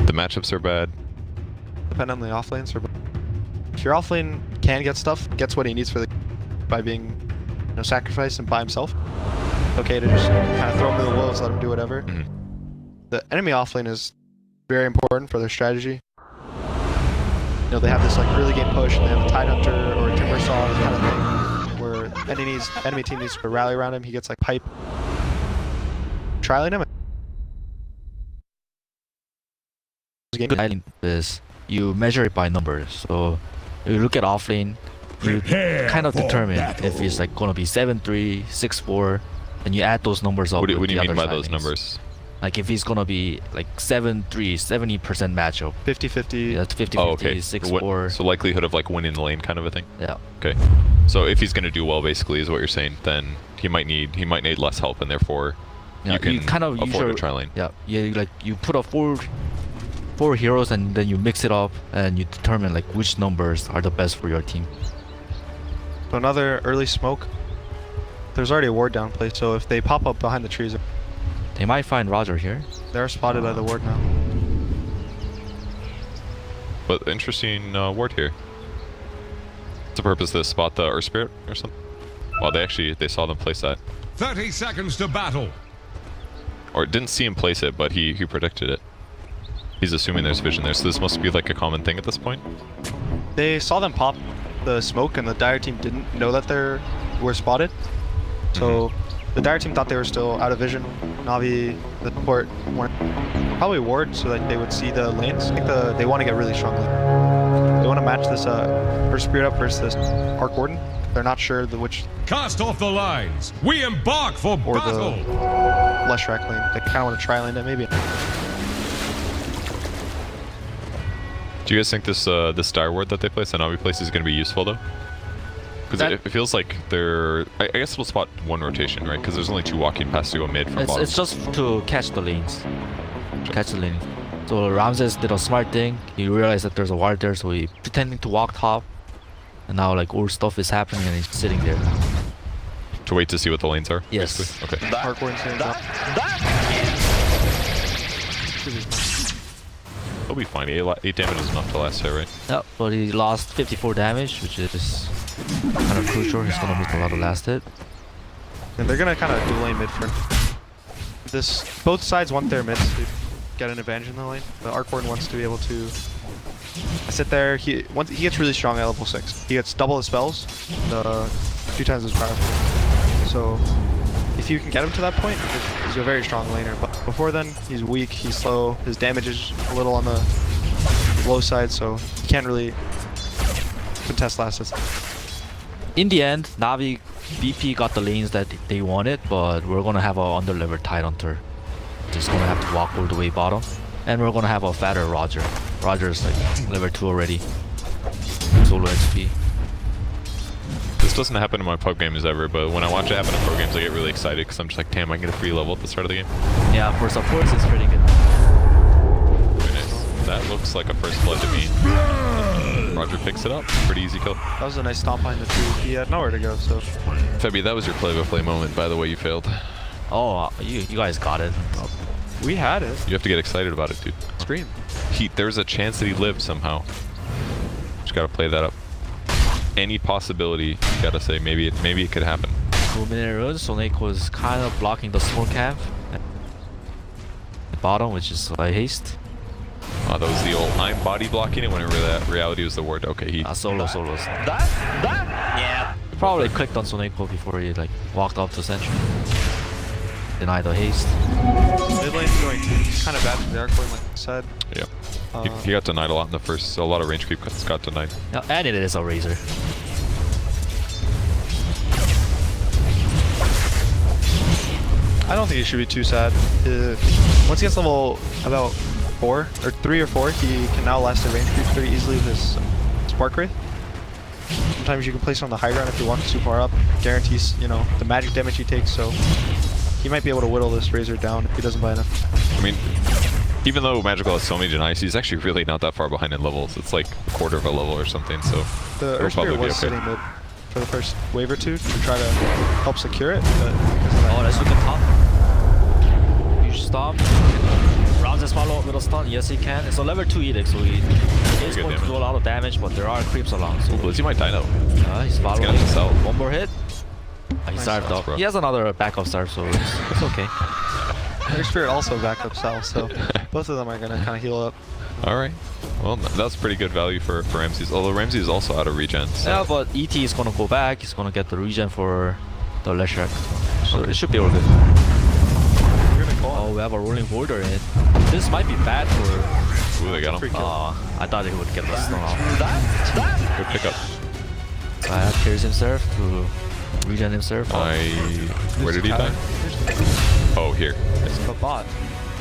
The matchups are bad. Depend on the offlanes. If your offlane can get stuff, gets what he needs for the by being sacrificed and by himself, okay to just kind of throw him to the wolves, let him do whatever. The enemy offlane is very important for their strategy. They have this like early game push, and they have a Tide Hunter or a Timber Saw kind of thing, where enemy team needs to rally around him. He gets like pipe, trialing him. Is you measure it by numbers. So you look at offlane, you kind of determine if it's like gonna be 7-3, 6-4, and you add those numbers up. What do you mean by those numbers? Like if he's gonna be like 7-3, 70% matchup. 50-50. Yeah, 50-50, oh, okay. 6-4. So likelihood of like winning the lane kind of a thing? Yeah. Okay. So if he's gonna do well basically is what you're saying, then he might need less help, and therefore you can kind of afford a tri lane. Yeah. Like you put up four heroes, and then you mix it up and you determine like which numbers are the best for your team. So another early smoke. There's already a ward down place, so if they pop up behind the trees, they might find Roger here. They're spotted by the ward now. But interesting ward here. What's the purpose to spot the Earth Spirit or something? Well, they saw them place that. 30 seconds to battle. Or didn't see him place it, but he predicted it. He's assuming there's vision there, so this must be like a common thing at this point. They saw them pop the smoke, and the Dire team didn't know that they were spotted. So the Dire team thought they were still out of vision. Navi, the support, probably ward so that they would see the lanes. I think they want to get really strong lane. They want to match this First Spirit up versus this Arc Warden. They're not sure which. Cast off the lines. We embark for or battle. The Leshrac lane. They kind of want to try lane it maybe. Do you guys think this Dire ward that they place, the Navi place, is going to be useful though? Because it feels like they're... I guess it'll spot one rotation, right? Because there's only 2 walking past to go mid from bottom. It's just to catch the lanes. Catch the lanes. So Ramses did a smart thing. He realized that there's a ward there, so he pretending to walk top. And now like all stuff is happening and he's sitting there. To wait to see what the lanes are? Yes. Basically? Okay. Arc Warden stands up. He'll be fine. 8 damage is enough to last here, right? Yep, but he lost 54 damage, which is kind of crucial. He's gonna miss a lot of last hit. And they're gonna kind of dual lane mid for this. Both sides want their mids to get an advantage in the lane. The Arc Warden wants to be able to sit there. He gets really strong at level 6. He gets double his spells, 2 times as powerful. So if you can get him to that point, he's a very strong laner. But before then, he's weak, he's slow, his damage is a little on the low side, so he can't really contest last hits. In the end, Navi BP got the lanes that they wanted, but we're gonna have an under-leveled Tide Hunter. Just gonna have to walk all the way bottom. And we're gonna have a fatter Roger. Roger's like level 2 already. Solo XP. This doesn't happen in my pub games ever, but when I watch it happen in pro games, I get really excited because I'm just like, damn, I can get a free level at the start of the game. Yeah, for supports, it's pretty good. Very nice. That looks like a first blood to me. Roger picks it up. Pretty easy kill. That was a nice stomp behind the tree. He had nowhere to go, so. Febby, that was your play-by-play moment, by the way you failed. Oh, you guys got it. We had it. You have to get excited about it, dude. Scream. There's a chance that he lived somehow. Just gotta play that up. Any possibility, you gotta say maybe it could happen. 2-minute runes, so Nick was kind of blocking the smoke camp. The bottom, which is haste. Oh, that was the old I'm body blocking it when in reality was the word. Okay, he solos. Yeah. He probably clicked on Soneko before he like walked up to Sentry. Deny the haste. Mid lane's going kind of bad for the Arc Warden, like I said. Yeah. He got denied a lot in the first, so a lot of range creep got denied. Yeah, and it is a Razor. I don't think he should be too sad. Once he gets level about 4, or 3 or 4, he can now last a range creep pretty easily with his Spark Wraith. Sometimes you can place it on the high ground if you want too far up. Guarantees, the magic damage he takes, so he might be able to whittle this Razor down if he doesn't buy enough. I mean, even though Magical has so many denies, he's actually really not that far behind in levels. It's like a quarter of a level or something, so the Earth Spirit was sitting mid for the first wave or two to try to help secure it, but oh, let's look at top. Huge stop. Ramses this follow up with a stun? Yes, he can. It's a level 2 edict, so he is good going to damage. do a lot of damage, but there are creeps along. So Blizzy might die now. he's following. gonna have to sell. One more hit. He Nice starved shots, up. bro. He has another backup starve, so it's okay. Their Spirit also backup cell, so both of them are gonna kind of heal up. Alright. Well, that's pretty good value for Ramses. Although Ramses is also out of regen. So. Yeah, but ET is gonna go back. He's gonna get the regen for the Leshrac. So Okay. it should be all good. We're gonna call. Oh, we have a rolling boulder in. This might be bad for. Ooh, they got him. Free kill. I thought he would get the stun off. Good pickup. So I have clears himself to regen himself. Where did he die? Oh, here. It's the bot.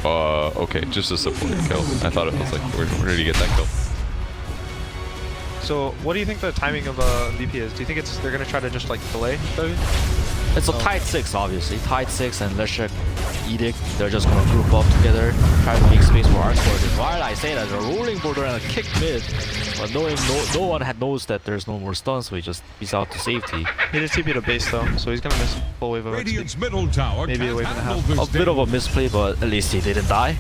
Okay, just a support kill. I thought it was like, where did he get that kill? So, what do you think the timing of VP is? Do you think they're gonna try to just like delay? It's a tight 6, obviously. Tight 6 and Leshrac Edict. They're just gonna group up together, try to make space for Arccord. While I say that, a rolling boulder and a kick mid, but no one knows that there's no more stuns, so he just beats out to safety. He did TP to base though, so he's gonna miss full wave of XP. Radiant's middle tower Maybe a can't wave and a handle half. this A bit of a damage. misplay, but at least he didn't die.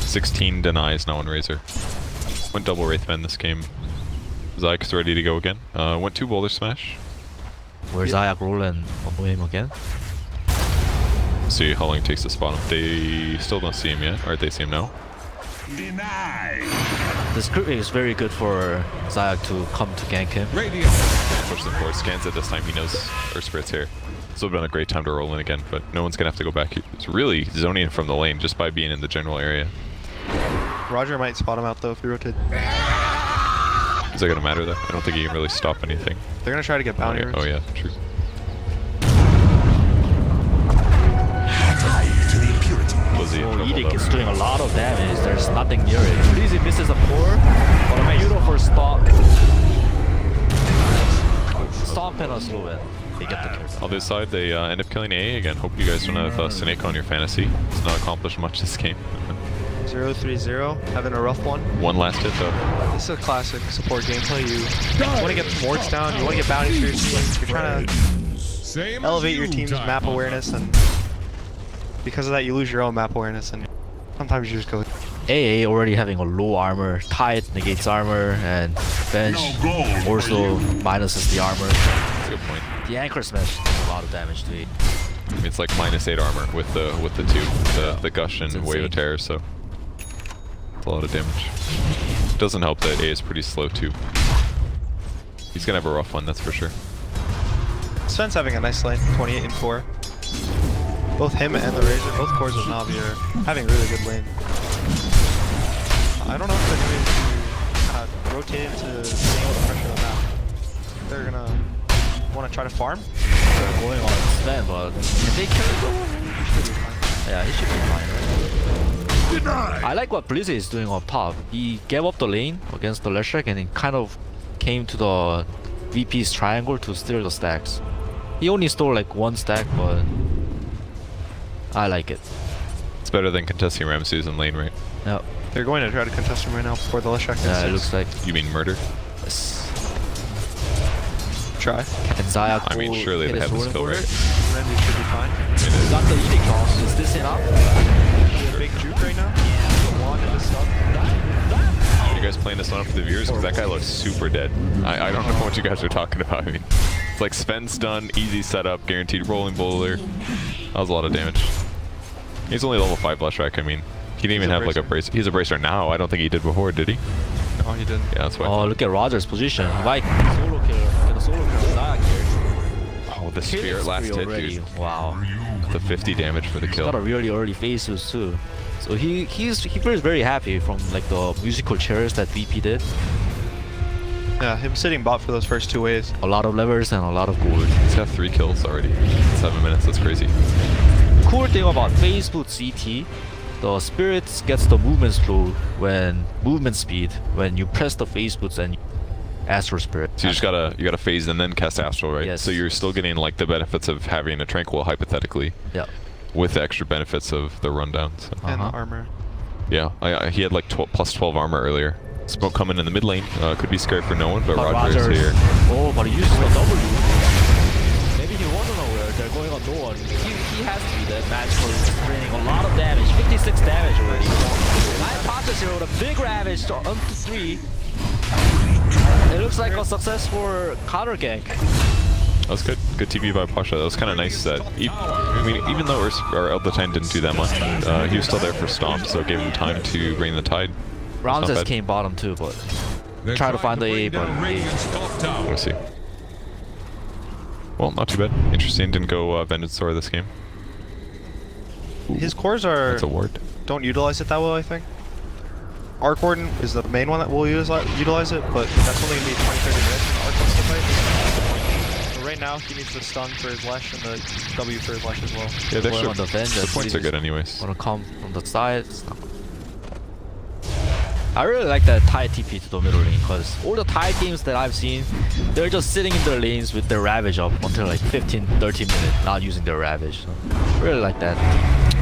16 denies now on Razor. Went double Wraithman this game. Zayak's ready to go again. Went 2 boulder smash. Where's Zayak rolling on him again? See how long it takes to spot him. They still don't see him yet, or they see him now. Denied. This creep is very good for Zayak to come to gank him. Radiant. Push them forward. Scans it this time. He knows Earth Spirit's here. This would have been a great time to roll in again, but no one's gonna have to go back. It's really zoning in from the lane just by being in the general area. Roger might spot him out though if he rotated. Is that gonna matter though? I don't think he can really stop anything. They're gonna try to get bounty runes. Oh yeah, true. Blizzy. Oh, double Edict up. is doing a lot of damage. There's nothing near it. Please, he misses a core, but a beautiful stop. Stomp and a slow it. They get the kill. On this side, they end up killing A again. Hope you guys don't have Snake on your fantasy. It's not accomplished much this game. 0-3-0, having a rough one. One last hit though. This is a classic support gameplay. You want to get the wards down, you want to get bounties for your team. You're trying to Same elevate as your you, team's Time map Hunter. awareness, and because of that you lose your own map awareness, and sometimes you just go. AA already having a low armor. Tide negates armor, and Bench also minuses the armor. That's a good point. The anchor smash does a lot of damage to it. I mean, it's like -8 armor with the the gush and It's wave of insane. terror, so it's a lot of damage. Doesn't help that A is pretty slow too. He's gonna have a rough one, that's for sure. Sven's having a nice lane, 28 and 4. Both him and the Razor, both cores of Navi are having a really good lane. I don't know if they're going to rotate into being able to pressure the map. They're gonna want to try to farm. They're going on Sven, but can they kill it though? Should be fine. Yeah, he should be fine, right? I like what Blizzy is doing up top. He gave up the lane against the Leshrac and he kind of came to the VP's triangle to steal the stacks. He only stole like 1 stack, but I like it. It's better than contesting Ramses in lane, right? Yeah, They're going to try to contest him right now before the Leshrac yeah, it looks like You mean murder? yes. try. And Zayak I mean, will surely hit they his have this rolling kill, boulder. right? Randy should be fine. He got the Edict off. Is this enough? A big juke right now. The wand and the stuff. Are you guys playing this one up for the viewers? Because that guy looks super dead. I don't know what you guys are talking about. I mean, it's like Sven stun, easy setup, guaranteed rolling boulder. That was a lot of damage. He's only level 5 Leshrac. I mean, he didn't even a have like a bracer. bracer. He's a bracer now. I don't think he did before, did he? No, he didn't. Yeah, that's why. Oh, look at Roger's position. He might solo kill. Get a solo kill Zayak here. Oh, the Kill spirit last spree hit, already. dude. Wow. The 50 damage for the He's got a kill. really early phase use too. So he feels very happy from like the musical chairs that VP did. Yeah, him sitting bot for those first 2 waves. A lot of levers and a lot of gold. He's got 3 kills already. 7 minutes. That's crazy. Cool thing about phase boot CT, the spirits gets the movement speed when you press the phase boots and Astral Spirit. So you just gotta phase and then cast Astral, right? Yes. So you're still getting like the benefits of having a Tranquil hypothetically, Yeah. with the extra benefits of the rundown. So. And the Uh-huh. armor. Yeah, he had like plus 12 armor earlier. Smoke coming in the mid lane. Could be scary for no one, but But Roger's Rogers. here. Oh, but he uses the W. Maybe he wasn't aware they're going on no one. He has to be the magical. He's draining a lot of damage. 56 damage already. 9 punches here with a big ravage to up to 3. It looks like a successful counter gank. That was good. Good TV by Pasha. That was kind of nice that, even though Eldatine didn't do that much, he was still there for Stomp, so it gave him time to bring the tide. Ramses came bottom too, but try to find the A, but Let's see. Well, not too bad. Interesting, didn't go Vended Sword this game. His cores are... That's a ward. Don't utilize it that well, I think. Arc Warden is the main one that will utilize it, but that's only going to be 20-30 minutes in the Arc wants to fight. So right now, he needs the stun for his Lesh and the W for his Lesh as well. Yeah, they on the points are good anyways. Wanna come from the side. I really like that Tide TP to the middle lane, because all the Tide games that I've seen, they're just sitting in their lanes with their Ravage up until like 15-30 minutes, not using their Ravage. So really like that.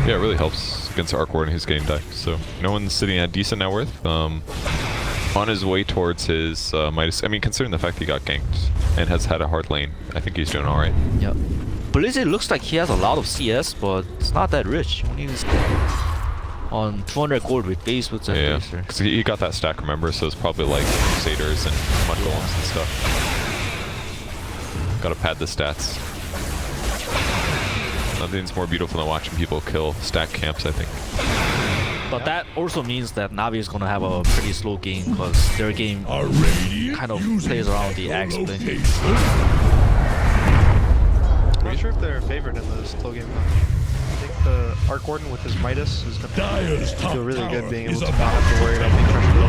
Yeah, it really helps against Arc Warden who's getting died. So no one's sitting at decent net worth. On his way towards his Midas. I mean, considering the fact that he got ganked and has had a hard lane, I think he's doing all right. Yep. Blizzy looks like he has a lot of CS, but it's not that rich. He needs on 200 gold with base boots and Bracer. Because he got that stack, remember? So it's probably like Crusaders and Mud Golems and stuff. Gotta pad the stats. Nothing's more beautiful than watching people kill stack camps, I think. But that also means that Navi is gonna have a pretty slow game, because their game kind of plays around the Axe Blink. I'm not sure if they're favored in the slow game though. I think the Arc Warden with his Midas is going to feel really good being able to not have to worry about being pressured on.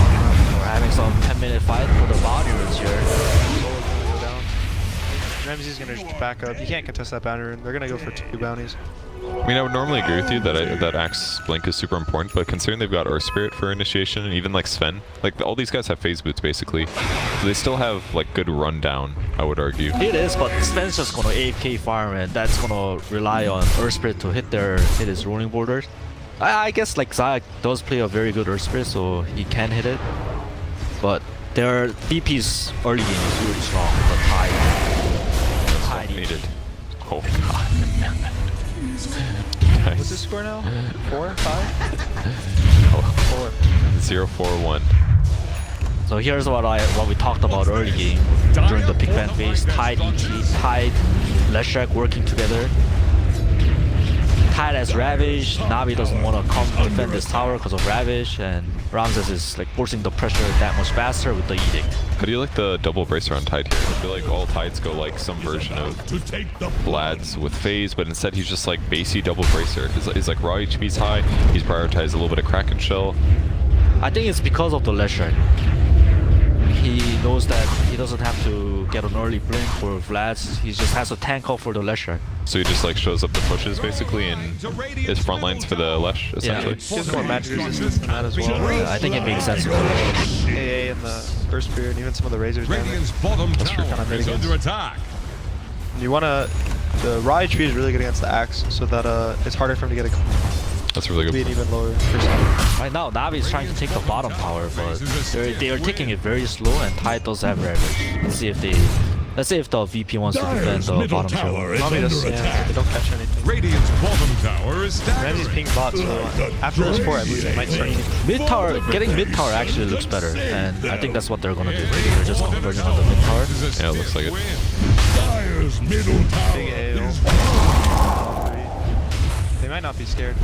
We're having some 10-minute fight for the bounty runes here. Solo's going to go down. Ramsey's going to just back up. He can't contest that bounty rune. They're going to go for 2 bounties. I mean, I would normally agree with you that that Axe Blink is super important, but considering they've got Earth Spirit for initiation, and even like Sven, like all these guys have phase boots basically, so they still have like good rundown, I would argue. It is, but Sven's just gonna AFK farm, and that's gonna rely on Earth Spirit to hit his rolling borders. I guess like Zayak does play a very good Earth Spirit, so he can hit it, but their DP's early game is really strong. The Tide needed. Oh god. Nice. What's his score now? 4? 5? Oh. 4. 0-4-1. So here's what we talked about early game during the pick ban phase. Tide ET, Tide, Leshrac working together. Tide has Ravage. Navi doesn't want to come defend this tower because of Ravage, and Ramses is like forcing the pressure that much faster with the Edict. How do you like the double bracer on Tide here? I feel like all Tides go like some version of Vlad's with phase, but instead he's just like basey double bracer. He's like raw HP's high, he's prioritized a little bit of Kraken Shell. I think it's because of the Leshrac. He knows that he doesn't have to get an early blink for Vlad's, he just has to tank up for the Leshrac. So he just like shows up the pushes basically and his front lines for the Lesh essentially. Yeah, gives more magic resistance than that as well. Yeah, I think it makes sense. AA and the First Spirit and even some of the Razors damage. Radiant's bottom tower Kinda is mitigates. under attack. You want to... The raw HP is really good against the Axe, so that it's harder for him to get a... That's a really good Be an point. even lower percent. Right now, Navi is trying to take the bottom tower, but they are taking it very slow, and Tide does have Ravage. Let's see if the VP wants to defend the bottom tower. Navi does, yeah, they don't catch anything. Radiant's bottom tower is Ramsey's ping bot, so after this 4, I believe they might start keeping. Mid tower, getting mid tower actually looks better, and I think that's what they're gonna do. They're just converging on the mid tower. Yeah, it looks like it. Dire's middle tower. Big is They might not be scared.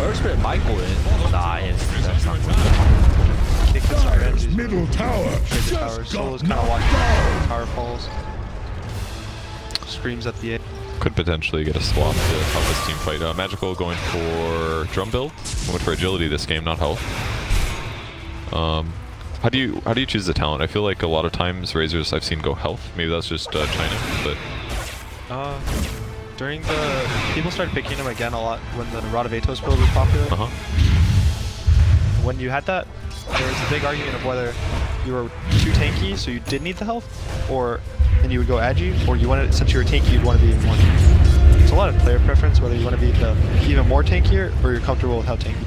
Earth Spirit might go in. Nah, that's not good. They could start Ramsey's middle tower. Shake the tower. Solo's kind of watching the tower falls. Screams at the A. Could potentially get a swap to help this team fight. Magical going for drum build. Went for agility this game, not health. How do you choose the talent? I feel like a lot of times Razors I've seen go health. Maybe that's just China, but During the... People started picking him again a lot when the Rod of Atos build was popular. When you had that, there was a big argument of whether you were too tanky, so you did need the health, and you would go agi, or you wanted, since you were tanky, you'd want to be more. It's a lot of player preference, whether you want to be even more tankier, or you're comfortable with how tanky.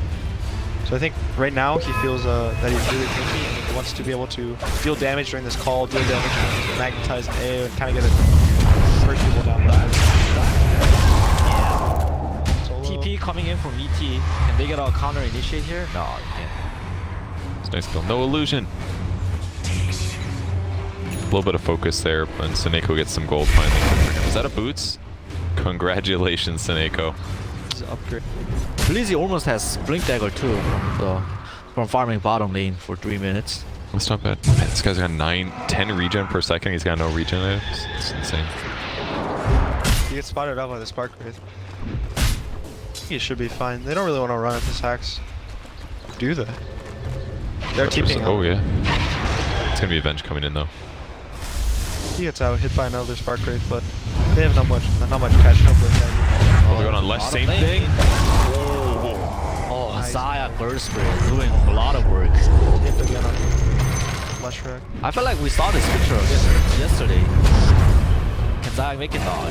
So I think right now he feels that he's really tanky, and he wants to be able to deal damage during this call, deal damage, magnetize an A, and kind of get it, push people down the TP coming in from ET. Can they get a counter initiate here? No, you can't. It's a nice kill. No illusion. A little bit of focus there, and Seneko gets some gold finally. Is that a boots? Congratulations, Seneko. This is an upgrade. Blizzy almost has Blink Dagger too from farming bottom lane for 3 minutes. That's not bad. Man, this guy's got 10 regen per second. He's got no regen items. It's insane. He gets spotted out by the Spark Wraith. He should be fine. They don't really want to run at this Axe. Do they? They're TPing Oh out. yeah. It's gonna be Avenge coming in though. He gets out hit by another Spark Wraith, but they have not much catching up with them. Oh, they're going on left, same thing. Oh, Zaya Burst Spirit doing a lot of work. Hit again on Flash Rack. I feel like we saw this picture of yesterday. Can Zaya make it? No.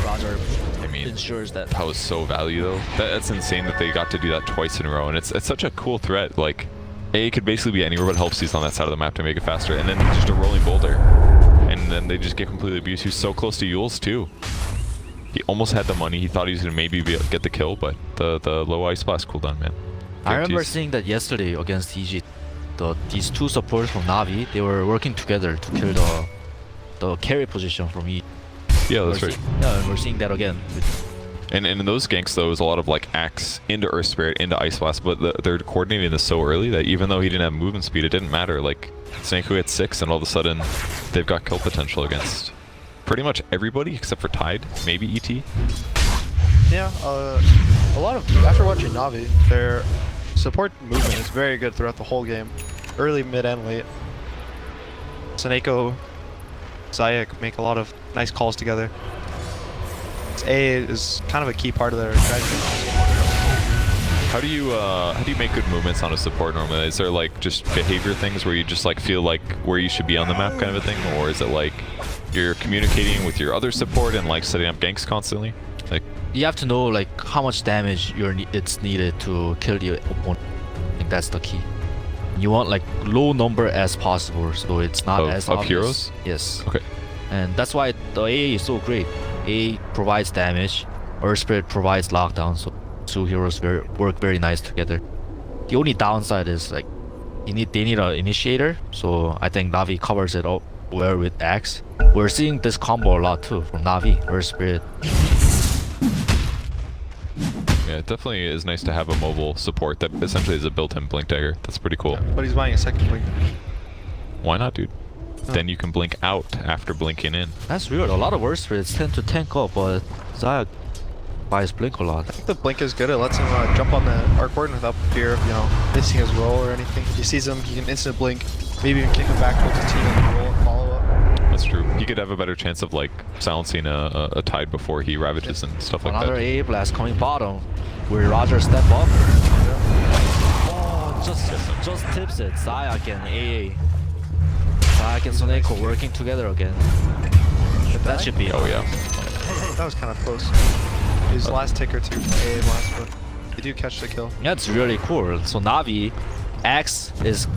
Roger I mean, ensures that. that was so value though. That's insane that they got to do that twice in a row, and it's such a cool threat. Like, A could basically be anywhere but helps he's on that side of the map to make it faster, and then just a rolling boulder. And then they just get completely abused. He was so close to Yule's too. He almost had the money. He thought he was gonna maybe get the kill, but the low ice blast cooldown, man. I remember Guarantees. seeing that yesterday against TG. These two supporters from Navi, they were working together to kill the carry position from E. Yeah, that's right. Yeah, and we're seeing that again. And in those ganks though, it was a lot of like Axe into Earth Spirit into Ice Blast, but they're coordinating this so early that even though he didn't have movement speed, it didn't matter. Like Seneko hit 6, and all of a sudden they've got kill potential against pretty much everybody except for Tide, maybe ET. Yeah, a lot of after watching Navi, their support movement is very good throughout the whole game, early, mid, and late. Seneko, Zayak make a lot of nice calls together. A is kind of a key part of their strategy. How do you make good movements on a support normally? Is there like just behavior things where you just like feel like where you should be on the map kind of a thing, or is it like you're communicating with your other support and like setting up ganks constantly? Like, You have to know like how much damage it's needed to kill the opponent. I think that's the key. You want like low number as possible, so it's not as of obvious. heroes? Yes. Okay. And that's why the AA is so great. AA provides damage, Earth Spirit provides lockdown, so two heroes work very nice together. The only downside is like they need an initiator, so I think Navi covers it up well with Axe. We're seeing this combo a lot too from Navi, Earth Spirit. Yeah, it definitely is nice to have a mobile support that essentially is a built-in Blink Dagger. That's pretty cool. But he's buying a second blink. Why not, dude? Oh. Then you can blink out after blinking in. That's weird. A lot of Earth Spirits tend to tank up, but Zaya buys Blink a lot. I think the blink is good. It lets him jump on the arc warden without fear of missing his roll or anything. If he sees him, he can instant blink, maybe even kick him back towards the team and roll and follow up. That's true. He could have a better chance of like silencing a Tide before he ravages and stuff like Another that. AA blast coming bottom, where Roger step up. Oh, just tips it. Zaya again, AA. Zaya and Soneko working together again. That should be. Oh yeah. That was kind of close. His last tick or two from AA blast, but they do catch the kill. That's really cool. So Navi, Axe is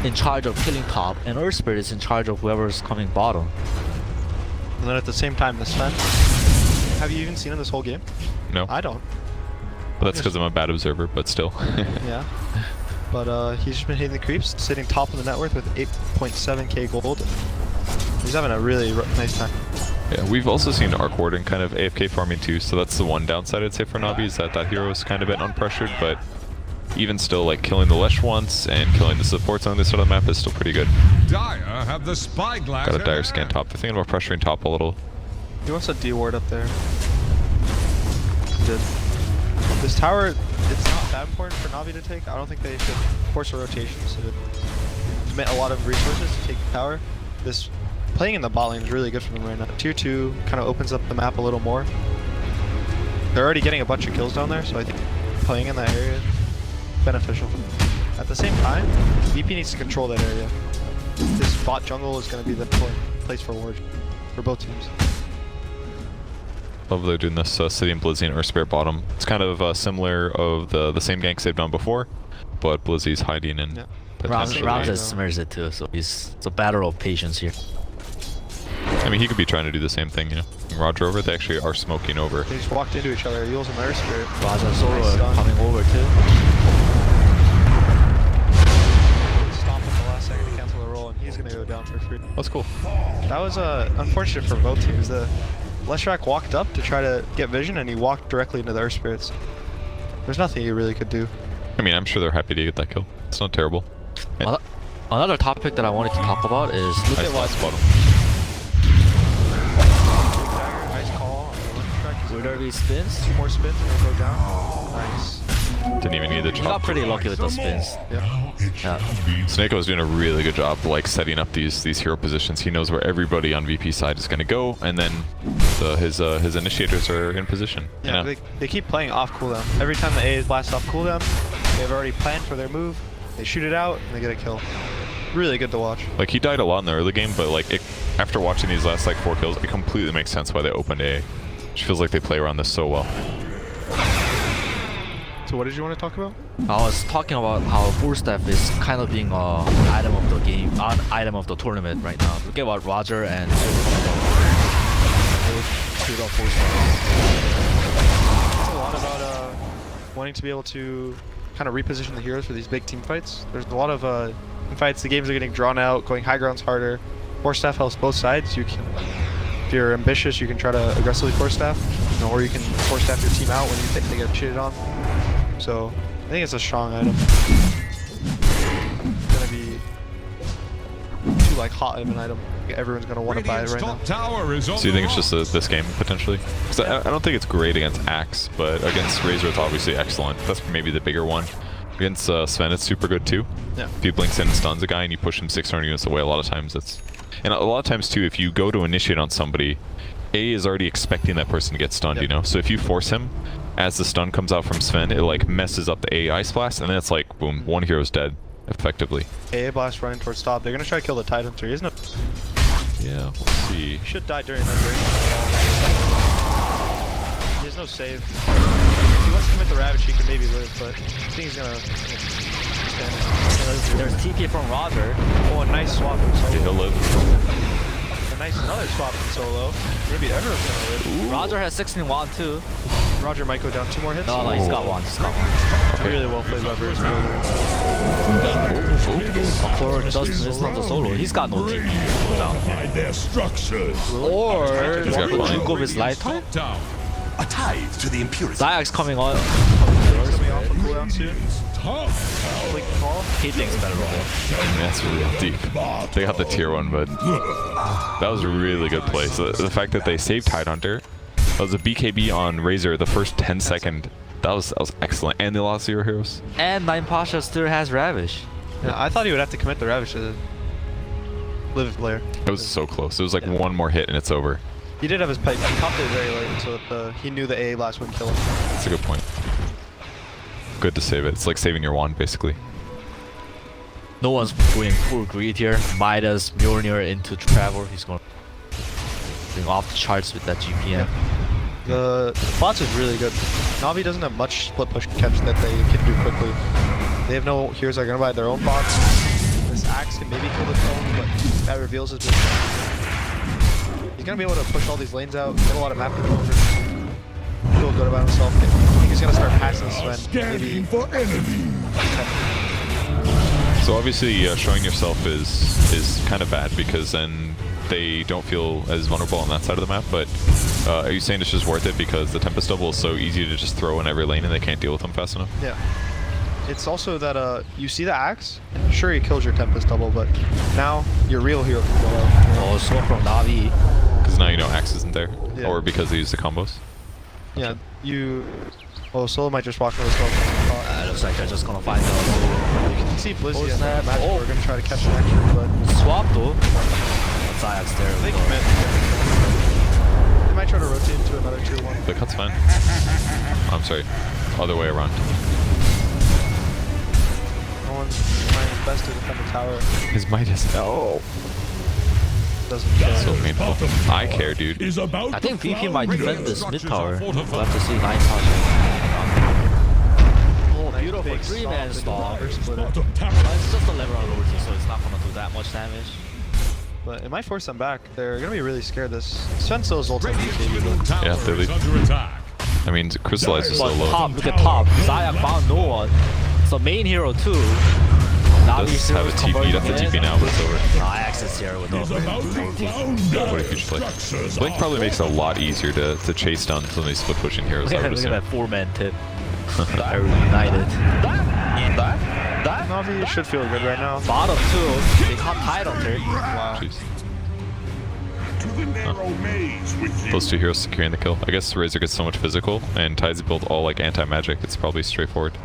in charge of killing top, and Earth Spirit is in charge of whoever's coming bottom. And then at the same time, the Sven. Have you even seen him this whole game? No. I don't. But that's because I'm a bad observer, but still. Yeah. But he's just been hitting the creeps, sitting top of the net worth with 8.7k gold. He's having a really nice time. Yeah, we've also seen Arc Warden kind of AFK farming too, so that's the one downside I'd say for Navi, is that hero is kind of been unpressured, but even still, like killing the Lesh once and killing the supports on this sort of map is still pretty good. Dire have the spyglass. Got a dire scan top. They're thinking about pressuring top a little. He wants a D ward up there. Did. This tower, it's not that important for Navi to take. I don't think they should force a rotation to commit a lot of resources to take the tower. This playing in the bot lane is really good for them right now. Tier 2 kind of opens up the map a little more. They're already getting a bunch of kills down there, so I think playing in that area is beneficial for them. At the same time, VP needs to control that area. This bot jungle is going to be the place for ward for both teams. Love they're doing this City and Blizzy and Earth Spirit bottom. It's kind of similar of the same ganks they've done before, but Blizzy's hiding in. Yeah. potentially. Ramses smears it too, so it's a battle of patience here. I mean, he could be trying to do the same thing, smoking Roger over. They actually are smoking over. They just walked into each other. Eels and their spirit. Raja solo Nice stun. coming over too. Stomp at the last second to cancel the roll, and he's gonna go down for free. That's cool. That was unfortunate for both teams. The Leshrac walked up to try to get vision, and he walked directly into their spirits. There's nothing he really could do. I mean, I'm sure they're happy to get that kill. It's not terrible. And Another topic that I wanted to talk about is look nice at what last bottom. Nice call on the Leshrac. Where spins. 2 more spins and he'll go down. Nice. Didn't even need the He got chop. pretty lucky with the spins. Yeah. Yeah. Snake was doing a really good job like setting up these hero positions. He knows where everybody on VP side is going to go, and then his initiators are in position. Yeah, they keep playing off cooldown. Every time the A is blast off cooldown, they've already planned for their move. They shoot it out and they get a kill. Really good to watch. Like he died a lot in the early game, but like after watching these last like 4 kills, it completely makes sense why they opened A. Which feels like they play around this so well. So what did you want to talk about? I was talking about how Full Staff is kind of being an item of the game, an item of the tournament right now. Look at what Roger and It's a lot about wanting to be able to kind of reposition the heroes for these big team fights. There's a lot of team fights, the games are getting drawn out, going high ground's harder. Force staff helps both sides. You can, if you're ambitious, you can try to aggressively force staff, or you can force staff your team out when you think they get cheated on. So I think it's a strong item. It's gonna be too like hot of an item. Everyone's gonna want to buy it right now. So you think it's just this game potentially? Because I don't think it's great against Axe, but against Razor it's obviously excellent. That's maybe the bigger one. Against Sven it's super good too. Yeah. If he blinks in and stuns a guy and you push him 600 units away, a lot of times it's... And a lot of times too, if you go to initiate on somebody, A is already expecting that person to get stunned, you know? So if you force him, as the stun comes out from Sven, it like messes up the A ice blast, and then it's like, boom, one hero's dead, effectively. AA blast running towards top. They're gonna try to kill the Titan 3, isn't it? Yeah, we'll see. He should die during that break. He has no save. If he wants to commit the Ravage, he can maybe live, but I think he's gonna stand it. there's TP from Roger. Oh, a nice swap from Yeah, he'll solo. live. A nice another swap from solo. Maybe everyone's gonna live. Roger has 16 wand too. Roger might go down 2 more hits. No, he's got one. He's got one. Really well played by Virtus. For just missed on the solo. He's got no TP. By their structures. Or He's got blind. Jukovi's lifetime. Down. A tithe to the impurity. Zayak's coming on. Coming off of cooldown soon. Tough. Blink call. He thinks better of it. That's real deep. They got the tier 1, but that was a really good play. So the fact that they saved Tidehunter, that was a BKB on Razor the first 10-second. That was excellent. And they lost 0 heroes. And 9 Pasha still has Ravish. Yeah, I thought he would have to commit the Ravage to live player. It was so close. It was like one more hit and it's over. He did have his pipe. He popped it very late, so that he knew the AA blast wouldn't kill him. That's a good point. Good to save it. It's like saving your wand, basically. No one's going full greed here. Midas, Mjolnir into Trevor. He's going being off the charts with that GPM. The bots is really good. Navi doesn't have much split push catch that they can do quickly. They have no heroes that are going to buy their own bots. This Axe can maybe kill the phone, but that reveals his business. He's going to be able to push all these lanes out, get a lot of map control. Feel good about himself. I think he's going to start passing Sven. Maybe. For enemy. So obviously showing yourself is kind of bad because then they don't feel as vulnerable on that side of the map, but are you saying it's just worth it because the Tempest double is so easy to just throw in every lane and they can't deal with them fast enough? Yeah. It's also that you see the Axe, sure he kills your Tempest double, but now your real hero can go out. Oh, swap from Navi. Because now you know Axe isn't there, Yeah. or because they use the combos. Yeah, oh, Solo might just walk from the smoke. Looks like they're just gonna find the You can see Blizzy and snap. Magic Oh. are going to try to catch an action, but swap though. Zayak's there. they with the- commit. They might try to rotate into another tier 1. The cut's fine. I'm sorry, other way around. No one's trying his best to defend the tower. His Midas. No. Doesn't kill. So painful. I care, dude. Is about I think to VP flower. might defend Their this mid structures tower. are We'll fortified. have to see 9 Pasha. Oh, Nice beautiful big 3-man stomp into stomp. the splitter. Bottom tower. It's just a level on ulti, so it's not gonna do that much damage. but it might force them back. They're gonna be really scared. This Svenso's ult. Radiant's middle tower Yeah, they is lead. under attack. I mean, Crystallize is so But low. top, look at top. Zaya found no one. So main hero too. Does have a TP, that's a TP now, but it's over. Ajax is here with He's the about to flounder. What a huge play. Structures Blink probably makes it a lot easier to chase down some of these split pushing heroes, I would Look at assume. that 4-man tip. Dire United. Navi should feel good right now. Bottom too. They caught tied on her. Wow. Jeez. to the narrow maze with you. Those two heroes securing the kill. I guess Razor gets so much physical, and Tide's built all like anti-magic. It's probably straightforward.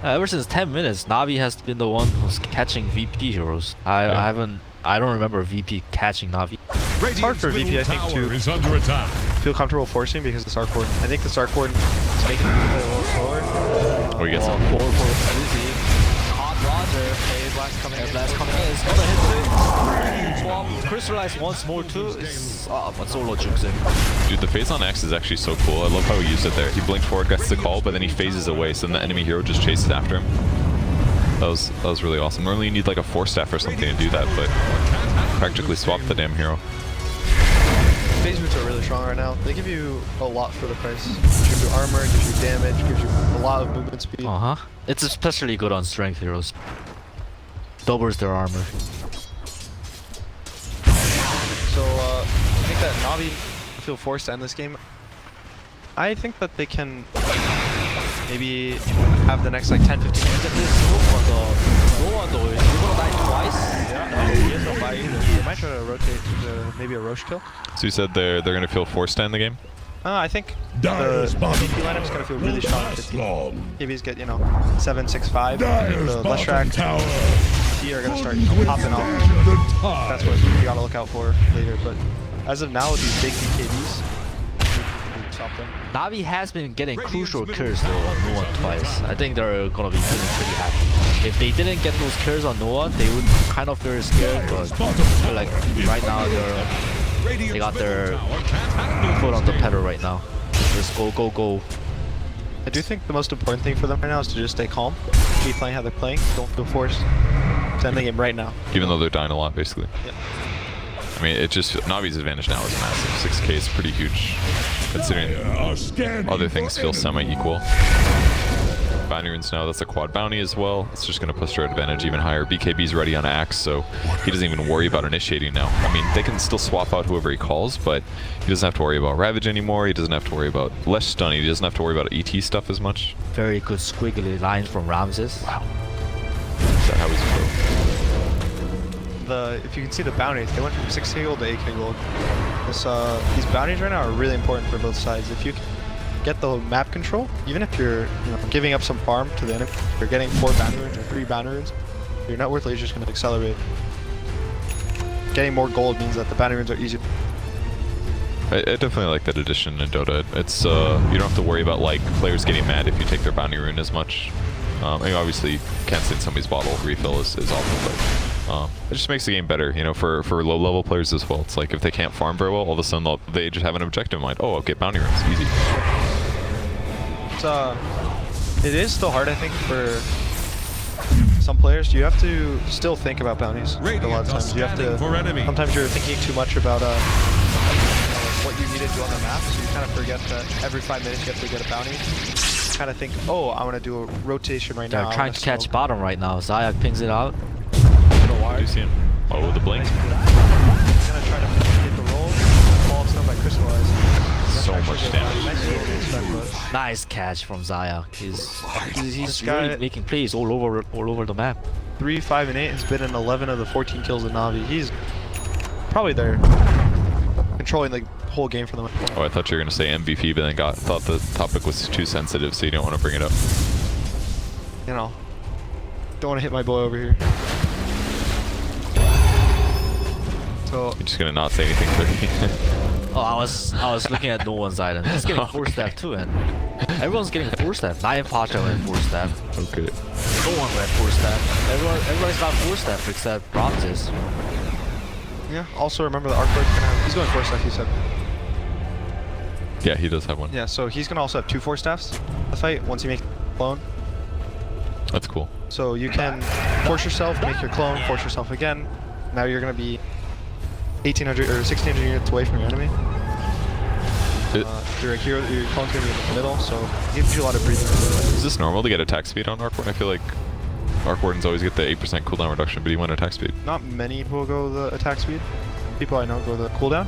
Ever since 10 minutes, Navi has been the one who's catching VP heroes. I don't remember VP catching Navi. It's hard for VP, I think, Tower is to under attack. feel comfortable forcing because the Star Cord. I think the Star Cord is making it a little slower. Oh, he gets Oh, him. 4 for Uzi. Hot Roger. Air Blast coming Air in. Blast coming in. It's gonna hit too. Swamp. Crystallize once more too. It's, but solo jukes him. Dude, the phase on X is actually so cool. I love how he used it there. He blinked forward, gets the call, but then he phases away, so then the enemy hero just chases after him. That was really awesome. Normally you need like a 4-staff or something to do that, but practically swapped the damn hero. Phase boots are really strong right now. They give you a lot for the price. Gives you armor, gives you damage, gives you a lot of movement speed. It's especially good on strength heroes. Doubles their armor. So I think that Navi feel forced to end this game. I think that they can maybe have the next like 10-15 minutes. No one though. You're gonna die twice. He has no buy either. They might try to rotate to maybe a Roche kill. So you said they're gonna feel forced to end the game? I think Dyer's the bottom VP lineup is going to feel really won't strong. last long. KBs get, 7, 6, 5. Dyer's The less bottom track tower T are going to start will popping withstand off. the tide. That's what you got to look out for later. But as of now, with these big BKBs, you can stop them. Navi has been getting crucial kills though on no one twice. I think they're gonna be feeling pretty happy. If they didn't get those kills on no one, they would kind of feel scared. But I feel like right now they got their foot on the pedal right now. Just go. I do think the most important thing for them right now is to just stay calm, keep playing how they're playing, don't feel forced to end the game right now. Even though they're dying a lot, basically. Yep. I mean, it just Navi's advantage now is massive. 6K is pretty huge, considering other things feel semi-equal. Bounty runes now, that's a quad bounty as well. It's just going to push their advantage even higher. BKB's ready on Axe, so he doesn't even worry about initiating now. I mean, they can still swap out whoever he calls, but he doesn't have to worry about Ravage anymore. He doesn't have to worry about less stun. He doesn't have to worry about ET stuff as much. Very good squiggly lines from Ramses. Wow. Is that how he's pro? If you can see the bounties, they went from 6k gold to 8k gold. These bounties right now are really important for both sides. If you can get the map control, even if you're giving up some farm to the enemy, you're getting 4 bounty runes or 3 bounty runes, your net worth is just going to accelerate. Getting more gold means that the bounty runes are easier. I definitely like that addition in Dota. It's you don't have to worry about like players getting mad if you take their bounty rune as much. I mean, obviously canceling somebody's bottle refill is awful, but it just makes the game better, for low level players as well. It's like if they can't farm very well, all of a sudden they just have an objective in mind. Oh, I'll get bounty runes, easy. It is still hard, I think, for some players. You have to still think about bounties a lot of times. You have to. Sometimes you're thinking too much about what you need to do on the map, so you kind of forget that every 5 minutes you have to get a bounty. Kind of think, oh, I want to do a rotation right now. They're trying to catch bottom right now. Zaya pings it out. Do you see him? Oh, the blink. He's gonna try to hit the roll. Ball stun by Crystallize. So much damage. Nice catch from Zaya. He's guy- really making plays all over the map. 3, 5, and 8 has been in 11 of the 14 kills in Navi. He's probably there, controlling the whole game for them. Oh, I thought you were gonna say MVP, but then thought the topic was too sensitive, so you didn't want to bring it up. Don't want to hit my boy over here. So You're just gonna not say anything quickly. Oh, I was looking at no one's item. He's getting 4-staff too, and everyone's getting 4-staff. Nine Pacha went 4-staff. Okay. No one went 4-staff. Everybody's got 4-staff except Ramses. yeah. Also remember the Arcord's gonna have. He's going 4-staff. He said. Yeah, he does have one. Yeah. So he's gonna also have 2 4-staffs. The fight once he makes clone. That's cool. So you can force yourself, make your clone, force yourself again. Now you're gonna be 1,800 or 1,600 units away from your enemy. It- Your clone's gonna be in the middle, so it gives you a lot of breathing room. Is this normal to get attack speed on Arc Warden? I feel like Arc Wardens always get the 8% cooldown reduction, but you want attack speed. Not many people go the attack speed. People I know go the cooldown.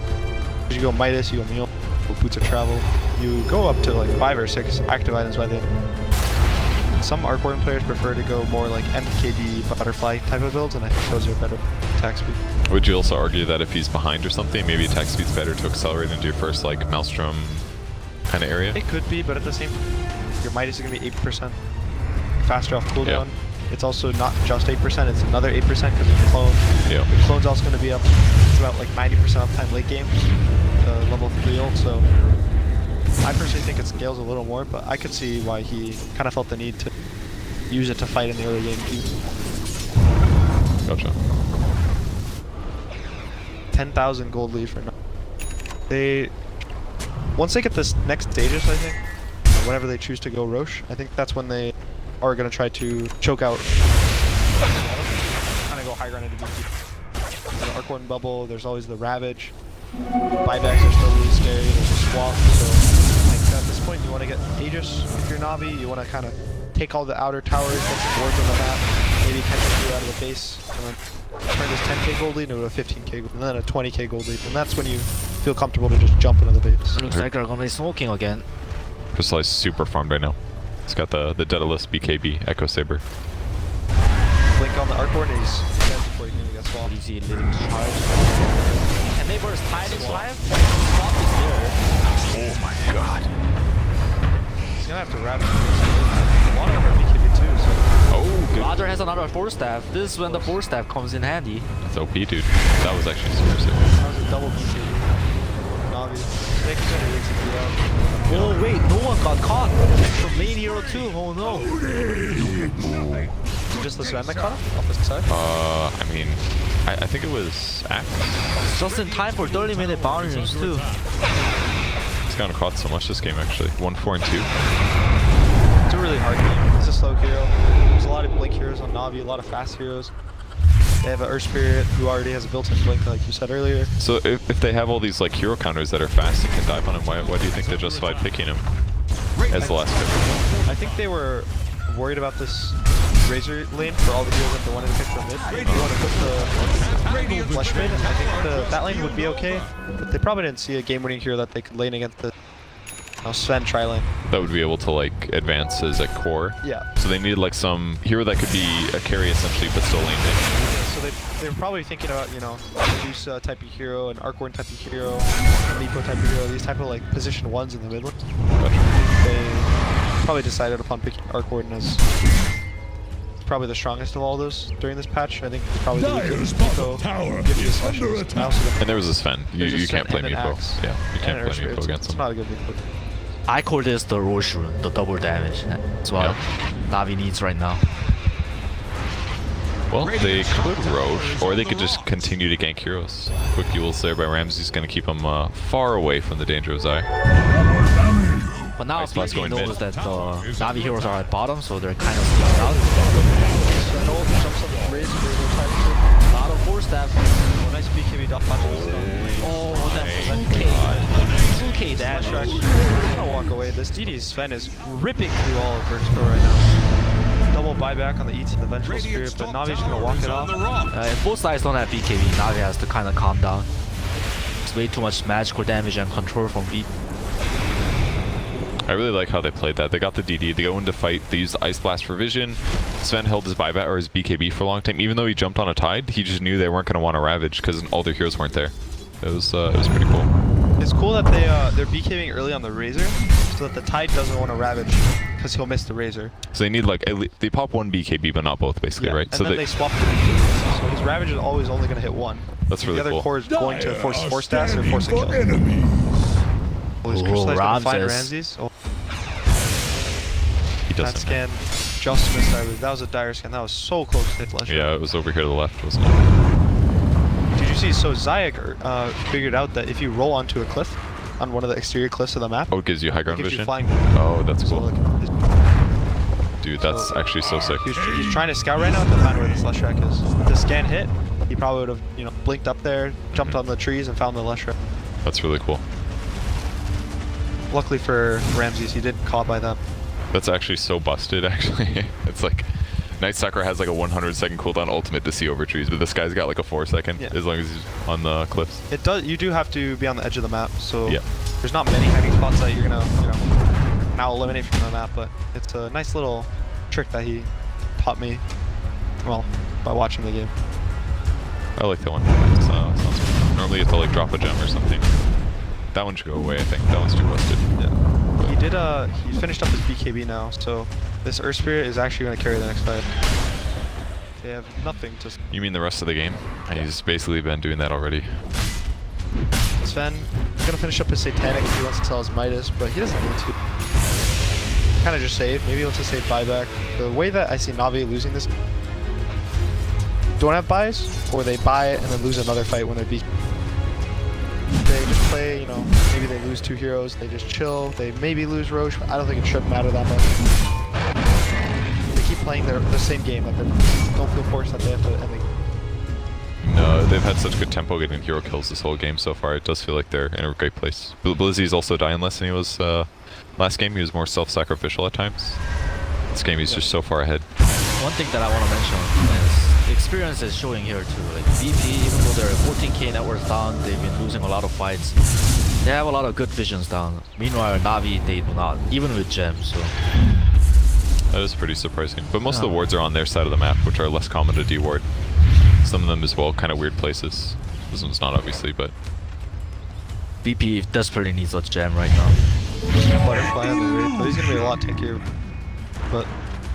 You go Midas, you go Meal, go Boots of Travel. You go up to like 5 or 6 active items by the end. Some Arc Warden players prefer to go more like NIKOBABY butterfly type of builds, and I think those are better attack speed. Would you also argue that if he's behind or something, maybe attack speed's better to accelerate into your first like Maelstrom kind of area? It could be, but at the same time, your Midas is going to be 8% faster off cooldown. It's also not just 8%, it's another 8% because of the clone. Yeah. The clone's also going to be up. It's about like 90% uptime late game, level 3 ult, so I personally think it scales a little more, but I could see why he kind of felt the need to use it to fight in the early game too. Gotcha. 10,000 gold lead for now. Once they get this next stages, I think, or whenever they choose to go Roche, I think that's when they are going to try to choke out. Kind of go high ground into BP. The Arc Warden bubble, there's always the Ravage. Buybacks are still really scary, there's a swap, so I think at this point you want to get Aegis if you're Navi, you want to kind of take all the outer towers, get some boards on the map, maybe catch a few out of the base, and then turn this 10k gold lead into a 15k gold, and then a 20k gold lead, and that's when you feel comfortable to just jump into the base. Looks like they're gonna be smoking again. Crystallize super farmed right now. He's got the Daedalus BKB Echo Saber. Blink on the Arc Warden, he's dead before you're gonna get swapped. Easy living charge. And they burst hiding live. Swap is there. Oh my god. He's gonna have to wrap it. A lot of them are BKB too, so. Oh, good. Roger has another force staff. This is when the force staff comes in handy. That's OP, dude. That was actually super sick. That was a double BKB. Navi. Nick is gonna execute out. Oh wait, no one got caught. From main hero too. Oh no. Just the Sven that caught him off his side? I mean, I think it was Axe. Just in time for 30-minute bounty rooms too. He's gotten caught so much this game actually. 1, 4, and 2. It's a really hard game. It's a slow hero. There's a lot of blink heroes on Navi, a lot of fast heroes. They have an Earth Spirit who already has a built-in blink, like you said earlier. So if they have all these like hero counters that are fast and can dive on him, why do you think they justified picking him as the last pick? I think they were worried about this Razor lane for all the heroes that they wanted to pick from mid. They want to put the flesh mid. I think that lane would be okay, but they probably didn't see a game-winning hero that they could lane against the Sven tri-lane. That would be able to like advance as a core. Yeah. So they needed like some hero that could be a carry essentially, but still lane mid. So they were probably thinking about, you know, Medusa type of hero, an Arc Warden type of hero, a Nico type of hero, these type of like position 1s in the mid lane. Gotcha. They probably decided upon picking Arc Warden as probably the strongest of all those during this patch. I think it's probably the weakest. Nico gives you a specialist. And there was a Sven. You can't play Sven and Meepo. Axe. Yeah, you can't And play Meepo against It's him. not a good Nico. I call this the Roche rune, the double damage. That's what Navi needs right now. Well, they could Roche, or they could just continue to gank heroes. Quick Yules there by Ramsey's going to keep them far away from the danger of Zai. But now Nice, let's go BP in knows mid. that the Navi heroes are at bottom, so they're kind of split out. Sven ult jumps up the Razor, Razor type. A lot of force staff. Nice BKB dot punches. Oh, that full K dash. I'm gonna walk away. This DD's Sven is ripping through all of Virtus.Pro right now. Double buyback on the ET, the Vengeful Spirit, but Navi's gonna walk it off. If both sides don't have BKB, Navi has to kind of calm down. It's way too much magical damage and control from V. I really like how they played that. They got the DD, they go into fight, they used the Ice Blast for vision. Sven held his buyback or his BKB for a long time. Even though he jumped on a Tide, he just knew they weren't going to want to Ravage because all their heroes weren't there. It was pretty cool. It's cool that they're BKBing early on the Razor, so that the Tide doesn't want to Ravage because he'll miss the Razor. So they need like, they pop one BKB but not both basically, right? And So then they swap the BKB. So his Ravage is always only going to hit one. That's really the other cool. core is going to force stats or force a kill. Well, his Crystallized gonna find Ramses. Oh, He that doesn't. scan just missed. That was a dire scan. That was so close to hit flash. Yeah, it was over here to the left, wasn't it? Did you see? So Zayak figured out that if you roll onto a cliff, on one of the exterior cliffs of the map, Oh, it gives you high it ground gives you vision? flying. Oh, that's So cool. like, Dude, that's actually so sick. he's trying to scout right now to find where the Slush Rack is. If the scan hit, he probably would have, you know, blinked up there, jumped on the trees, and found the lush red. That's really cool. Luckily for Ramses, he didn't caught by them. That's actually so busted, actually. It's like, Night Stalker has like a 100-second cooldown ultimate to see over trees, but this guy's got like a 4-second, Yeah. as long as he's on the cliffs. It does. You do have to be on the edge of the map, so Yeah. there's not many hiding spots that you're gonna, you know, now eliminate from the map. But it's a nice little trick that he taught me, well, by watching the game. I like that one. Sounds good. Normally you have to like drop a gem or something. That one should go away, I think. That one's too busted. Yeah. He did. He finished up his BKB now, so this Earth Spirit is actually gonna carry the next fight. They have nothing to. You mean the rest of the game? He's basically been doing that already. Sven is gonna finish up his Satanic if he wants to sell his Midas, but he doesn't need to. Kind of just save. Maybe he wants to save buyback. The way that I see Navi losing this, don't have buys, or they buy it and then lose another fight when they're beat. They just play, you know, maybe they lose 2 heroes, they just chill. They maybe lose Roche, but I don't think it should matter that much. They keep playing the same game, like they don't feel forced that they have to end the game. No, they've had such good tempo getting hero kills this whole game so far. It does feel like they're in a great place. Blizzy's also dying less than he was last game. He was more self-sacrificial at times. This game he's just so far ahead. One thing that I want to mention is the experience is showing here too. Like VP, even though they're 14k net worth down, they've been losing a lot of fights. They have a lot of good visions down. Meanwhile, Navi, they do not, even with gems. So That is pretty surprising. But most of the wards are on their side of the map, which are less common to de-ward. Some of them as well, kind of weird places. This one's not obviously, but VP desperately needs a gem right now. Butterfly on the Wraith, but he's gonna be a lot tankier. But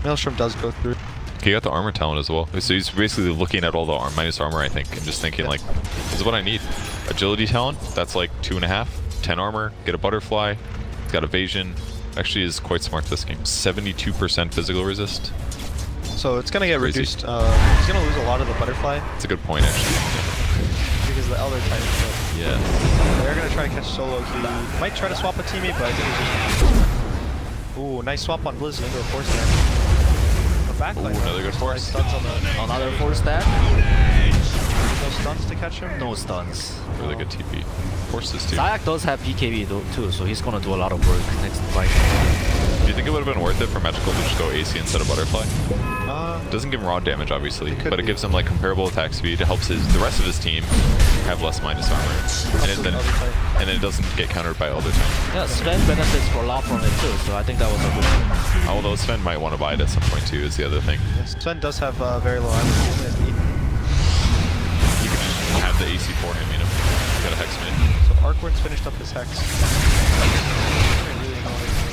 Maelstrom does go through. he got the armor talent as well. So he's basically looking at all the minus armor, I think, and just thinking like, this is what I need. Agility talent, that's like 2.5. 10 armor, get a butterfly. He's got evasion. Actually is quite smart this game. 72% physical resist. So it's gonna get Crazy. reduced. He's gonna lose a lot of the butterfly That's a good point actually. because of the Elder Titan. So Yeah. they're gonna try to catch Solo. He might try to swap a teammate, but I think he's just. Ooh, nice swap on Blizz into a force there. The backline. Ooh, another good force. Stuns on the. Another 4-stat? No stuns to catch him. No stuns. Really good TP. Forces too. Zayak does have BKB though, too, so he's gonna do a lot of work next fight. Do you think it would have been worth it for Magical to just go AC instead of Butterfly? Doesn't give him raw damage, obviously, It could but it be. gives him like comparable attack speed. It helps the rest of his team have less minus armor, and then it doesn't get countered by Elder Titan. Yeah, Sven benefits for a lot from it too, so I think that was a good thing. Although Sven might want to buy it at some point too, is the other thing. Yes, Sven does have very low armor. He only has 8. You can just have the AC for him, you know. Got a Hex mid. So Arkward's finished up his Hex.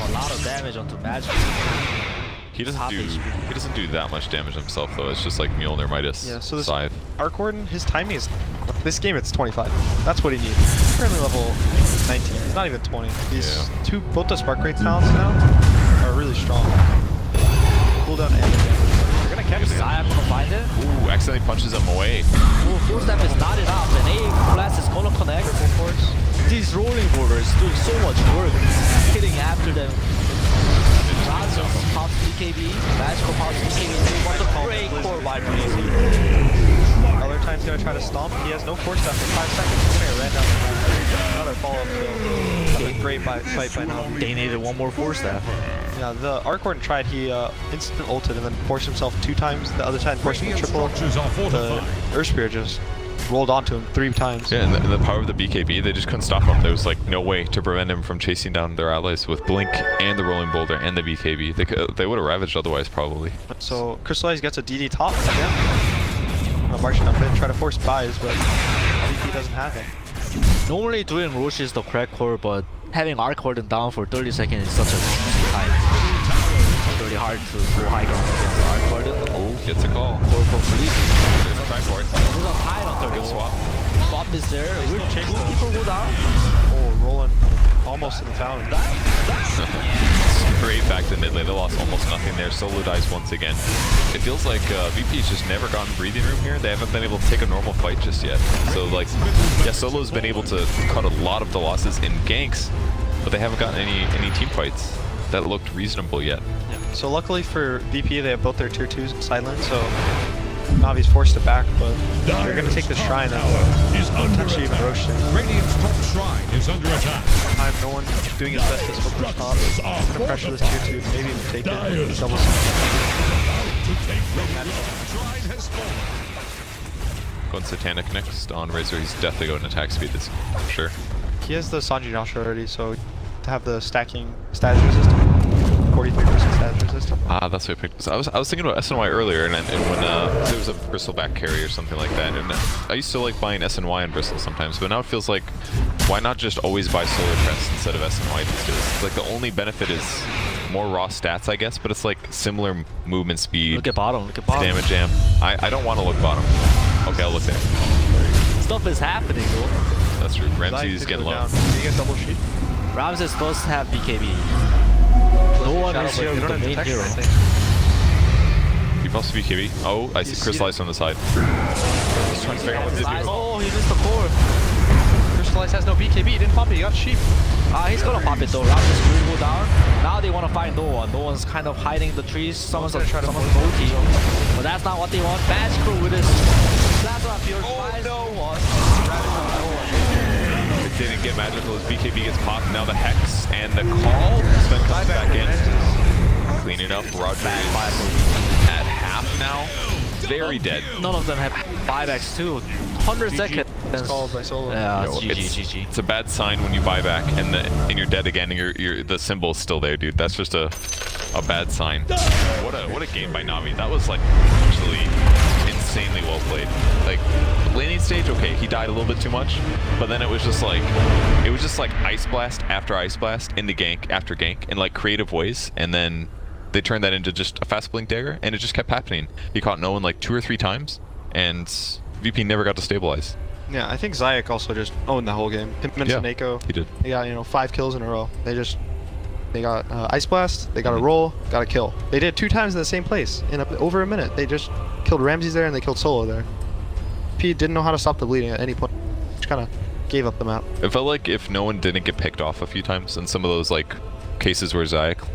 A lot of damage onto Magic. He doesn't Top do HP. that much damage himself though. It's just like Mjolnir Midas. Yeah, so this Scythe. Arkward, his timing is. This game it's 25. That's what he needs. He's currently level 19. He's not even 20. These both the Spark Rate talents now are really strong. Cooldown and the damage. They're gonna catch him. Zayak gonna find it. Ooh, accidentally punches him away. Ooh, full step is not enough, and A blast is gonna connect. These rolling borders doing so much work, hitting after them. Razo pops BKB, Magical pops BKB, what a great core by Other time's gonna try to stomp. He has no force step for 5 seconds. He's gonna get ran down the map. Another follow-up kill. Great fight by now. They needed one more 4-step. Yeah, the Arkward tried. He instant ulted and then forced himself 2 times. The other time forced him to triple. The Earth Spear just rolled onto him 3 times. Yeah, and the power of the BKB, they just couldn't stop him. There was like no way to prevent him from chasing down their allies with Blink and the Rolling Boulder and the BKB. They would have ravaged otherwise probably. So Crystallize gets a DD top again. Marching up in, try to force buys, but VP doesn't have it. Normally doing Roche is the crack core, but having Arc Warden down for 30 seconds is such a easy time. It's really hard to go high ground against Arc Warden. Oh, gets a call. Or complete. There's a backboard. There's a tide on 30. Good swap. Swap is there. Will people go down? Oh, rolling almost in the town. Straight back to mid lane. They lost almost nothing there. Solo dies once again. It feels like VP's just never gotten breathing room here. They haven't been able to take a normal fight just yet. So like, yeah, Solo's been able to cut a lot of the losses in ganks, but they haven't gotten any team fights that looked reasonable yet. So luckily for VP, they have both their tier 2s silent, so Navi's forced to back, but they're gonna take the shrine and Is under potentially even attack. roach it. Radiant's top shrine is under attack. Time, no one doing his best to scope the top. Gonna pressure this tier 2, maybe even take it. Double Shrine has fallen. Going Satanic next on Razor. He's definitely going attack speed, that's for sure. He has the Sanji Joshua already, so to have the stacking status resistance, 43% status resistance. Ah, that's what I picked. So I was thinking about SNY earlier, and when there was a bristleback carry or something like that, and I used to like buying SNY and bristle sometimes, but now it feels like, why not just always buy Solar Crest instead of SNY these days? It's like the only benefit is more raw stats, I guess, but it's like similar movement speed, Look at bottom. Look at bottom. damage jam. I don't want to look bottom. Okay, I'll look there. Stuff is happening, though. That's true. Zai Ramsey's could getting go low. down. Did he get double sheet? Ramses does have BKB. No one Shadow is Blade, here they with don't the have main detection, hero. I think. He pops BKB. Oh, I see see Crystallize on the side. He's trying to figure out what to do. Oh, he missed the core. Crystallize has no BKB, he didn't pop it, he got sheep. He's gonna pop it though. Ramses will go down. Now they want to find no one. No one's kind of hiding in the trees. Someone's gonna try to someone's pull multi. himself. But that's not what they want. Badge crew with his. That's not pure. no one. It didn't get magical as BKB gets popped. Now the Hex and the call. Sven comes back in. Cleaning up. Roger is at half now. Very dead. None of them have 5x too. 100 seconds. It's called by solo. Yeah, Yo, it's GG. It's a bad sign when you buy back and you're dead again and the symbol's still there, dude. That's just a bad sign. What a game by Navi. That was like actually insanely well played. Like laning stage, okay, he died a little bit too much, but then it was just like ice blast after ice blast into gank after gank in like creative ways, and then they turned that into just a fast blink dagger, and it just kept happening. He caught no one like 2 or 3 times, and VP never got to stabilize. Yeah, I think Zayak also just owned the whole game. Him and Yeah, Saneko, he did. they got 5 kills in a row. They got Ice Blast, they got a roll, got a kill. They did 2 times in the same place in over a minute. They just killed Ramses there and they killed Solo there. P didn't know how to stop the bleeding at any point. Just kind of gave up the map. It felt like if no one didn't get picked off a few times in some of those like cases where Zayak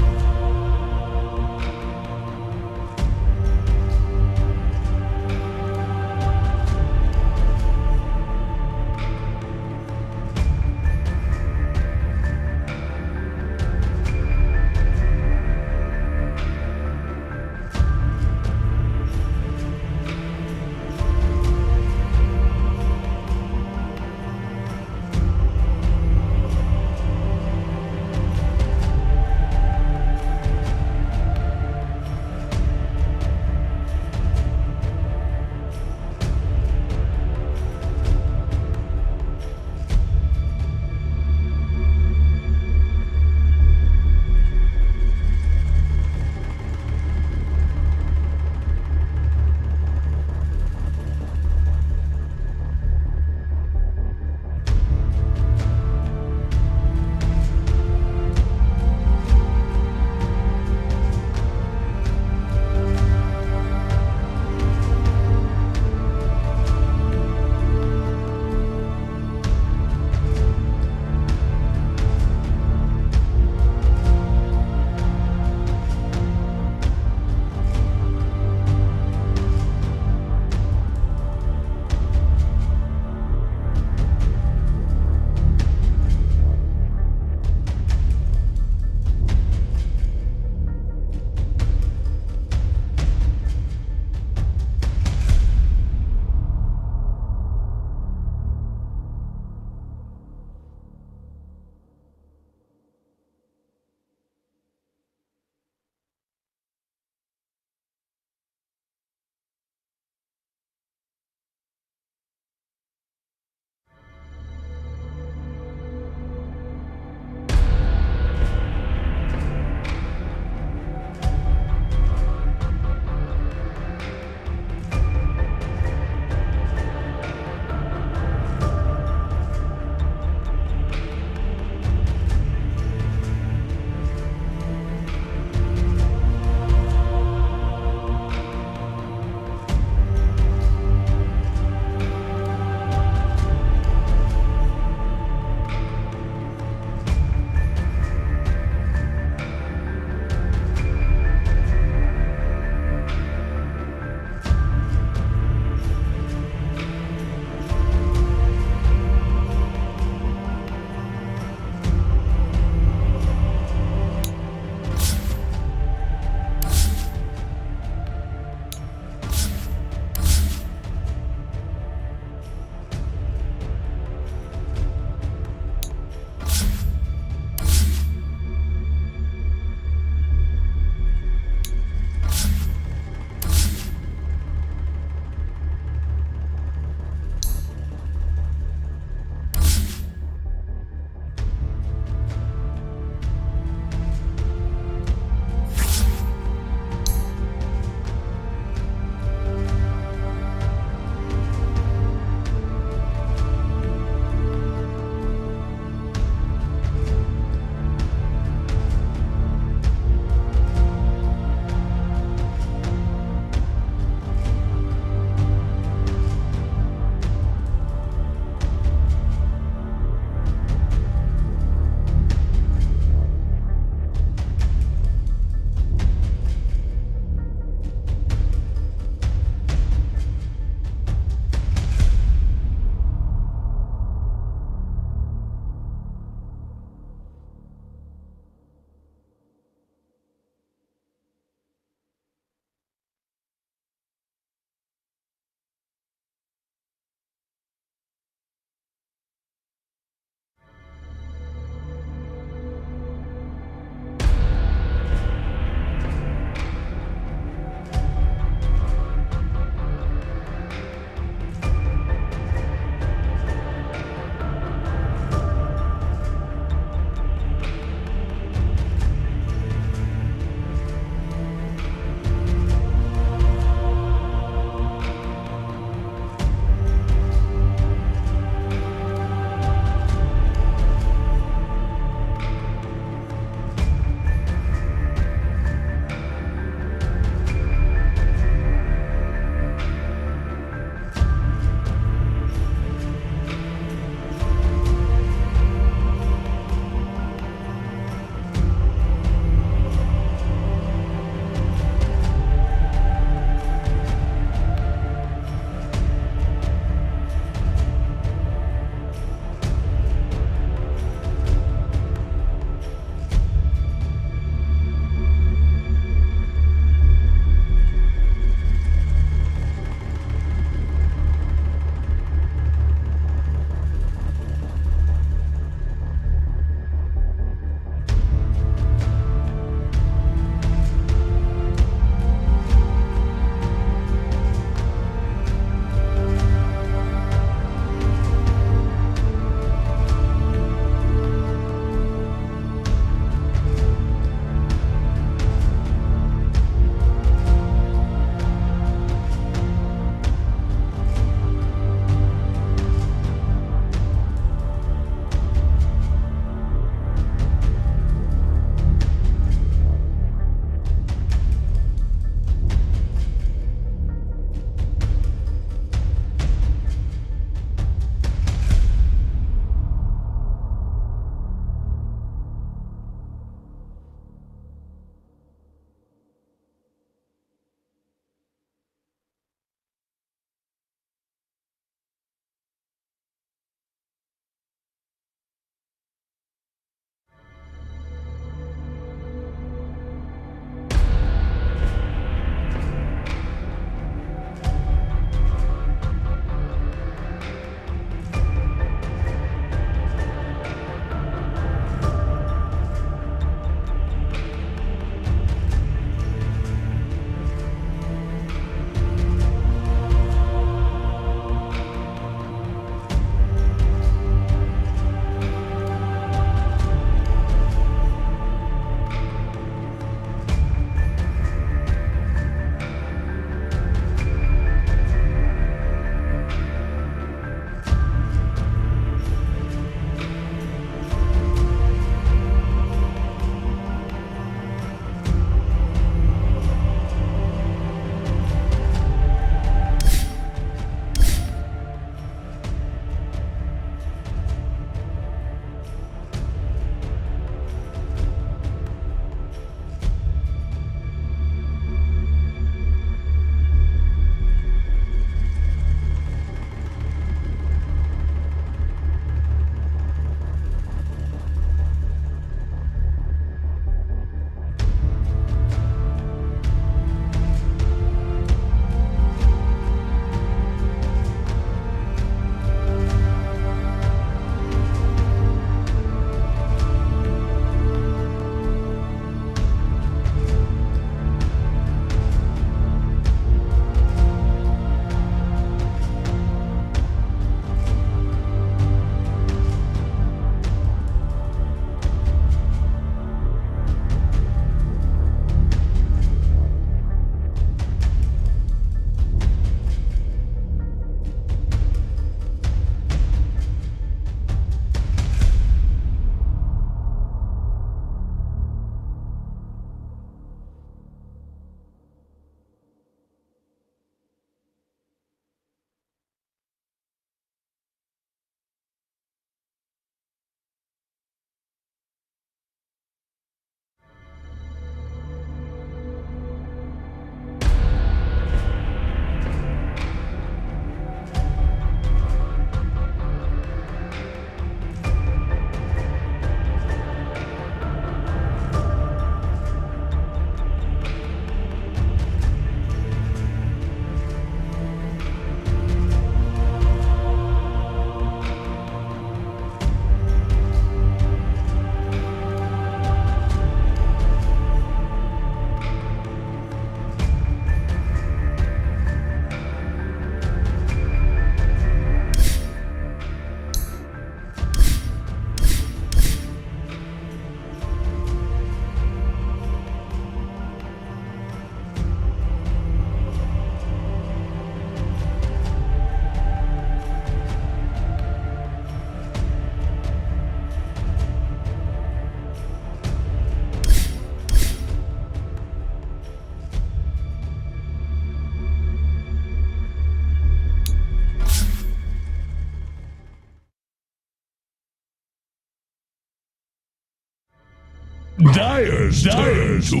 Dyer's turn to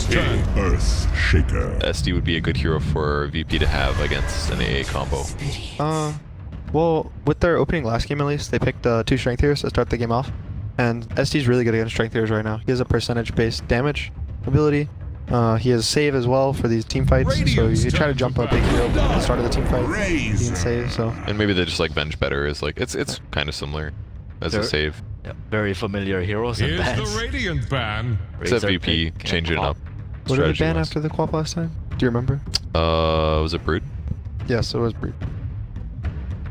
pay. Earth Shaker. SD would be a good hero for VP to have against an AA combo. Well, with their opening last game at least, they picked 2 strength heroes to start the game off. And SD's really good against strength heroes right now. He has a percentage-based damage ability. He has save as well for these team fights. So you try to jump a big hero at the start of the team fight, he can save. So. And maybe they just like Venge better is like, it's kind of similar as a save. Yeah, very familiar heroes and Here's bans. the Radiant ban. Except Razor VP, pick, change it up. What did they ban strategy-wise. after the quap last time? Do you remember? Was it Brood? Yes, it was Brood.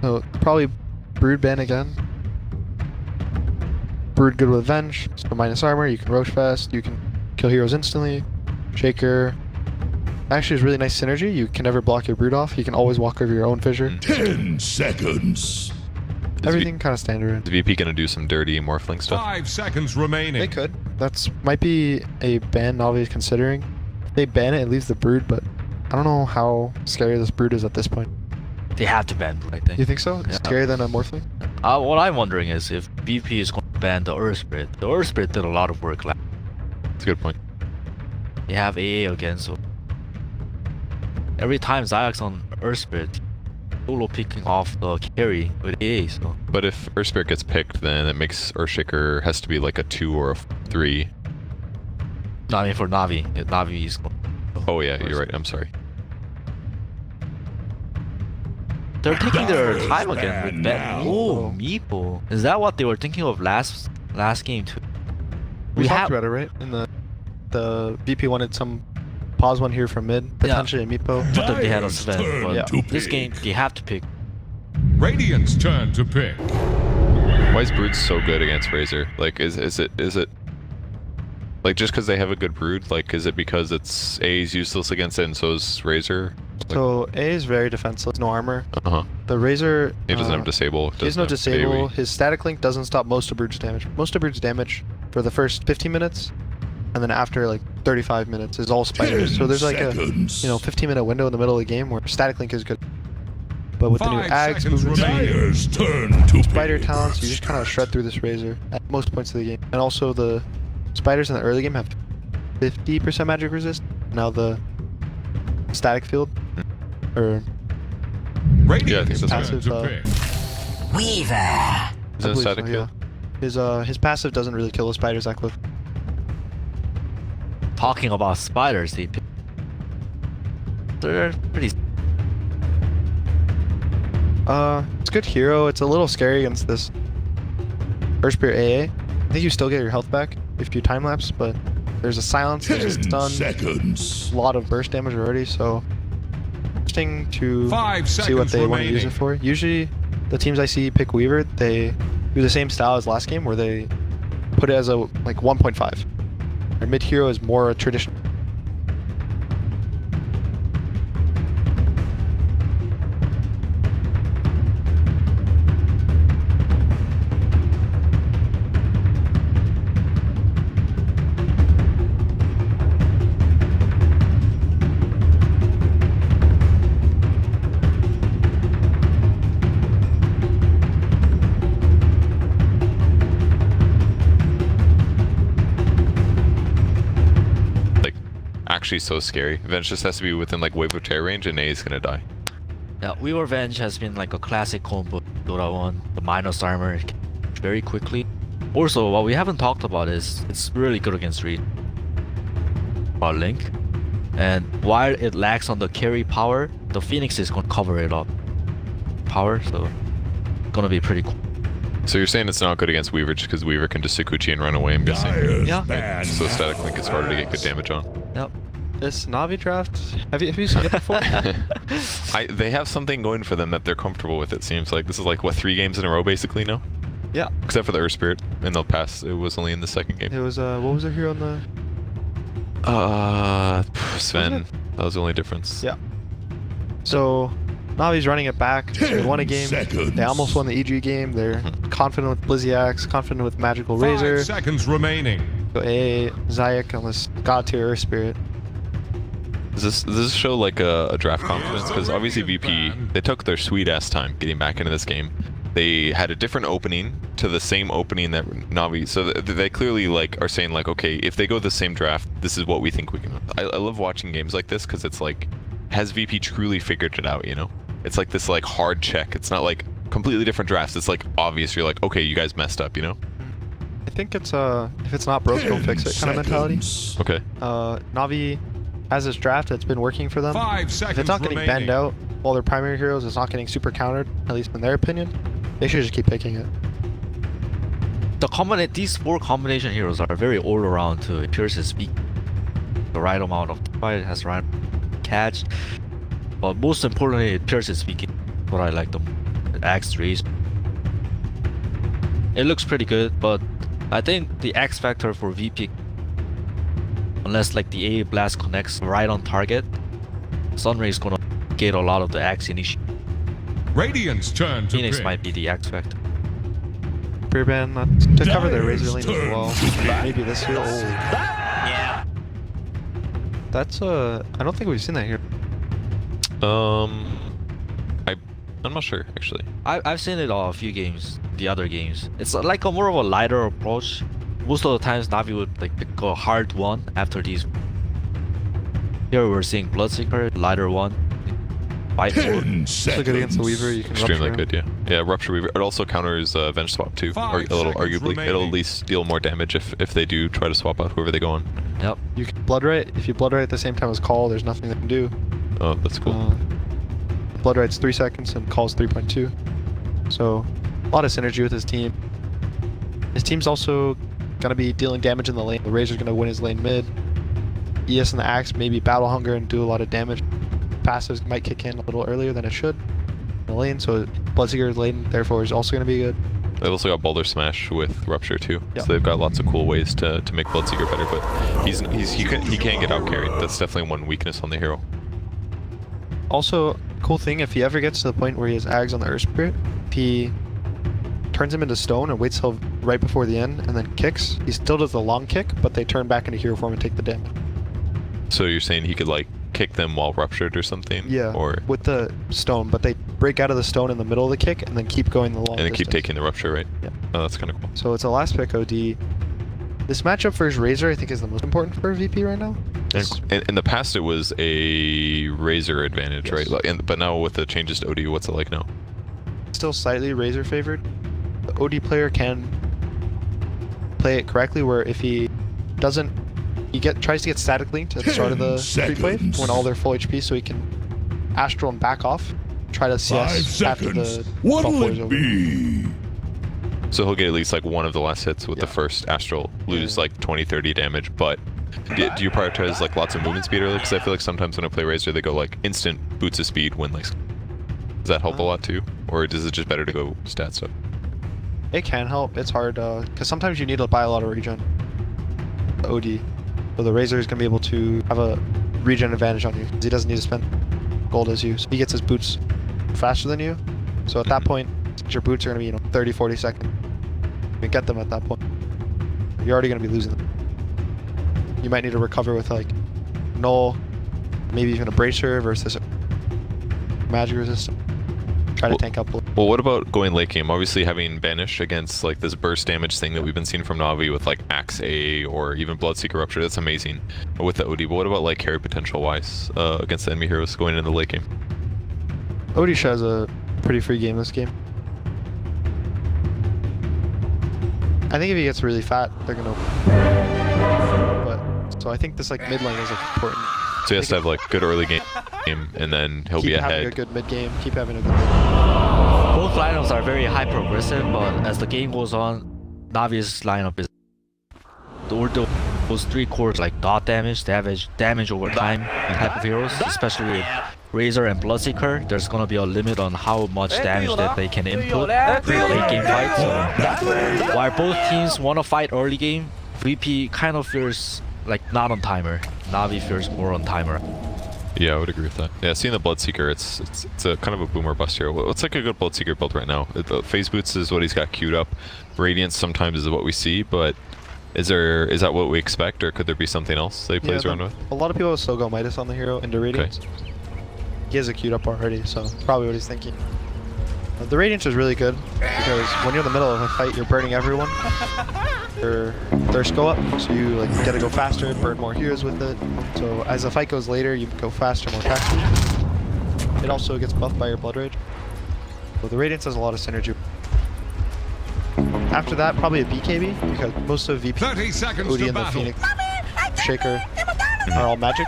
So probably Brood ban again. Brood good with Venge, so minus armor, you can roach fast, you can kill heroes instantly. Shaker. Actually, is really nice synergy. You can never block your Brood off. You can always walk over your own fissure. 10 seconds. Everything kind of standard. Is VP gonna do some dirty Morphling stuff? 5 seconds remaining. They could. That's might be a ban Navi is considering. If they ban it, it leaves the Brood, but I don't know how scary this Brood is at this point. They have to ban, I think. You think so? It's Yeah. scarier than a Morphling? What I'm wondering is if VP is going to ban the Earth Spirit. The Earth Spirit did a lot of work. That's a good point. They have AA again, so every time Zayak's on Earth Spirit, solo picking off the carry with AA. So But if Earth Spirit gets picked, then it makes Earthshaker has to be like a 2 or a 3. no, I mean for Navi, Navi is. Oh yeah, you're right. I'm sorry. They're taking their Dyer's time again with ban ban. now. Oh, Meeple. Is that what they were thinking of last game too? We talked have about it, right? In the VP wanted some pause one here from mid, potentially a Meepo. but then they had a Dyer's Sven. turn But to this pick. game they have to pick. Radiant's turn to pick. Why is Brood so good against Razor? Like, is it like just because they have a good Brood? Like, is it because it's A is useless against it and so is Razor? So A is very defenseless, no armor. Uh-huh. The Razor. He doesn't have disable. He has no doesn't have disable. AoE. His static link doesn't stop most of Brood's damage. Most of Brood's damage for the first 15 minutes, and then after like 35 minutes is all spiders. So there's like a 15-minute window in the middle of the game where static link is good. But with the new 5 Ags, seconds movement speed, Dyer's turn to spider pick. talents, you just kind of shred through this Razor at most points of the game. And also the spiders in the early game have 50% magic resist. Now the static field, or Radiant's Yeah, I think turn that's to right. pick. Is I it believe static so, field? yeah. His passive doesn't really kill the spiders that quick. Talking about spiders, they pick. They're pretty. It's a good hero. It's a little scary against this Earth Spirit AA. I think you still get your health back if you time lapse, but there's a silence, there's a 10 stun, seconds. a lot of burst damage already, so interesting to 5 see what seconds they want to use remaining. it for. Usually, the teams I see pick Weaver, they do the same style as last game, where they put it as a like 1.5. Their mid hero is more traditional. Actually so scary. Venge just has to be within like wave of terror range and A is gonna die. Yeah, Weaver Venge has been like a classic combo. Dota 1, the minus armor very quickly. Also, what we haven't talked about is it's really good against Reed. Link. And while it lacks on the carry power, the Phoenix is gonna cover it up. Power, so gonna be pretty cool. So you're saying it's not good against Weaver just because Weaver can just Sakuchi and run away, I'm guessing. Dyer's Yeah. ban So static now. link is harder to get good damage on. Yep. This Navi draft, have you seen it before? They have something going for them that they're comfortable with, it seems like. This is like, what, 3 games in a row basically now? Yeah. Except for the Earth Spirit, and they'll pass. It was only in the second game. It was what was their hero on the? Sven. it? That was the only difference. Yeah. So Navi's running it back. They won a 10 game. seconds. They almost won the EG game. They're confident with Blizzy Axe, confident with Magical 5 Razor. seconds remaining. So A, Zayak on this God tier Earth Spirit. Does this show like a draft confidence? Because obviously VP, they took their sweet ass time getting back into this game. they had a different opening to the same opening that Navi. So they clearly like are saying like, okay, if they go the same draft, this is what we think we can. I love watching games like this because it's like, has VP truly figured it out? You know, it's like this like hard check. It's not like completely different drafts. It's like obvious. You're like, okay, you guys messed up. You know. I think it's if it's not broke, don't fix it kind of mentality. Okay. Navi has this draft that's been working for them. 5 seconds If it's not getting remaining. banned out while their primary heroes is not getting super countered, at least in their opinion, they should just keep picking it. These 4 combination heroes are very all around too. Pierce is speak the right amount of fight, has the right catch, but most importantly, Pierce is speaking. What I like them, Axe Raise. It looks pretty good, but I think the X factor for VP, unless like the A blast connects right on target, Sunray is gonna get a lot of the Axe initiative. Radiant's turn to Phoenix pick. might be the X factor. Spear ban to cover their Razor lane as well. Maybe this here. Oh. Yeah. That's I don't think we've seen that here. I'm not sure actually. I've seen it a few games, the other games. It's like a more of a lighter approach. Most of the times Navi would like pick a hard one after these. Here we're seeing Bloodseeker, lighter one. 5-4. So good against the Weaver, you can Extremely rupture good, yeah. Yeah, Rupture Weaver. It also counters Venge Swap too, 5 or a little seconds arguably. It'll remaining. at least deal more damage if they do try to swap out whoever they go on. Yep. You can Bloodright. If you Bloodright at the same time as Call, there's nothing they can do. Oh, that's cool. Bloodright's 3 seconds and Call's 3.2. So a lot of synergy with his team. His team's also gonna be dealing damage in the lane. The Razor's gonna win his lane mid. ES and the Axe maybe battle hunger and do a lot of damage. Passives might kick in a little earlier than it should in the lane, so Bloodseeker's lane therefore is also gonna be good. They've also got Boulder Smash with Rupture too, Yep. so they've got lots of cool ways to make Bloodseeker better. But he can get out carried. That's definitely one weakness on the hero. Also, cool thing, if he ever gets to the point where he has Ags on the Earth Spirit, if he turns him into stone and waits till right before the end and then kicks, he still does the long kick, but they turn back into hero form and take the damage. So you're saying he could like kick them while ruptured or something? Yeah, Or with the stone, but they break out of the stone in the middle of the kick and then keep going the long and then keep distance. taking the rupture, right? Yeah. Oh, that's kind of cool. So it's a last pick OD. This matchup for his Razor, I think, is the most important for VP right now. In the past, it was a Razor advantage, Yes. right? Like, but now with the changes to OD, what's it like now? Still slightly Razor favored. The OD player can play it correctly, where if he doesn't, tries to get static linked at the start of the 10 creep wave seconds. when all they're full HP, so he can Astral and back off, try to 5 CS after seconds. the What'll buff war is it over. be? So he'll get at least like one of the last hits with the Yeah. first Astral, lose Yeah. like 20-30 damage, but do you prioritize like lots of movement speed early? Because I feel like sometimes when I play Razor, they go like instant boots of speed when like, does that help a lot too? Or is it just better to go stat stuff? It can help. It's hard because sometimes you need to buy a lot of regen. The OD. So the Razor is going to be able to have a regen advantage on you. 'Cause he doesn't need to spend gold as you. So he gets his boots faster than you. So at that point, since your boots are going to be 30, 40 seconds. You can get them at that point. You're already going to be losing them. You might need to recover with like Null, maybe even a Bracer versus a Magic Resistance. Try to Well- tank up. Well, what about going late game? Obviously having Banish against like this burst damage thing that we've been seeing from Navi with like Axe A or even Bloodseeker Rupture, that's amazing with the OD. But what about like carry potential wise against the enemy heroes going into the late game? Odisha has a pretty free game this game. I think if he gets really fat, they're gonna. But so I think this like mid lane is important. So he has to have like good early game and then he'll Keep be having a ahead. good mid game. Keep having a good. Both lineups are very high progressive, but as the game goes on, Navi's lineup is those 3 cores like dot damage, damage over time type of heroes, especially with Razor and Bloodseeker. There's gonna be a limit on how much damage that they can input in late game fights. So while both teams wanna fight early game, VP kind of feels like not on timer. Navi feels more on timer. Yeah, I would agree with that. Yeah, seeing the Bloodseeker, it's a kind of a boomer bust hero. What's like a good Bloodseeker build right now? The Phase Boots is what he's got queued up. Radiance sometimes is what we see, but is that what we expect, or could there be something else that he plays around with? A lot of people still go Midas on the hero into Radiance. He has it queued up already, so probably what he's thinking. The Radiance is really good because when you're in the middle of a fight, you're burning everyone. Their thirst go up, so you like get to go faster, burn more heroes with it. So as the fight goes later, you go faster, more attack speed. It also gets buffed by your Blood Rage. So the Radiance has a lot of synergy. After that, probably a BKB because most of VP, 30 seconds OD to and the battle. Phoenix, Shaker are all magic.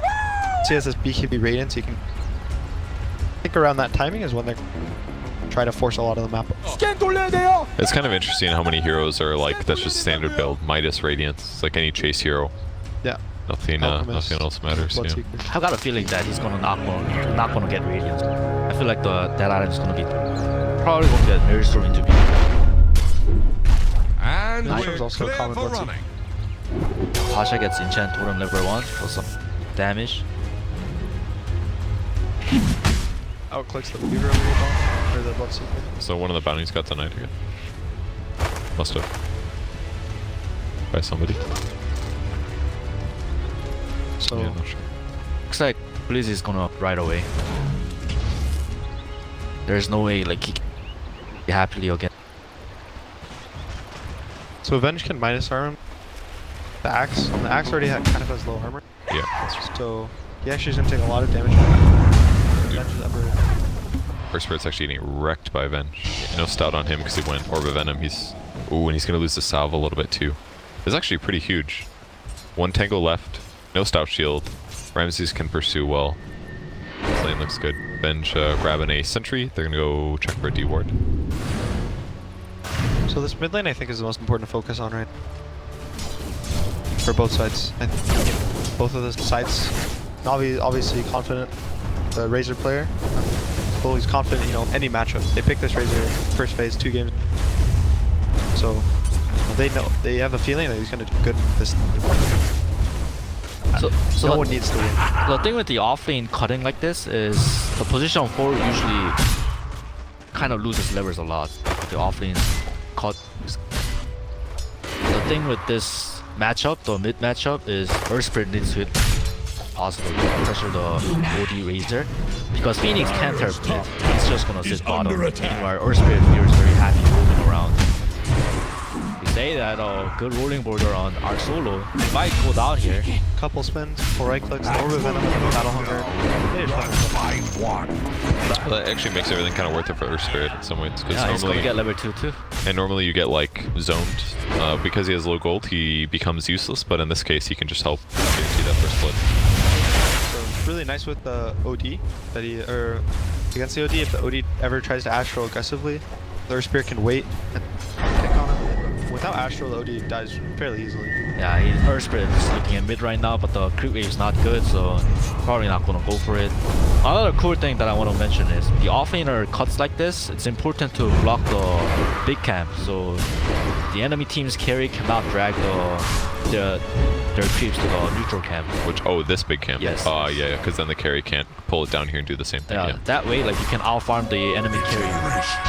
So he has this BKB Radiance. You can think around that timing is when they're try to force a lot of the map. It's kind of interesting how many heroes are like, that's just standard build, Midas Radiance. It's like any chase hero. Yeah. Nothing nothing else matters. Yeah. Bloodseeker. I've got a feeling that he's gonna not gonna get Radiance. I feel like that item is gonna be probably gonna get nerfed or into And Item's we're also a clear common for Bloodseeker. running. Pasha gets enchant totem level 1 for some damage. Outclicks the Weaver over your ball, or the Bloodseeker. So one of the bounties got denied again. Must have. By somebody. So Yeah, not sure. Looks like Blizz is gonna up right away. There's no way like he can be happily again. So Avenge can minus arm the axe, and the axe already kind of has low armor. Yeah, that's just So he actually is going to take a lot of damage. Avenge is ever. First Spirit's actually getting wrecked by Avenge. No stout on him because he went Orb of Venom. He's... Ooh, and he's going to lose the salve a little bit too. It's actually pretty huge. One Tango left. No stout shield. Ramses can pursue well. This lane looks good. Avenge grabbing a sentry. They're going to go check for a D ward. So this mid lane I think is the most important to focus on right for both sides. I think both of the sides, obviously confident. The Razor player, well, he's confident, you know, any matchup. They pick this Razor first phase, 2 games. So they know, they have a feeling that he's going to do good in this. So No the, one needs to win. the thing with the offlane cutting like this is the position 4 usually kind of loses levers a lot. The offlane cut. The thing with this matchup, the mid matchup, is Earth Spirit needs to hit positive pressure the OD Razor because Phoenix can't turn mid. He's just gonna sit bottom. Meanwhile, Earth Spirit here is very happy moving around. We say that good rolling border on our solo. They might go down here. Couple spins, 4 right clicks, Orb of Venom, Battle Hunger. Well, that actually makes everything kind of worth it for Earth Spirit in some ways. Because Yeah, he's gonna normally, get level 2 too. and normally you get like zoned. Because he has low gold, he becomes useless. But in this case, he can just help guarantee that first blood. So it's really nice with the OD that he, or against the OD, if the OD ever tries to Astral aggressively, the Earth Spirit can wait and kick on him. Without Astral, the OD dies fairly easily. Yeah, Earth Spirit is looking at mid right now, but the creep wave is not good, so probably not gonna go for it. Another cool thing that I want to mention is the offlaner cuts like this. It's important to block the big camp, so the enemy team's carry cannot drag their creeps to the neutral camp. Which, oh, this big camp. Yes. Yeah, because then the carry can't pull it down here and do the same thing. Yeah, Yeah. that way, like you can outfarm the enemy carry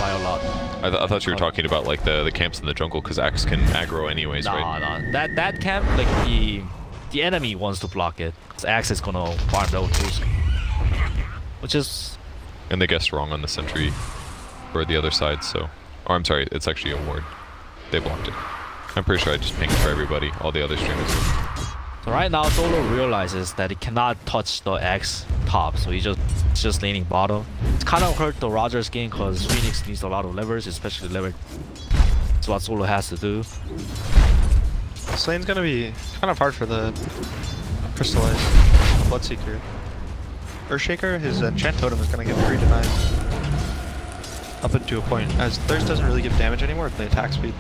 by a lot. I thought you were talking about like the camps in the jungle because Axe can aggro anyways, right? Nah. That camp, like the enemy wants to block it. 'Cause Axe is gonna farm the O2s. Which is And they guessed wrong on the sentry for the other side, so... Or I'm sorry, it's actually a ward. They blocked it. I'm pretty sure I just pinged for everybody, all the other streamers. so right now Solo realizes that he cannot touch the Axe top, so he's just laning bottom. It's kind of hurt the Rogers game because Phoenix needs a lot of levers, especially lever. That's what Solo has to do. This lane's gonna be kind of hard for the Crystallized Bloodseeker. Earthshaker, his enchant totem is gonna get free denies up into a point, as Thirst doesn't really give damage anymore with the attack speed.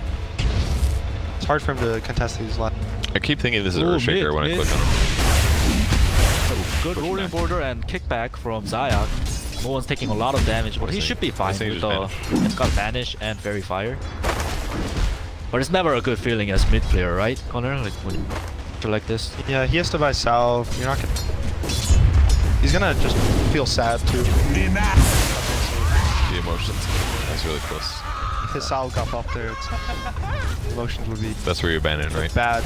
It's hard for him to contest these left. I keep thinking this is Ooh, Earthshaker when I mid. click on him. Good rolling border and kickback from Zayak. No one's taking a lot of damage, but he should be fine think with he the... just It's got Vanish and Fairy Fire. But it's never a good feeling as mid player, right, Connor? Like when you like this? Yeah, he has to buy salve. You're not gonna. He's gonna just feel sad too. The emotions. That's really close. his Sao got off there, emotions would be That's where you abandon, right? bad.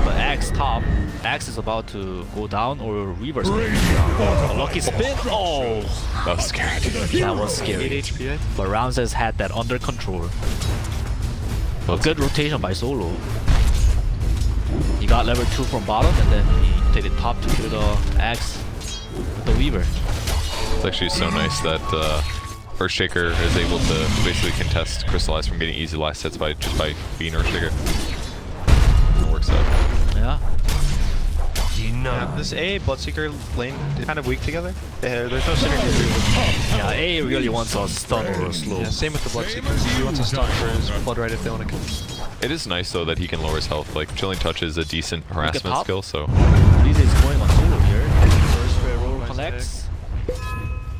But Axe top. Axe is about to go down or reverse. A lucky spin. Oh, That was scary. that was scary. 8 HP. But Ramses had that under control. A Let's- good rotation by Solo. He got level 2 from bottom and then he take the top to kill the Axe with the Weaver. It's actually so nice that Earthshaker is able to basically contest Crystallize from getting easy last hits by being Earthshaker. It works out. Yeah. Yeah, this A Bloodseeker lane is kind of weak together. There's no synergy. Yeah, A really wants a stun or a slow. Yeah, same with the Bloodseeker. He wants a stun for his blood right if they want to kill. It is nice though that he can lower his health. Like Chilling Touch is a decent harassment top. skill, so Lise is going on Solo here. First fair roll connects.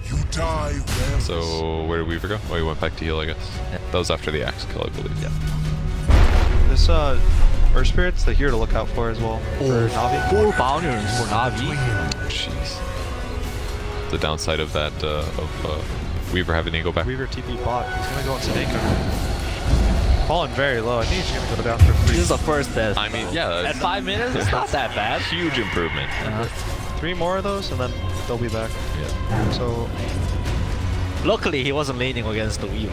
You die well. so where did Weaver go? Oh, he went back to heal, I guess. That was after the axe kill, I believe. Yeah. This Earth Spirit's the hero to look out for as well. For Navi. 4 bounders for Navi. Jeez. The downside of that Weaver having to go back. Weaver TP bot. He's gonna go on Stanko. Falling very low. I think he's gonna go down for This free. is the first death. I mean, yeah, At that's 5 minutes, it's not that bad. huge improvement. 3 more of those and then they'll be back. Yeah. So Luckily, he wasn't leaning against the Weaver.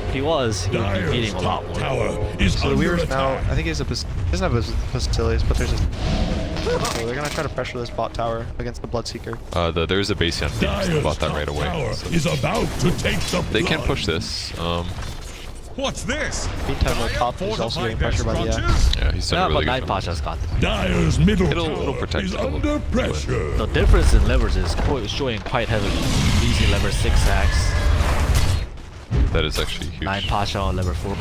If he was, he would be beating a lot more. Tower is So the under Weaver's now, attack. I think he doesn't have his facilities, but there's a... So they're gonna try to pressure this bot tower against the Bloodseeker. There's a base on Phoenix that Dire's bought that top right away. tower So is about to take the they can blood. push this. What's this? Meantime, the top is also getting pressured by the Axe. Yeah, he's done Yeah, a really but good Night job. Pasha's got it. Dire's middle It'll tower protect is it a little under bit. pressure. The difference in levers is showing quite heavily. Easy lever 6 Axe. That is actually huge. Night Pasha on lever 4.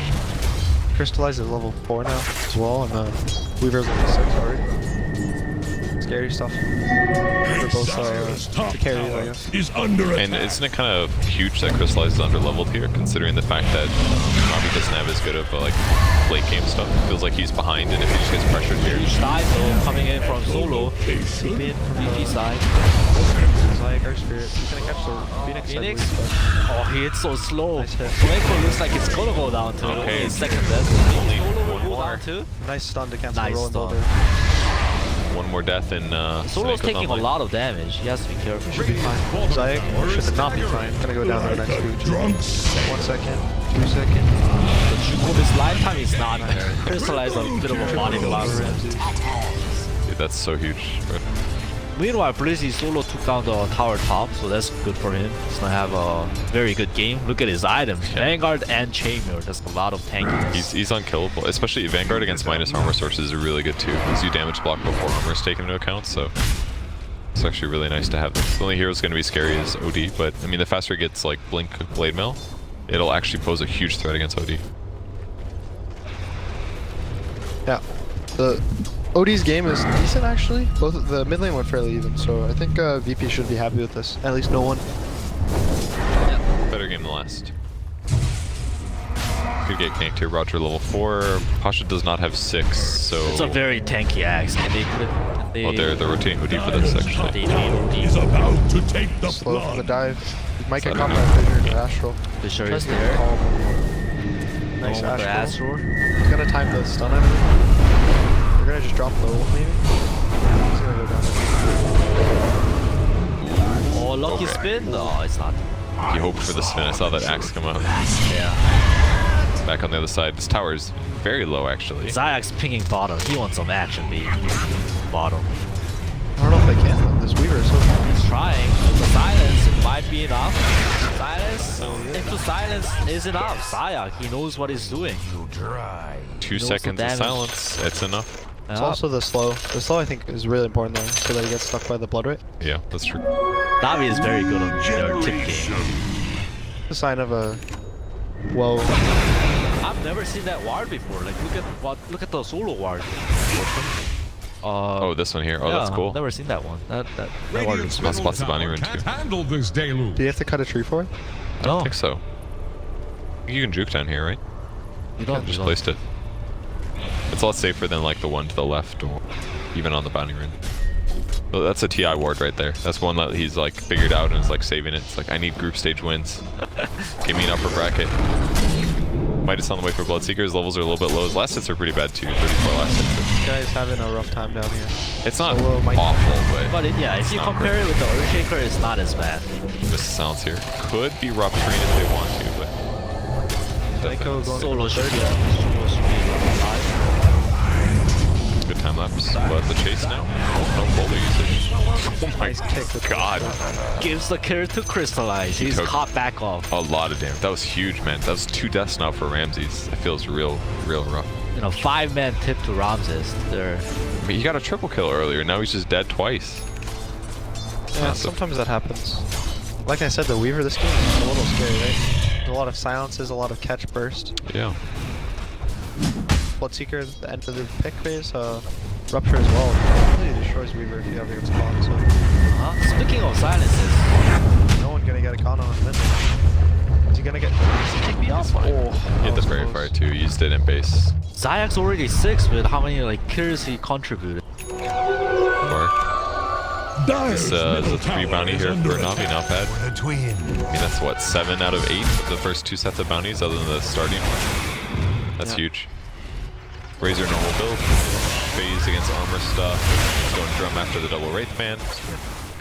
Crystallize is level 4 now as well, and Weaver's level 6 already. Scary stuff. They're both Dire's top to carry, I tower guess. is under And attack. isn't it kind of huge that Crystallize is underleveled here, considering the fact that Navi doesn't have as good of like late game stuff? It feels like he's behind, and if he just gets pressured here, Huge dive though, coming in from Solo. Location. Spin from VP side. Like Earth Spirit. He's gonna catch the Phoenix. I Phoenix? believe, Oh, he hits so slow. Nice hit. Flamenco looks like it's gonna go down to Okay. his second death. Only Solo will one go more. down too. but nice stun to cancel Nice the roll and stun. builder. one more death in Solo's Snake's taking a online. lot of damage. He has to be careful. Should be fine. Zayek should not be fine. Gonna go down to the next boot. Drunk 1 second, 2 seconds. The Juke of his lifetime is not crystallized a bit of a body block. Dude, that's so huge. But Meanwhile, Blizzy Solo took down the tower top, so that's good for him. He's gonna have a very good game. Look at his items. Vanguard and Chainmail. That's a lot of tankiness. he's unkillable, especially Vanguard against minus armor sources are really good too, because you damage block before armor is taken into account, so it's actually really nice to have this. The only hero is going to be scary is OD, but I mean the faster it gets like Blink Blade Mail, it'll actually pose a huge threat against OD. Yeah. The OD's game is decent actually. Both of the mid lane went fairly even, so I think VP should be happy with this. At least no one. Better game than last. Could get connected here. Roger level 4. Pasha does not have 6, so It's a very tanky axe, and they could. well, they're rotating OD for this actually. They need is OD. about to take the Slow from the blood. dive. He might get Sorry. caught by Fissure to Astral. Fisher Tries is to get there. calm. Nice Going with the Astral. Astral. He's gonna time the stun out of it. They're gonna just drop the ult maybe. He's gonna go down there. Oh, lucky spin? No, it's not. He hoped for the spin. I saw that axe come out. Yeah. Back on the other side. This tower is very low actually. Zayak's pinging bottom. He wants some action, baby. Bottom. I don't know if they can though. This Weaver is so strong. He's trying. The silence might be enough. Silence into silence is enough. Zayak, he knows what he's doing. 2 knows the seconds of damage. silence. It's enough. It's Yeah. also the slow. The slow I think is really important though, so that he gets stuck by the blood rate. Yeah, that's true. Navi is very good on their tip Generation. game. It's a sign of a whoa. I've never seen that ward before. Like look at the solo ward. Oh, this one here. Oh, that's yeah, cool. Never seen that one. That ward Radiant's looks Spots middle the bounty tower rune, can't too. handle this deluge. Do you have to cut a tree for it? I don't think so. I think you can juke down here, right? You don't. Just you don't. placed it. It's a lot safer than like the one to the left or even on the bounty rune. Well, that's a TI ward right there. That's one that he's like figured out and is like saving it. It's like, I need group stage wins. Give me an upper bracket. Midas on the way for Bloodseeker. His levels are a little bit low. His last hits are pretty bad too. 34 last hits. This guy's having a rough time down here. It's not Solo might- awful, but Yeah, if you not compare it with the Earthshaker, it's not as bad. Mr. Silence here could be rupturing if they want to, but Nico going Solo should be good time lapse. But the chase now. No boulder usage. Oh my Nice kick with god. gives the kill to Crystallize. He's took- caught back off. A lot of damage. That was huge, man. That was 2 deaths now for Ramses. That feels real rough. You know, 5-man tip to Ramses. They're I mean, he got a triple kill earlier. Now he's just dead twice. Yeah, sometimes that happens. Like I said, the Weaver, this game is a little scary, right? There's a lot of silences, a lot of catch burst. Yeah. Bloodseeker at the end of the pick phase, Rupture as well. Completely destroys Weaver if you have your spawn, so speaking of silences, no one gonna get a con on him. Is he gonna get kick me off? Oh, He hit the fairy fire too. He used it in base. Zayak's already 6 with how many like kills he contributed. Or this is a 3 bounty here for Navi, not bad. For the twin. I mean, that's what, 7 out of 8 of the first 2 sets of bounties other than the starting one. That's huge. Razor normal build. Phase against armor stuff. Going drum after the double Wraith Band.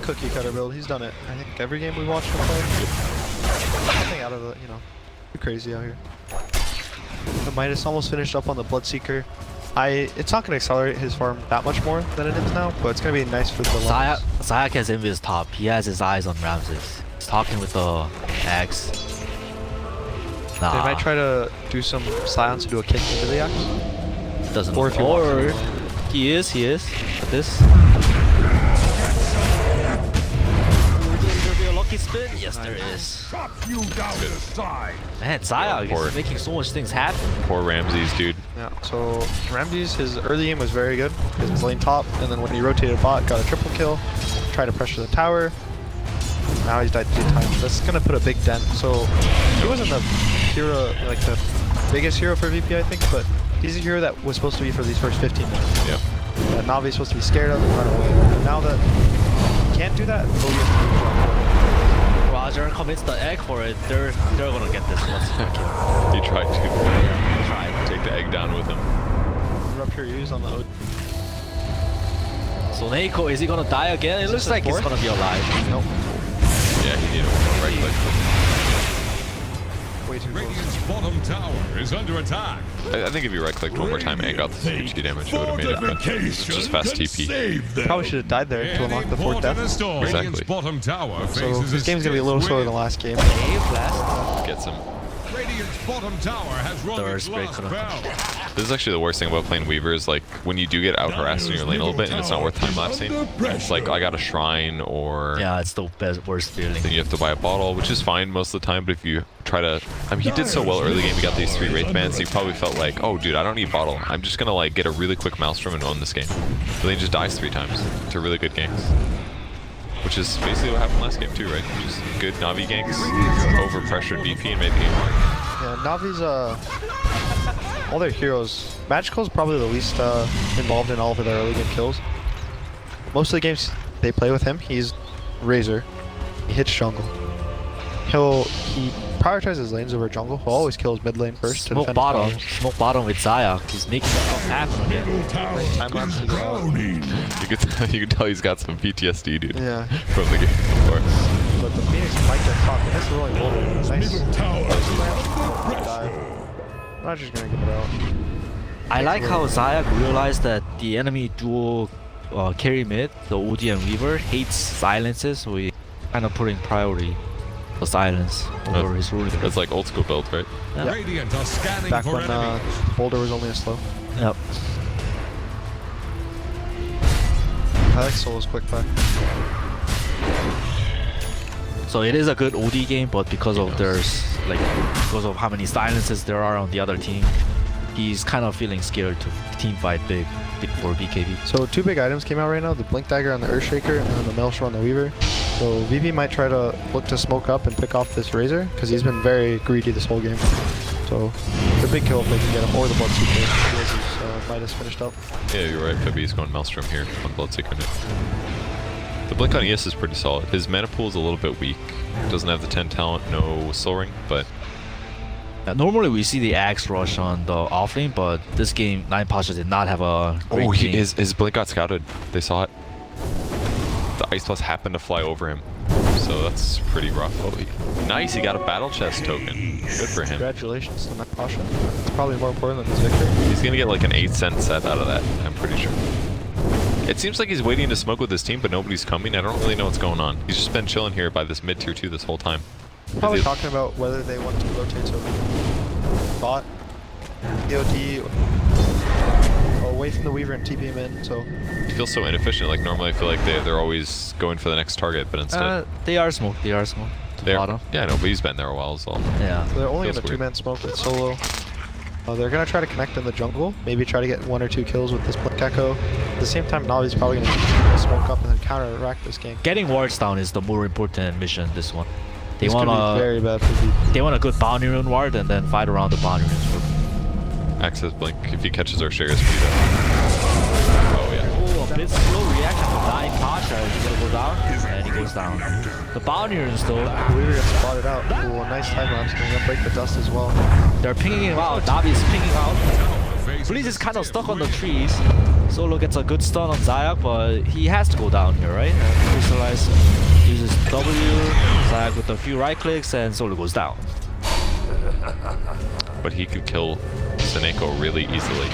Cookie cutter build. He's done it. I think every game we watched him play. Nothing out of the, too crazy out here. The Midas almost finished up on the Bloodseeker. It's not going to accelerate his farm that much more than it is now, but it's going to be nice for the levels. Zayak has Invis top. He has his eyes on Ramses. He's talking with the axe. They might try to do some silence and do a kick into the axe. Doesn't Or if he wants or to. he is. But this. There'll be a lucky spin. Yes, there is. Chop you down to the side. Man, Zayak poor- is making so much things happen. Poor Ramses, dude. Yeah, so Ramses, his early game was very good. He was lane top, and then when he rotated bot, got a triple kill, tried to pressure the tower. Now he's died 2 times. That's gonna put a big dent. So he wasn't the hero, like the biggest hero for VP, I think, but he's a hero that was supposed to be for these first 15 minutes. Yeah. That Navi's supposed to be scared of and run away. And now that he can't do that, Roger commits the egg for it. They're gonna get this one. He tried to take the egg down with him. Rupture use on the OD. So Neiko, is he gonna die again? It looks this like he's fourth? gonna be alive. Nope. Yeah, he needed one right click. Way too close. Radiant's bottom tower is under attack. I think if you right clicked one more time and got the HQ damage, it would have made it. But it's just fast TP. Probably should have died there to unlock the 4th death. Exactly. Radiant's bottom tower So faces this a game's gonna be a little slower than the last game. Gets him. Radiant's bottom tower has rung its Third last break bell. This is actually the worst thing about playing Weaver is like when you do get out harassed in your lane a little bit and it's not worth time lapsing. It's like I got a shrine or Yeah, it's the worst feeling. then you have to buy a bottle, which is fine most of the time. But if you try to, I mean, he did so well early game. He got these 3 Wraith Bands. So he probably felt like, oh, dude, I don't need bottle. I'm just gonna like get a really quick Maelstrom and own this game. But then he just dies 3 times to really good ganks. Which is basically what happened last game too, right? Just good Navi ganks, over pressured BP and made the game hard. Yeah, Navi's all their heroes. Magical's probably the least involved in all of their early game kills. Most of the games they play with him, he's Razor. He hits jungle. He prioritizes lanes over jungle. He'll always kill his mid lane first to Smoke defend bottom. his Smoke bottom with Zayak. He's making something happen again. Middle tower Time lapse is to go out. drowning. You can tell he's got some PTSD, dude. Yeah, From the game before. but the Phoenix might get caught. But that's the rolling boulder. Nice. Middle tower Dive. Not just gonna give it out. I like how Zayak realized that the enemy duo carry mid, the OD and Weaver, hates silences, so he kind of putting priority for silence over his ruling. That's like old school build, right? Yeah. Radiant are scanning Back for when enemies. boulder was only a slow. Yep. I like Solo's quick back. So it is a good OD game, but because of because of how many silences there are on the other team, he's kind of feeling scared to team fight big for BKB. So 2 big items came out right now, the Blink Dagger on the Earthshaker and then the Maelstrom on the Weaver. So VP might try to look to smoke up and pick off this Razor, because he's been very greedy this whole game. So it's a big kill if they can get him, or the Bloodseeker. Midas finished up. Yeah, you're right. Pebby's going Maelstrom here on Bloodseeker. The Blink on ES is pretty solid. His mana pool is a little bit weak. Doesn't have the 10 talent, no Soul Ring, but Normally we see the axe rush on the offlane, but this game 9 Pasha did not have a great Oh, game. his blink got scouted. They saw it. The Ice Plus happened to fly over him. So that's pretty rough. Oh, nice, he got a battle chest token. Good for him. Congratulations to Matt Pasha. It's probably more important than this victory. He's gonna get like an 8-cent set out of that, I'm pretty sure. It seems like he's waiting to smoke with his team, but nobody's coming. I don't really know what's going on. He's just been chilling here by this mid tier 2 this whole time. Probably talking about whether they want to rotate to bot, EOD, or away from the Weaver and TP him in, so... It feels so inefficient. Like normally I feel like they're always going for the next target, but instead... They are smoked. They are smoked. To they're, bottom. yeah, no, but he's been there a while as well. Yeah. So they're only in Feels a weird. 2-man smoke with Solo. They're going to try to connect in the jungle, maybe try to get 1 or 2 kills with this Blink Echo. At the same time, Navi's probably going to smoke up and then counter-rack this game. Getting wards down is the more important mission, this one. They This want could be very bad for VP. They want a good bounty rune ward and then fight around the bounty runes. Access blink if he catches our shares speed up. Oh yeah. Oh, a bit slow reaction from 9 Pasha. He's gonna go down, and he goes down. The bounty runes though, Weaver gets spotted out. Ooh, a nice time lapse. Going to break the dust as well. they're pinging him out. Navi's pinging out. Bleeze is kind of stuck on the trees. Solo gets a good stun on Zayak, but he has to go down here, right? And Crystallize uses W, Zayak with a few right clicks, and Solo goes down. But he could kill Seneko really easily.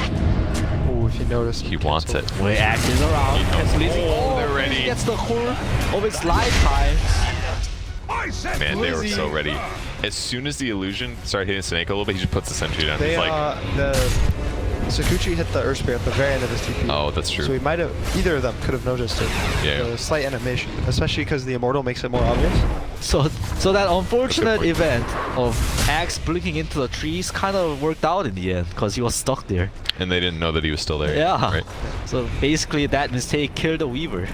Ooh, if you notice. He wants it. Way acting around. He knows. And Bleeze, Oh, they're ready. He gets the core of its lifetime. Man, they were so ready. As soon as the illusion started hitting Seneko a little bit, he just puts the sentry down. They, He's like, Sakuchi hit the Earth Spear at the very end of his TP. oh, that's true. So he might have, either of them could have noticed it. Yeah. The slight animation, especially because the Immortal makes it more obvious. So that unfortunate point. event of Axe blinking into the trees kind of worked out in the end because he was stuck there. And they didn't know that he was still there. Yeah. Right. So basically that mistake killed the Weaver.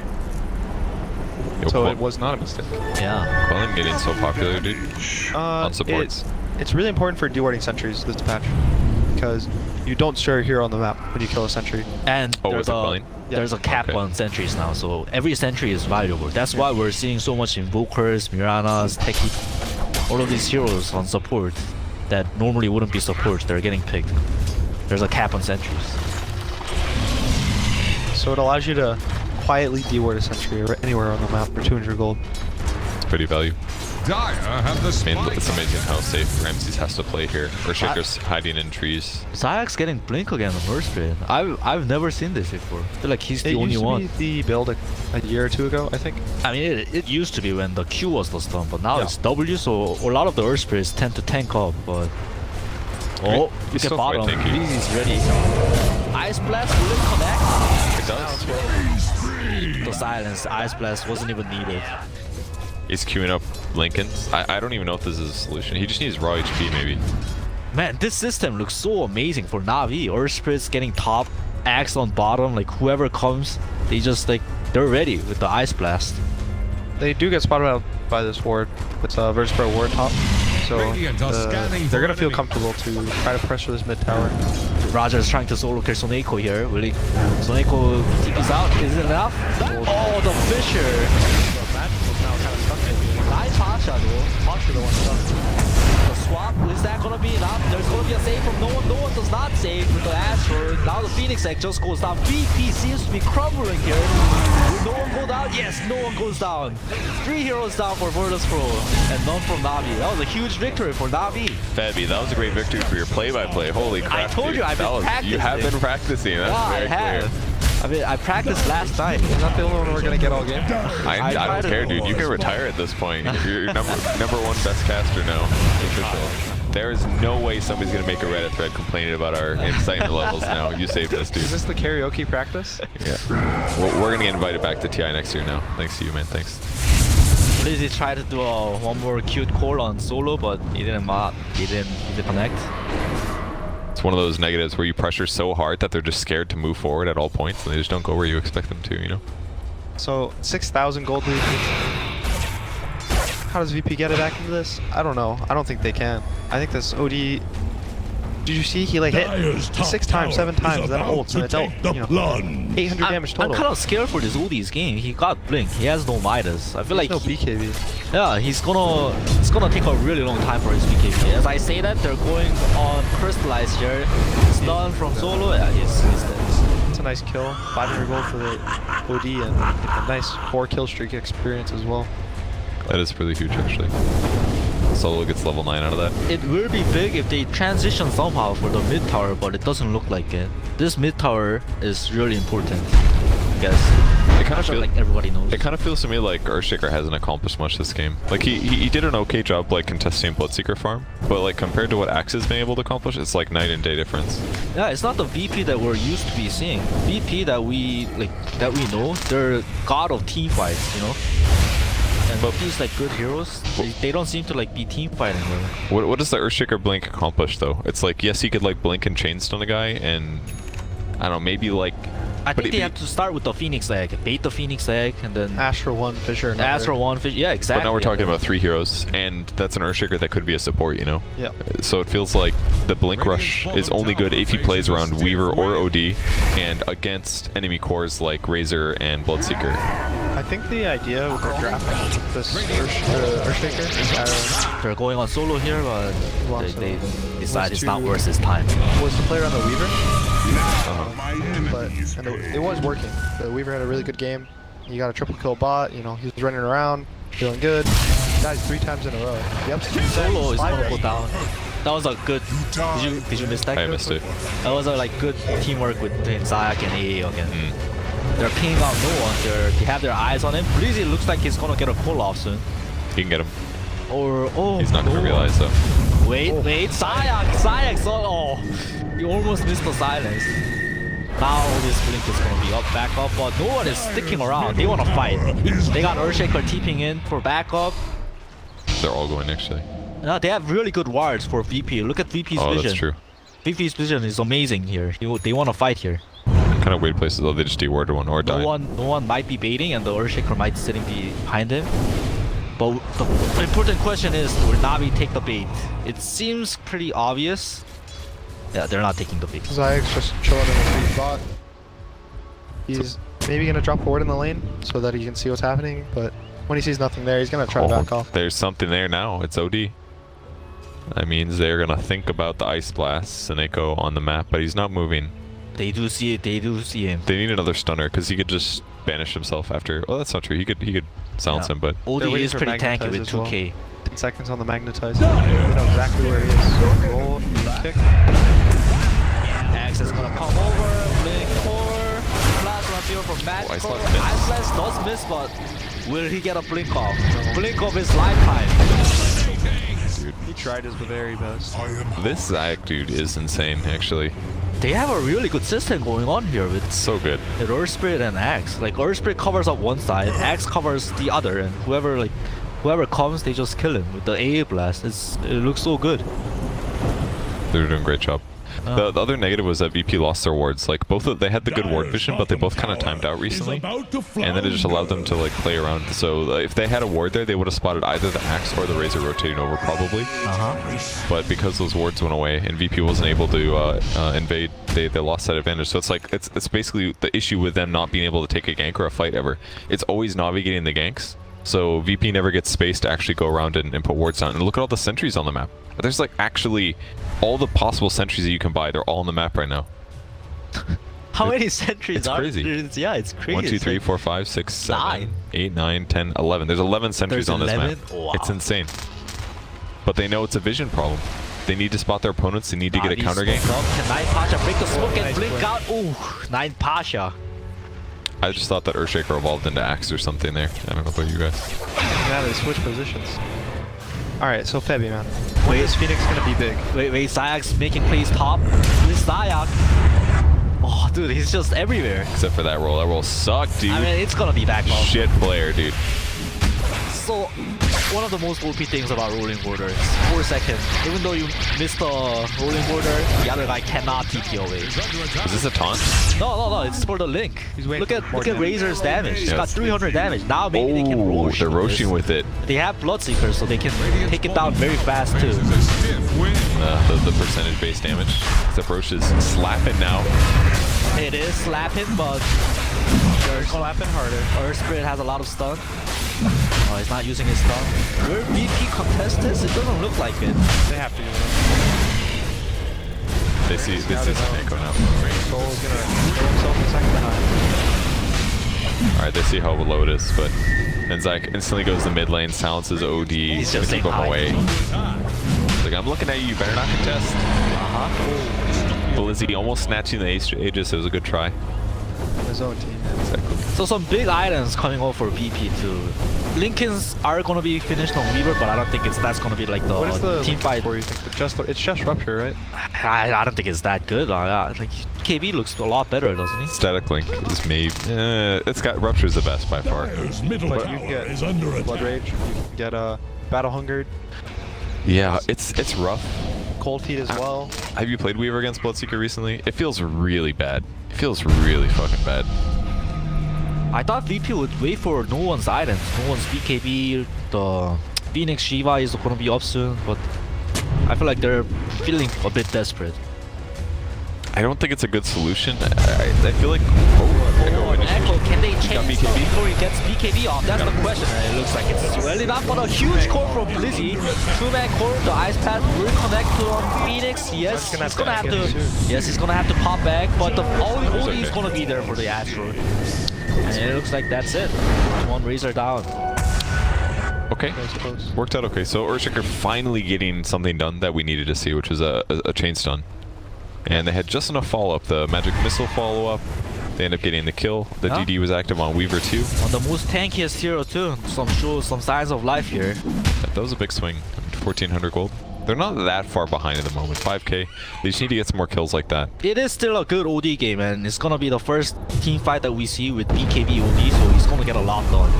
Yo, So Quell- it was not a mistake. Yeah. Quelling getting so popular, dude. On supports. It's really important for dewarding sentries this patch because you don't stir hero on the map when you kill a sentry. And Oh, there's was it a Quelling? there's a cap Okay. on sentries now, so every sentry is valuable. That's why we're seeing so much Invokers, Miranas, Teki, all of these heroes on support that normally wouldn't be support. They're getting picked. There's a cap on sentries. So it allows you to quietly deward a sentry or anywhere on the map for 200 gold. It's pretty value. Dire have the I mean, spike. it's amazing how safe Ramses has to play here. Or Shaker's hiding in trees. Zayak's getting blink again on Merc Spin. I've never seen this before. I feel like he's the It only used to one. be the build a year or 2 ago, I think. I mean, it used to be when the Q was the stun, but now Yeah. it's W, so a lot of the Earth Spirits tend to tank up, but... Oh, It's look at still quite bottom. tanky. Easy's ready. Ice Blast will it connect? It does. The silence. Ice Blast wasn't even needed. He's queuing up Lincolns. I don't even know if this is a solution. He just needs raw HP, maybe. Man, this system looks so amazing for Na'Vi. Earth Spirits getting top, Axe on bottom, like whoever comes, they just like, they're ready with the Ice Blast. They do get spotted out by this ward. It's a Virtus.Pro ward top. So Radiant are scanning they're for going to feel enemy. comfortable to try to pressure this mid tower. Roger is trying to solo kill Soneko here. Really, Soneko TP's out. Is it enough? Oh, the Fisher. Nice Pasha though. Pasha the one stuck. The swap, is that gonna be enough? There's gonna be a save from no one. No one does not save with the Astro. Now the Phoenix Egg just goes down. VP seems to be crumbling here. Will no one go down? Yes, no one goes down. 3 heroes down for Virtus.Pro and none from Na'Vi. That was a huge victory for Na'Vi. Fabby, that was a great victory for your play-by-play. Holy crap, told dude. you, I've been That was- You have practicing. been practicing. That's Yeah, I very have. clear. I mean, I practiced last night. Is that the only one we're going to get all game? I I don't tried care, it. dude. You can retire at this point. You're number one best caster now. Official. There is no way somebody's gonna make a Reddit thread complaining about our incitement levels now. You saved us, dude. Is this the karaoke practice? Yeah. We're gonna get invited back to TI next year now. Thanks to you, man. Thanks. Lizzie tried to do one more cute call on solo, but he didn't connect. It's one of those negatives where you pressure so hard that they're just scared to move forward at all points, and they just don't go where you expect them to. You know. So 6,000 gold lead. How does VP get it back into this? I don't know. I don't think they can. I think this OD Did you see he like hit Dire's 6 times, 7 times, then ults, and it's out, the you know, plunge. 800 damage I'm total. kind of scared for this Udi's game. He got blink. He has no Midas. I feel like no BKB. yeah, it's gonna take a really long time for his BKB. As I say that, they're going on Crystallize here. Stun from solo. Yeah, he's dead. It's a nice kill. 500 gold for the OD and a nice 4 kill streak experience as well. That is really huge, actually. Solo gets level 9 out of that. It will be big if they transition somehow for the mid tower, but it doesn't look like it. This mid tower is really important, I guess. It kind of feels like everybody knows. It kind of feels to me like Earthshaker hasn't accomplished much this game. Like he did an okay job like contesting Bloodseeker farm, but like compared to what Axe has been able to accomplish, it's like night and day difference. Yeah, it's not the VP that we're used to be seeing. VP that we know, they're god of team fights, you know. And But- VP's like good heroes. They don't seem to like be team fighting really. What does the Earthshaker blink accomplish though? It's like yes, he could like blink and chain stun a guy, and I don't know, maybe like. I but think they have to start with the Phoenix Egg, bait the Phoenix Egg, and then Astra 1, Fissure another. Astra 1 fish. Yeah, exactly. But now we're talking about 3 heroes, and that's an Earthshaker that could be a support, you know? Yep. So it feels like the Blink Rush is only good if he plays around Weaver or OD, and against enemy cores like Razor and Bloodseeker. I think the idea with the draft of this Earthshaker is They're going on solo here, but they decide it's not to- worth his time. was to play around the Weaver, My but enemies it was working. The Weaver had a really good game. He got a triple kill bot, you know, he was running around, feeling good. Died 3 times in a row. Yep. Solo is gonna go down. That was a good. Did you miss that? I missed it. That was a like good teamwork between Zayak and AA again. Mm. They're pinging out no one. They have their eyes on him. Breezy looks like he's gonna get a pull off soon. He can get him. Or oh, He's not no gonna one. realize though. Wait, Zayak, oh, you almost missed the silence. Now this blink is gonna be up, back up, but no one is sticking around. They wanna fight. They got Earthshaker TPing in for backup. They're all going actually. No, they have really good wards for VP. Look at VP's Oh, vision. that's true. VP's vision is amazing here. They wanna fight here. Kind of weird places though. They just dewarded one or died. No one might be baiting, and the Earthshaker might be sitting behind him. But the important question is, will Navi take the bait? It seems pretty obvious. Yeah, they're not taking the bait. Zayak's just chilling in the free spot. He's maybe gonna drop forward in the lane so that he can see what's happening, but when he sees nothing there, he's gonna try to back off. There's something there now. It's OD. That means they're gonna think about the Ice Blast, Seneko on the map, but he's not moving. They do see it. They do see him. They need another stunner because he could just banish himself after. Well, that's not true. He could silence him, but OD They're waiting is for pretty tanky Magnetize with as well. 2k. 10 seconds on the magnetize. You know exactly where he is. Roll, kick. Axe is gonna come over. Blink 4. Plasma field from Magical. Ice Blast missed. Ice Blast does miss, but will he get a blink off? Blink off his lifetime. He tried his very best. this Zayak dude is insane, actually. They have a really good system going on here with So good. Earth Spirit and Axe. Like Earth Spirit covers up one side, Axe covers the other, and whoever comes, they just kill him with the AA blast. It looks so good. They're doing a great job. The other negative was that VP lost their wards. Like they had the good ward vision, but they both kind of timed out recently, and then it just allowed them to like play around. So if they had a ward there, they would have spotted either the Axe or the Razor rotating over probably. But because those wards went away and VP wasn't able to invade, they lost that advantage. So it's like it's basically the issue with them not being able to take a gank or a fight ever. It's always Navi getting the ganks. So VP never gets space to actually go around and put wards down. And look at all the sentries on the map. There's like actually all the possible sentries that you can buy. They're all on the map right now. How many sentries it's are crazy. there? Yeah, it's crazy. 1, 2, It's 3, like 4, 5, 6, 7, 9. 8, 9, 10, 11. There's 11 sentries There's on this 11? map. Wow. It's insane. But they know it's a vision problem. They need to spot their opponents. They need to get a Navi counter gank. smoked up. Can Nine Pasha break the smoke and nice blink play. out? Ooh, Nine Pasha. I just thought that Earthshaker evolved into Axe or something there. I don't know about you guys. Yeah, they switch positions. Alright, so Febby, man. When is Phoenix gonna be big? Wait, Zayak's making plays top. This Zayak. Oh, dude, he's just everywhere. Except for that roll. That roll sucked, dude. I mean, it's gonna be back off. Shit player, dude. So, one of the most OP things about rolling borders, 4 seconds. Even though you missed the rolling border, the other guy cannot TP away. Is this a taunt? No, it's for the link. He's waiting Look at for more look at damage. Razor's damage. He's Yeah. got 300 damage. Now maybe they can Oh, roach. they're with roaching this. with it. They have Bloodseekers, so they can take it down very fast too. win. The percentage based damage. Except Roche is slapping now. It is slapping, but They're slapping harder. Earth Spirit has a lot of stun. Oh, he's not using his stun. We're VP contestants? It doesn't look like it. They have to do it. They see Neko now. Soul is gonna throw himself a second behind. Alright, they see how low it is, but then Zyke instantly goes to mid lane, silences OD, He's to just keep saying him hi. away. He's like, I'm looking at you, you better not contest. Blizzy almost snatching the Aegis, it was a good try. His own team. Exactly. So some big items coming out for VP too. Lincolns are gonna be finished on Weaver, but I don't think that's gonna be like the, What is the team fight. for you think? It's just Rupture, right? I don't think it's that good. Like KB looks a lot better, doesn't he? Static Link is maybe... it's got Rupture's the best by far. Dire's middle But you can tower get is under Blood attack. Rage, you can get Battle Hungered, Yeah, it's rough. Cold Feet as well. Have you played Weaver against Bloodseeker recently? It feels really bad. It feels really fucking bad. I thought VP would wait for no one's items. No one's BKB, the Phoenix Shiva is gonna be up soon, but I feel like they're feeling a bit desperate. I don't think it's a good solution. I feel like... Oh, Echo, can they change BKB? stuff before he gets BKB off? That's the question. And it looks like it's really not, but a huge core from Blizzy. Two-man core, the Ice Path will connect to on Phoenix. Yes, he's gonna have to. Yes, he's gonna have to pop back, but the only is gonna be there for the Astro. And it looks like that's it. One Razor down. Okay. Worked out okay. So Earthshaker finally getting something done that we needed to see, which was a chain stun. And they had just enough follow-up. The Magic Missile follow-up. They end up getting the kill. The Yeah. DD was active on Weaver too. On the most tankiest hero too. Some signs of life here. That was a big swing. 1,400 gold. They're not that far behind at the moment. 5k. They just need to get some more kills like that. It is still a good OD game, and it's gonna be the first team fight that we see with BKB OD, so he's gonna get a lot done.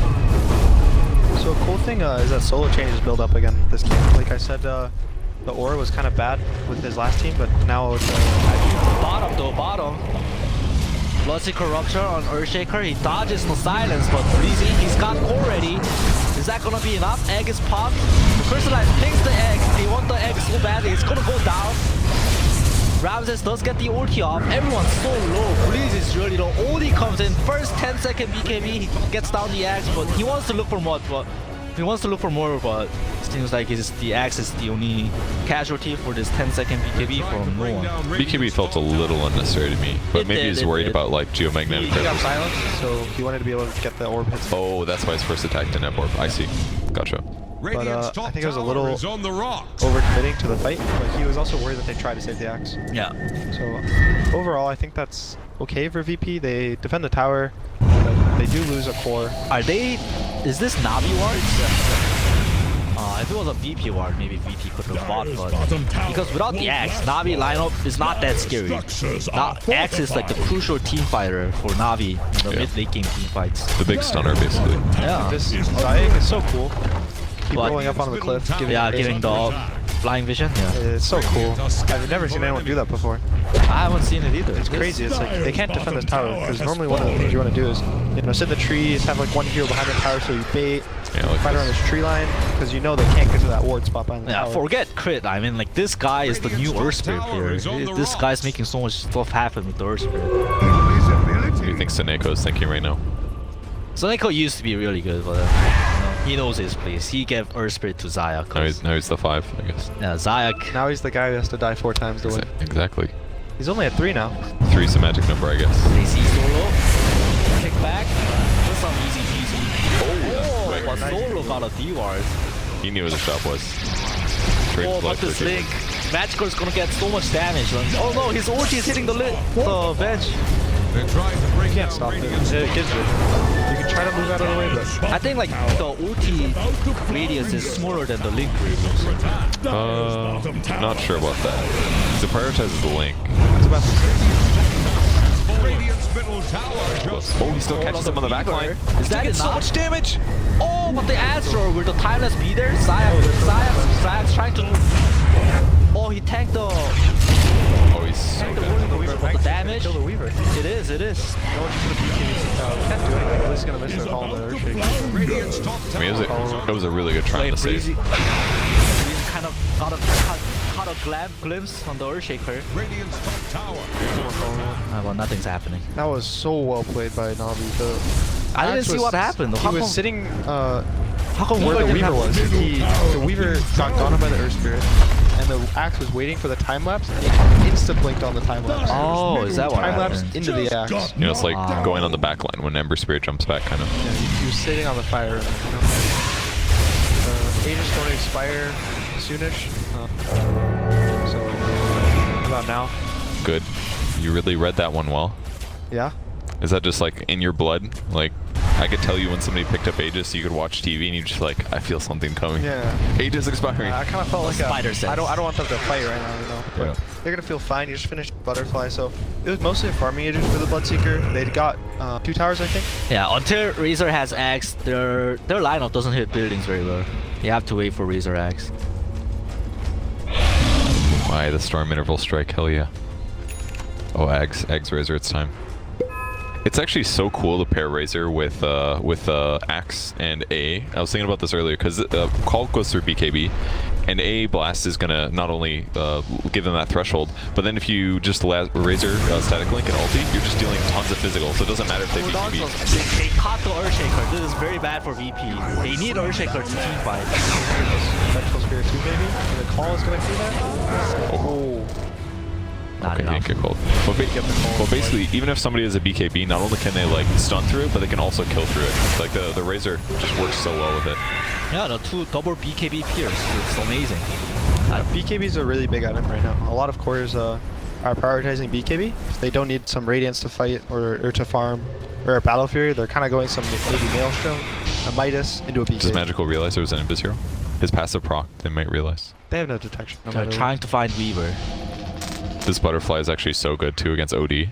So a cool thing is that solo changes build up again this game. Like I said, the aura was kind of bad with his last team, but now it's Bottom though, bottom. Bloodseeker Rupture on Earthshaker. He dodges the silence, but Breezy, he's got core ready. Is that gonna be enough? Egg is popped. Crystallize pings the egg. They want the egg so badly. It's gonna go down. Ramses does get the ulti off. Everyone's so low. Breezy is really low. Odie comes in. First 10-second BKB. He gets down the axe, but he wants to look for more. But it seems like the axe is the only casualty for this 10-second BKB from no one. BKB felt a little unnecessary to me, but It maybe did, he's it worried did. about like geomagnetic he got ripples. silenced, so he wanted to be able to get the orb hits. Oh, that's why his first attack didn't have orb. I see. Gotcha. Radiant's I top think it was a tower little is on the rocks. Overcommitting to the fight, but he was also worried that they tried to save the axe. Yeah. So overall, I think that's okay for VP. They defend the tower, but they do lose a core. Are they... Is this Navi ward? If it was a VP ward, maybe VP could have fought, but... Because without the axe, Navi lineup is not that scary. Now, axe is like the crucial team fighter for Navi in the Yeah. mid-late game team fights. The big stunner, basically. Yeah. This Zayek is so cool. Keep What? rolling up onto the cliff, giving Yeah, the giving the flying vision. Yeah. It's so cool. I've never seen anyone do that before. I haven't seen it either. It's crazy. It's like they can't defend this tower because normally one of the things you want to do is, sit in the trees, have like one hero behind the tower so you bait, Yeah, like fight around this tree line because you know they can't get to that ward spot behind the Yeah, tower. forget crit. I mean, like, this guy is the new Earth Spirit player. This guy's making so much stuff happen with the Earth Spirit. What do you think Seneko is thinking right now? Soneko used to be really good, but he knows his place. He gave Earth Spirit to Zaya. Now he's the 5, I guess. Yeah, Zayak. Now he's the guy who has to die 4 times to win. Exactly. He's only at 3 now. 3's a magic number, I guess. They see solo. Kick back. Just some easy peasy. Oh, but solo got a D-ward. He knew where the shop was. Straight Oh, but flight this quickly. Link. Magical's gonna get so much damage. Oh no, his ulti is hitting the bench. They're trying to break Can't down stop it. Radiant's It gives it. You can try to move out of the way, but I think like the ulti radius is smaller than the Link radius. Not sure about that. The prioritizes the link. I was about to say. Radiant's middle tower just Oh, he still catches him on the back line. Is that So enough? much damage! Oh, but the Astro with the timeless beater. Zayak's trying to. Oh, he tanked the. Oh, he's so Tanked the good. Weaver, but the damage. Kill the Weaver. It is. No one should put a BKB. Can't do anything. At least gonna miss their call on the Earthshake. Radiant's top I mean, tower. it was a really good try to save. Breezy kind of got got a glimpse on the Earthshaker. Radiant's top tower. Well, nothing's happening. That was so well played by Navi. The I didn't axe see was- what happened. He How was come, sitting how come where the didn't Weaver have- was. The Weaver got gone up by the Earth Spirit, and the axe was waiting for the time lapse, and it insta blinked on the time lapse. Oh, is that what Time lapse happened? into the axe. You know, it's like Wow. going on the back line when Ember Spirit jumps back, kind of. Yeah, he was sitting on the fire. Aegis going to expire soonish. So, what about now? Good. You really read that one well. Yeah. Is that just like in your blood? Like, I could tell you when somebody picked up Aegis, you could watch TV and you just like, I feel something coming. Yeah. Aegis expiring. I kind of felt like spider I sense. don't want them to fight right now, you know. But Yeah. they're gonna feel fine. You just finished Butterfly, so it was mostly a farming agent for the Bloodseeker. They got 2 towers, I think. Yeah, until Razor has Axe, their lineup doesn't hit buildings very well. You have to wait for Razor Axe. Why the Storm Interval Strike? Hell yeah. Oh, Ags Razor, it's time. It's actually so cool to pair Razor with Axe and A. I was thinking about this earlier because Call goes through BKB, and A Blast is gonna not only give them that threshold, but then if you just Razor Static Link and ulti, you're just dealing tons of physical, so it doesn't matter if they BKB. They caught the Earthshaker. This is very bad for VP. They need Earthshaker to team fight. Vengeful Spirit 2 maybe? And the Call is gonna do that? Oh. Not Okay, he enough. didn't get called. But basically, even if somebody has a BKB, not only can they like stun through it, but they can also kill through it. Like the Razor just works so well with it. Yeah, the 2 double BKB pierce. It's amazing. BKB is a really big item right now. A lot of cores are prioritizing BKB. If they don't need some Radiance to fight or to farm or a Battle Fury, they're kind of going some maybe Maelstrom, a Midas into a BKB. Does Magical realize there was an Invis hero? His passive proc, they might realize. They have no detection. No They're matter trying to find Weaver. This Butterfly is actually so good too against OD.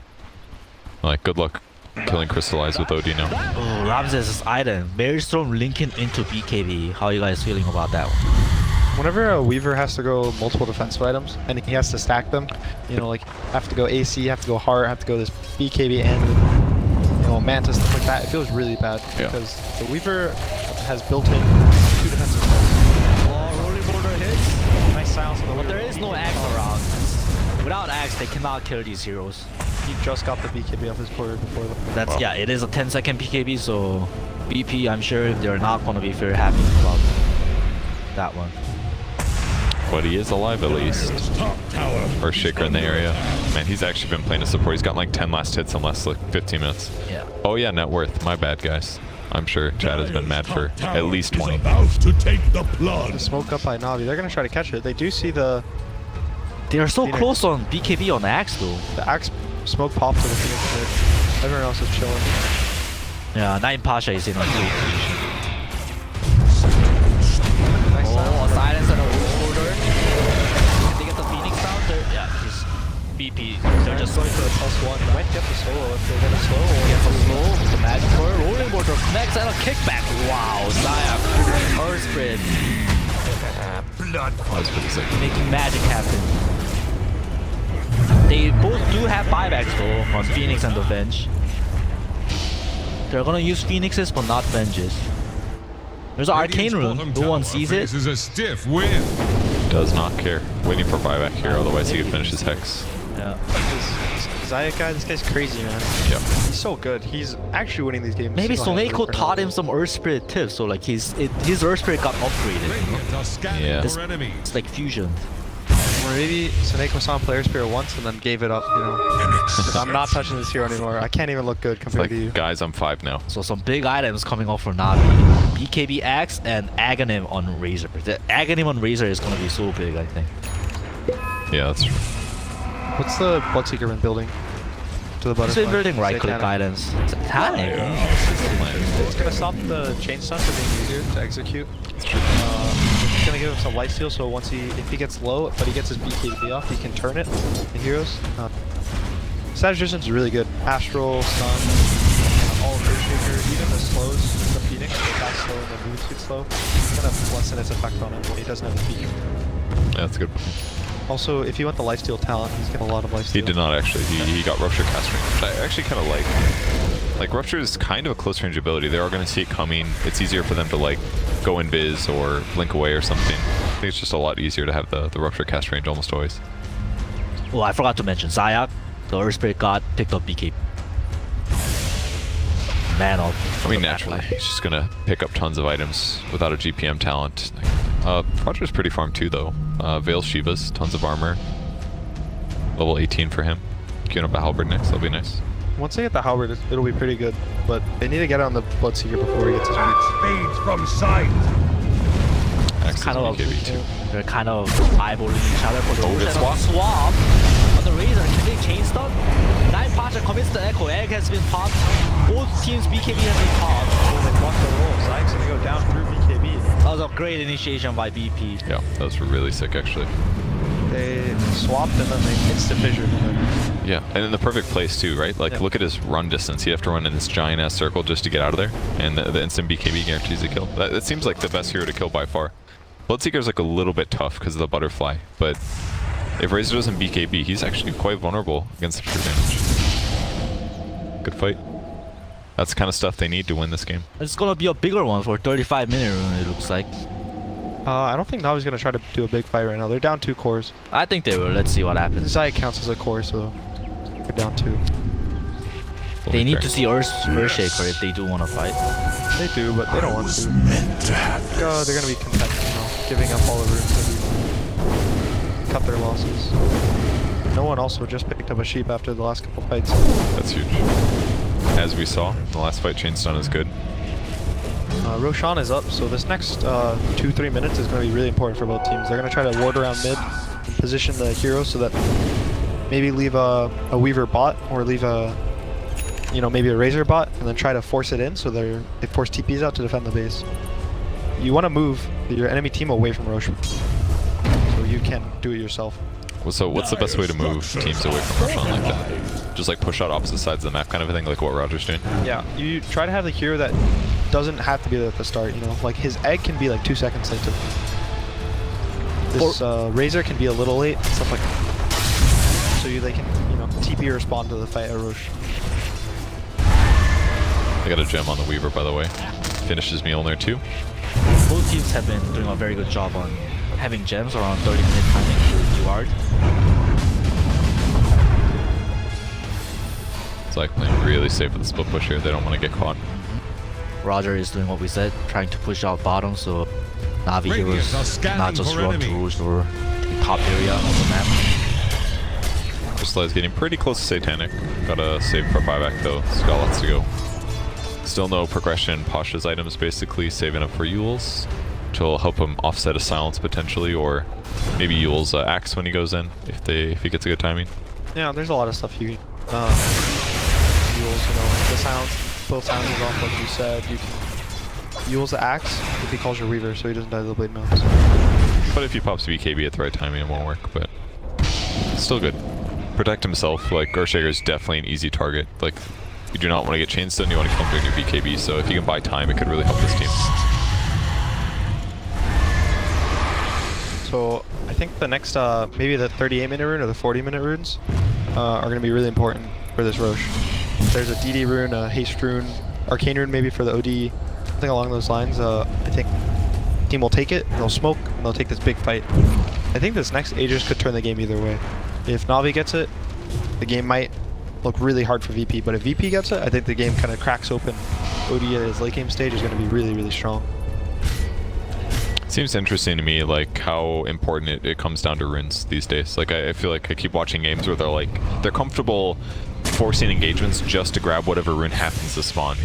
Like, good luck killing Crystallize with OD now. Oh, Ramses' item. Maelstrom linking into BKB. How are you guys feeling about that one? Whenever a Weaver has to go multiple defensive items and he has to stack them, you know, like have to go AC, have to go Heart, have to go this BKB and you know Manta, stuff like that, it feels really bad because the Weaver has built in 2 defensive spells. Rolling border hits. Nice silence on the But Weaver. there is no Axe around. Without Axe, they cannot kill these heroes. He just got the BKB off his board before them. That's Wow. yeah, it is a 10-second BKB, so BP, I'm sure they're not gonna be very happy about that one. But he is alive at least. Top tower. Or Shaker in the area. Man, he's actually been playing a support. He's got like 10 last hits in less like 15 minutes. Yeah. Oh yeah, net worth. My bad, guys. I'm sure Chad has been mad for at least 20. Is about to take the The plunge. smoke up by Navi, they're gonna try to catch it. They do see the They are so Phoenix. close on BKB on Axe though. axe smoke pops to the Phoenix pit. Everyone else is chilling. Yeah, Nine Pasha is in a great position. Nice silence. Oh, a silence and a roll order. Did they get the Phoenix down? Yeah, he's BP. They're just going for the +1. Might get the solo if they're gonna slow. Or Gets a slow with the magic for rolling border connects and a kickback. Wow, Zaya, Earth Spread, Oh, that's pretty sick. making magic happen. They both do have buybacks though on Phoenix and the Venge. They're gonna use Phoenixes but not Venges. There's an Arcane Rune, no one sees it. This is a stiff win. Does not care. Waiting for buyback here, otherwise he could finish his Hex. Yeah. This Zayat guy, this guy's crazy, man. Yep. He's so good. He's actually winning these games. Maybe single-handedly Soneko for taught now. him some Earth Spirit tips, so like his Earth Spirit got upgraded. Radiant are scanning Yeah. for enemies. It's like fusion. Or maybe Soneko saw Player Spirit once and then gave it up, you know. Said, I'm not touching this hero anymore. I can't even look good It's compared like, to you. guys, I'm 5 now. So some big items coming off for Navi. BKB Axe and Aghanim on Razor. The Aghanim on Razor is gonna be so big, I think. Yeah, that's true. What's the Bloodseeker been building to the He's butterfly? been building right click Satanic. guidance. Satanic. It's gonna stop the chain stun from being easier to execute. It's true. It's gonna give him some lifesteal, so once if he gets low, but he gets his BKB off, he can turn it in heroes. Sagittarius is really good. Astral, Stun, all of Earthshaker, even the slows, the Phoenix, the fast slow and the move speed slow, it's gonna lessen its effect on him when he doesn't have the peak. Yeah, that's a good point. Also, if you want the lifesteal talent, he's got a lot of lifesteal. He did not actually. He got Rupture cast range, which I actually kind of like. Like, Rupture is kind of a close range ability. They are going to see it coming. It's easier for them to, like, go invis or blink away or something. think it's just a lot easier to have the Rupture cast range almost always. Oh, I forgot to mention Zayak, the Earth Spirit God, picked up BK. Man up. I mean, naturally, he's just gonna pick up tons of items without a GPM talent. Roger's pretty farmed too, though. Veil Shivas, tons of armor. Level 18 for him. Queuing up a Halberd next, that'll be nice. Once they get the Halberd, it'll be pretty good. But they need to get on the Bloodseeker before he gets his beat. Fades from sight. Access Kind of BKB too. they're kind of eyeballing each other for the good swap. swap. On the Razor, can they chain stun? 9 Project commits the Echo. Egg has been popped. Both teams BKB has been popped. Oh, they blocked the roll. Zayak's gonna go down through BKB. That was a great initiation by BP. Yeah, that was really sick actually. They swapped and then they instant fissured. Yeah, and in the perfect place too, right? Like, look at his run distance. He'd have to run in this giant ass circle just to get out of there, and the instant BKB guarantees a kill. That seems like the best hero to kill by far. Bloodseeker's like a little bit tough because of the butterfly, but if Razor doesn't BKB, he's actually quite vulnerable against the true damage. Good fight. That's the kind of stuff they need to win this game. It's gonna be a bigger one for 35-minute rune, it looks like. I don't think Navi's gonna try to do a big fight right now. They're down 2 cores. I think they will. Let's see what happens. Zayak counts as a core, so they're down 2. They need to see Earthshaker if they do want to fight. They do, but they don't want to. They're gonna be content, giving up all the runes to cut their losses. No one also just picked up a sheep after the last couple fights. That's huge. As we saw, the last fight, chain stun is good. Roshan is up, so this next 2-3 minutes is going to be really important for both teams. They're going to try to ward around mid, position the hero so that maybe leave a Weaver bot or leave a, maybe a Razor bot, and then try to force it in so they force TPs out to defend the base. You want to move your enemy team away from Roshan, so you can do it yourself. So what's the best way to move teams away from Roshan like that? Just like push out opposite sides of the map kind of a thing, like what Roger's doing? Yeah, you try to have the hero that doesn't have to be there at the start, like his egg can be like 2 seconds late. This Razor can be a little late, stuff like that. So they can, TP respond to the fight at Roche. I got a gem on the Weaver, by the way. Finishes Mjolnir too. Both teams have been doing a very good job on having gems around 30-minute timing to UR. It's like playing really safe with the split push here. They don't want to get caught. Roger is doing what we said, trying to push out bottom so Navi Radius are heroes scanning not just for run enemy. to Rouge or the top area of the map. Crystallize getting pretty close to Satanic. Gotta save for buyback though. He's got lots to go. Still no progression. Pasha's items basically saving up for Yule's, which will help him offset a silence potentially, or maybe Yule's axe when he goes in if he gets a good timing. Yeah, there's a lot of stuff you can Yule's, the silence, both silences off like you said. You can Yule's the axe if he calls your Weaver so he doesn't die to the blade mounts. But if he pops BKB at the right timing, it won't work, but still good. Protect himself, like Earthshaker is definitely an easy target. Like, you do not want to get chain stun, you want to kill him during your BKB, so if you can buy time, it could really help this team. So I think the next, maybe the 38-minute rune or the 40-minute runes are going to be really important for this Roche. There's a DD rune, a haste rune, arcane rune maybe for the OD, something along those lines. I think the team will take it, they'll smoke, and they'll take this big fight. I think this next Aegis could turn the game either way. If Navi gets it, the game might look really hard for VP, but if VP gets it, I think the game kind of cracks open. OD at his late game stage is going to be really, really strong. Seems interesting to me, like how important it comes down to runes these days. Like I feel like I keep watching games where they're comfortable forcing engagements just to grab whatever rune happens to spawn,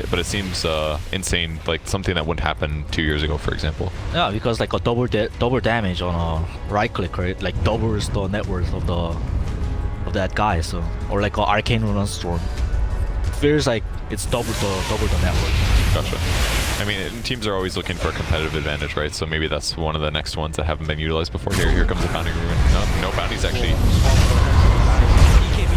but it seems insane, like something that wouldn't happen 2 years ago, for example. Yeah, because like a double damage on a right click, right? Like doubles the net worth of that guy, so or like an arcane rune on storm. Feels like it's double the net worth. Gotcha. I mean, teams are always looking for a competitive advantage, right? So maybe that's one of the next ones that haven't been utilized before. Here comes the bounty rune. No bounties actually. BKB,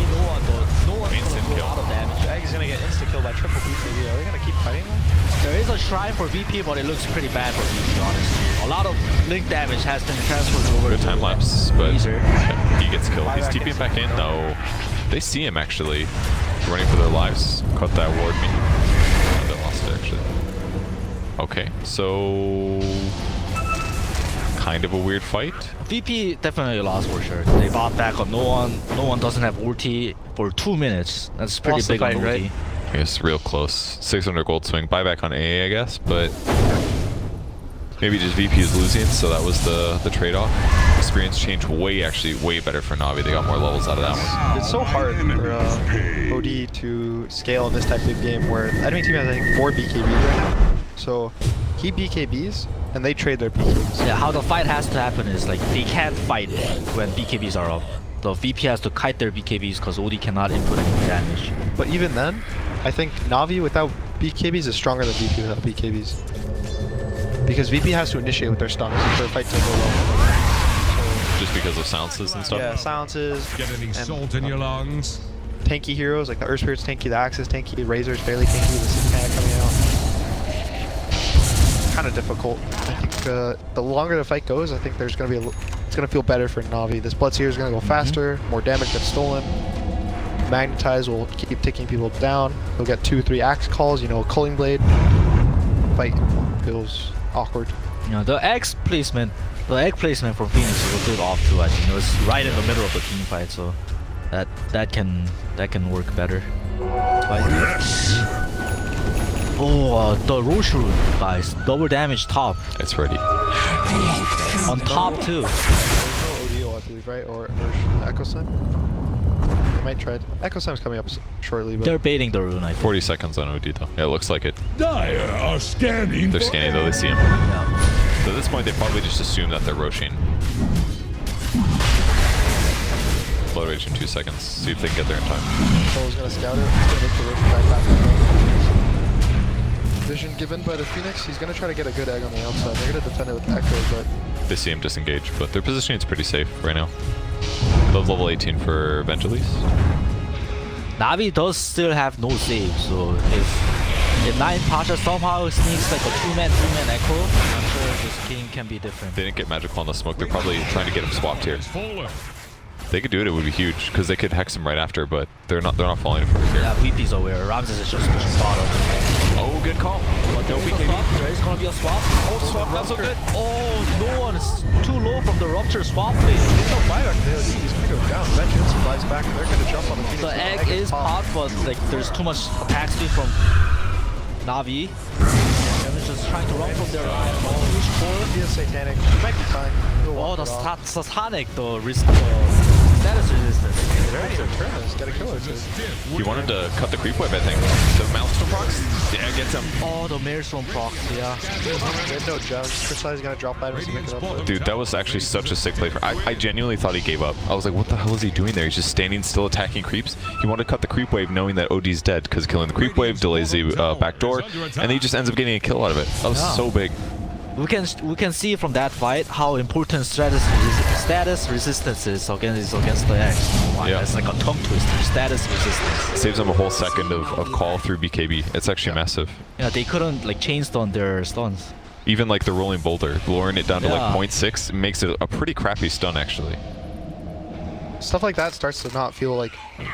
no one Instant gonna do a kill. lot of damage. Jag is going to get insta-killed by triple BKB. Are they going to keep fighting though? There is a shrine for VP, but it looks pretty bad for VP, honestly. A lot of link damage has been transferred over Good to time lapse, but Razor. he gets killed. He's TPing back in. No, they see him actually running for their lives. Cut that ward me. They lost it actually. Okay, so kind of a weird fight. VP definitely lost for sure. They bought back on no one doesn't have ulti for 2 minutes. That's pretty Lost the big on fight, ulti. right? I guess real close. 600 gold swing. Buyback on AA, I guess, but maybe just VP is losing, so that was the trade-off. Experience change actually way better for Na'Vi. They got more levels out of that one. It's so hard for OD to scale in this type of game where the enemy team has, I think, 4 BKBs right now. So he BKBs and they trade their BKBs. Yeah, how the fight has to happen is like they can't fight when BKBs are up. The VP has to kite their BKBs because OD cannot input any damage. But even then, I think Na'Vi without BKBs is stronger than VP without BKBs. Because VP has to initiate with their stuns for a fight to go well. Just because of silences and stuff? Yeah, silences. Get any and, salt in your lungs? Tanky heroes, like the Earth Spirit's tanky, the Axis tanky, Razor's fairly tanky, the Satanic coming out. Kind of difficult. I think the longer the fight goes, I think there's going to be it's going to feel better for Na'Vi. This Bloodseer is going to go faster, more damage gets stolen. Magnetize will keep taking people down. He'll get 2-3 axe calls, you know, Culling Blade. Fight feels awkward. You know, the egg placement from Phoenix is a bit off too. I think it was right in the middle of the team fight, so that can work better. Oh, the Roche rune, guys, double damage top. It's ready. On top too. There's no ODO, I believe, right? Or Echo Sign? They might try it. Echo Sign's coming up shortly, but They're baiting the rune, I think. 40 seconds on OD though. Yeah, it looks like it. Dire are scanning. They're scanning though, they see him. Yeah. So at this point, they probably just assume that they're Roshing. Blood Rage in 2 seconds. See if they can get there in time. Soul's gonna scout it. He's gonna look for Roche back. Vision given by the Phoenix. He's gonna try to get a good egg on the outside. They're gonna defend it with Echo, but They see him disengage, but their positioning is pretty safe right now. Above level 18 for Evangelis. Na'Vi does still have no save, so if Nine Pasha somehow sneaks like a 2-man, 3-man Echo, I'm sure this game can be different. They didn't get Magical on the smoke. They're probably trying to get him swapped here. Fallen. If they could do it, it would be huge, because they could hex him right after, but they're not falling for it here. Yeah, VP's aware. Ramses is just bottom. Oh, good call. But there will be a swap. There is gonna be a swap. Oh, swap, that's so good. Oh, no one is too low from the rupture swap phase. there's no buyback there. He's gonna go down. Vengeance flies back, and they're gonna jump on the Phoenix. The egg is popped, but like there's too much attack speed from Na'Vi. They're just trying to run from their line. Oh, huge core. He is Satanic. He might be fine. He'll Oh, walk the it off. Satanic, the status resistance. They're ready to turn this. Get a killer too. He wanted to cut the creep wave, I think. The Maelstrom procs? Yeah, gets him. Oh, the Maelstrom proc, yeah. They have no gems. Precise gonna drop items to make it up. Dude, that was actually such a sick play. I genuinely thought he gave up. I was like, what the hell is he doing there? He's just standing still attacking creeps. He wanted to cut the creep wave knowing that OD's dead, because killing the creep wave delays the back door, and then he just ends up getting a kill out of it. That was Yeah. so big. We can see from that fight how important status resistance is against the X. Wow, Yeah. it's like a tongue twister. Status resistance. Saves them a whole second of call through BKB. It's actually massive. Yeah, they couldn't like chain stun their stuns. Even like the rolling boulder, lowering it down to Yeah. like 0.6 makes it a pretty crappy stun actually. Stuff like that starts to not feel like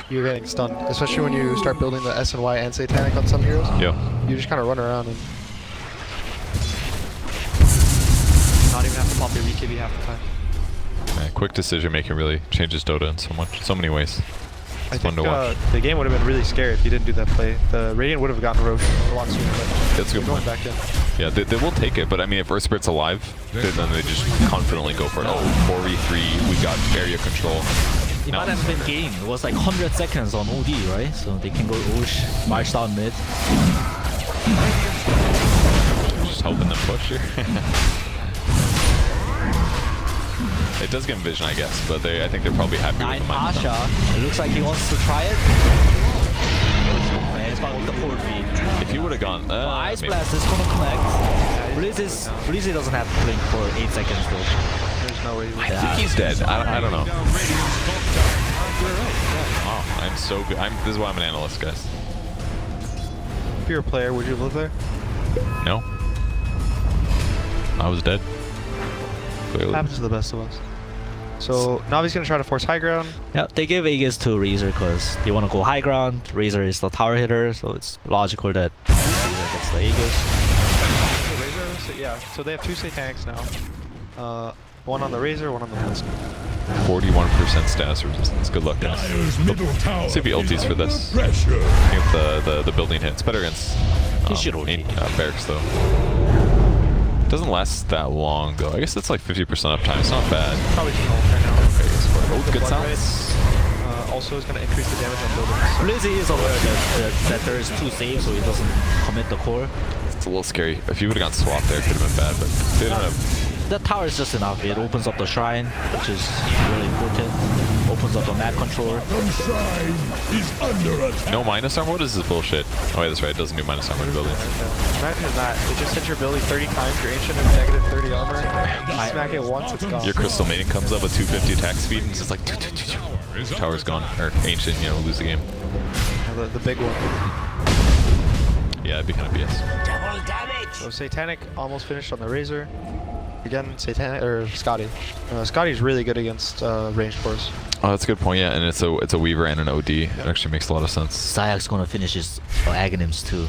you're getting stunned, especially when you start building the S and Y and Satanic on some heroes. Yeah. You just kind of run around and not even have to pop your BKB half the time. Yeah, quick decision making really changes Dota in so many ways. I It's fun think to watch. the game would have been really scary if you didn't do that play. The Radiant would have gotten Roche a lot sooner, but That's a good they're going point. back in. Yeah, they will take it, but I mean, if Earth Spirit's alive, then they just confidently go for it. Oh, 4v3, we got area control. It No. might have been game. It was like 100 seconds on OD, right? So they can go Osh, march down mid. Just helping them push here. It does give him vision, I guess, but I think they're probably happy Nine with the momentum. Pasha. It looks like he wants to try it. And it's about the forward feed. If he would have gone, Ice maybe. Blast is gonna connect. Blizzy doesn't have to blink for 8 seconds though. There's no way. I think he's dead. I don't know. Oh, I'm so good. This is why I'm an analyst, guys. If you're a player, would you live there? No. I was dead. Clearly. Happens to the best of us. So Navi's gonna try to force high ground. Yeah, they give Aegis to Razor because they want to go high ground. Razor is the tower hitter, so it's logical that Razor gets the Aegis. So yeah, so they have 2 Satanics now. One on the Razor, one on the Blitz. 41% status resistance. Good luck, guys. Dire's middle tower See if he is ultis for under this. pressure. I think the building hit. It's better against He should ulti. barracks though. Doesn't last that long though. I guess it's like 50% uptime. It's not bad. Probably can ult right now. Oh, good Blood sounds. Also is going to increase the damage on buildings. Blizzy is aware that there is 2 saves, so he doesn't commit the core. It's a little scary. If he would have gotten swapped there, it could have been bad. But they didn't have. The tower is just enough. It opens up the shrine, which is really important. Opens up the map controller. The shrine is under attack. No minus armor? What is this bullshit? Oh wait, that's right. It doesn't do minus armor to buildings. Imagine that. It just hits your ability 30 times, your ancient is negative 30 armor. You smack it once, it's gone. Your crystal maiden comes up with 250 attack speed and it's just like tower's gone. Or ancient, you know, lose the game. The big one. Yeah, it'd be kind of BS. So Satanic almost finished on the Razor. Again, Satanic or Scotty. Scotty's really good against ranged cores. Oh, that's a good point. Yeah, and it's a Weaver and an OD. It actually makes a lot of sense. Zayak's gonna finish his Aghanims too.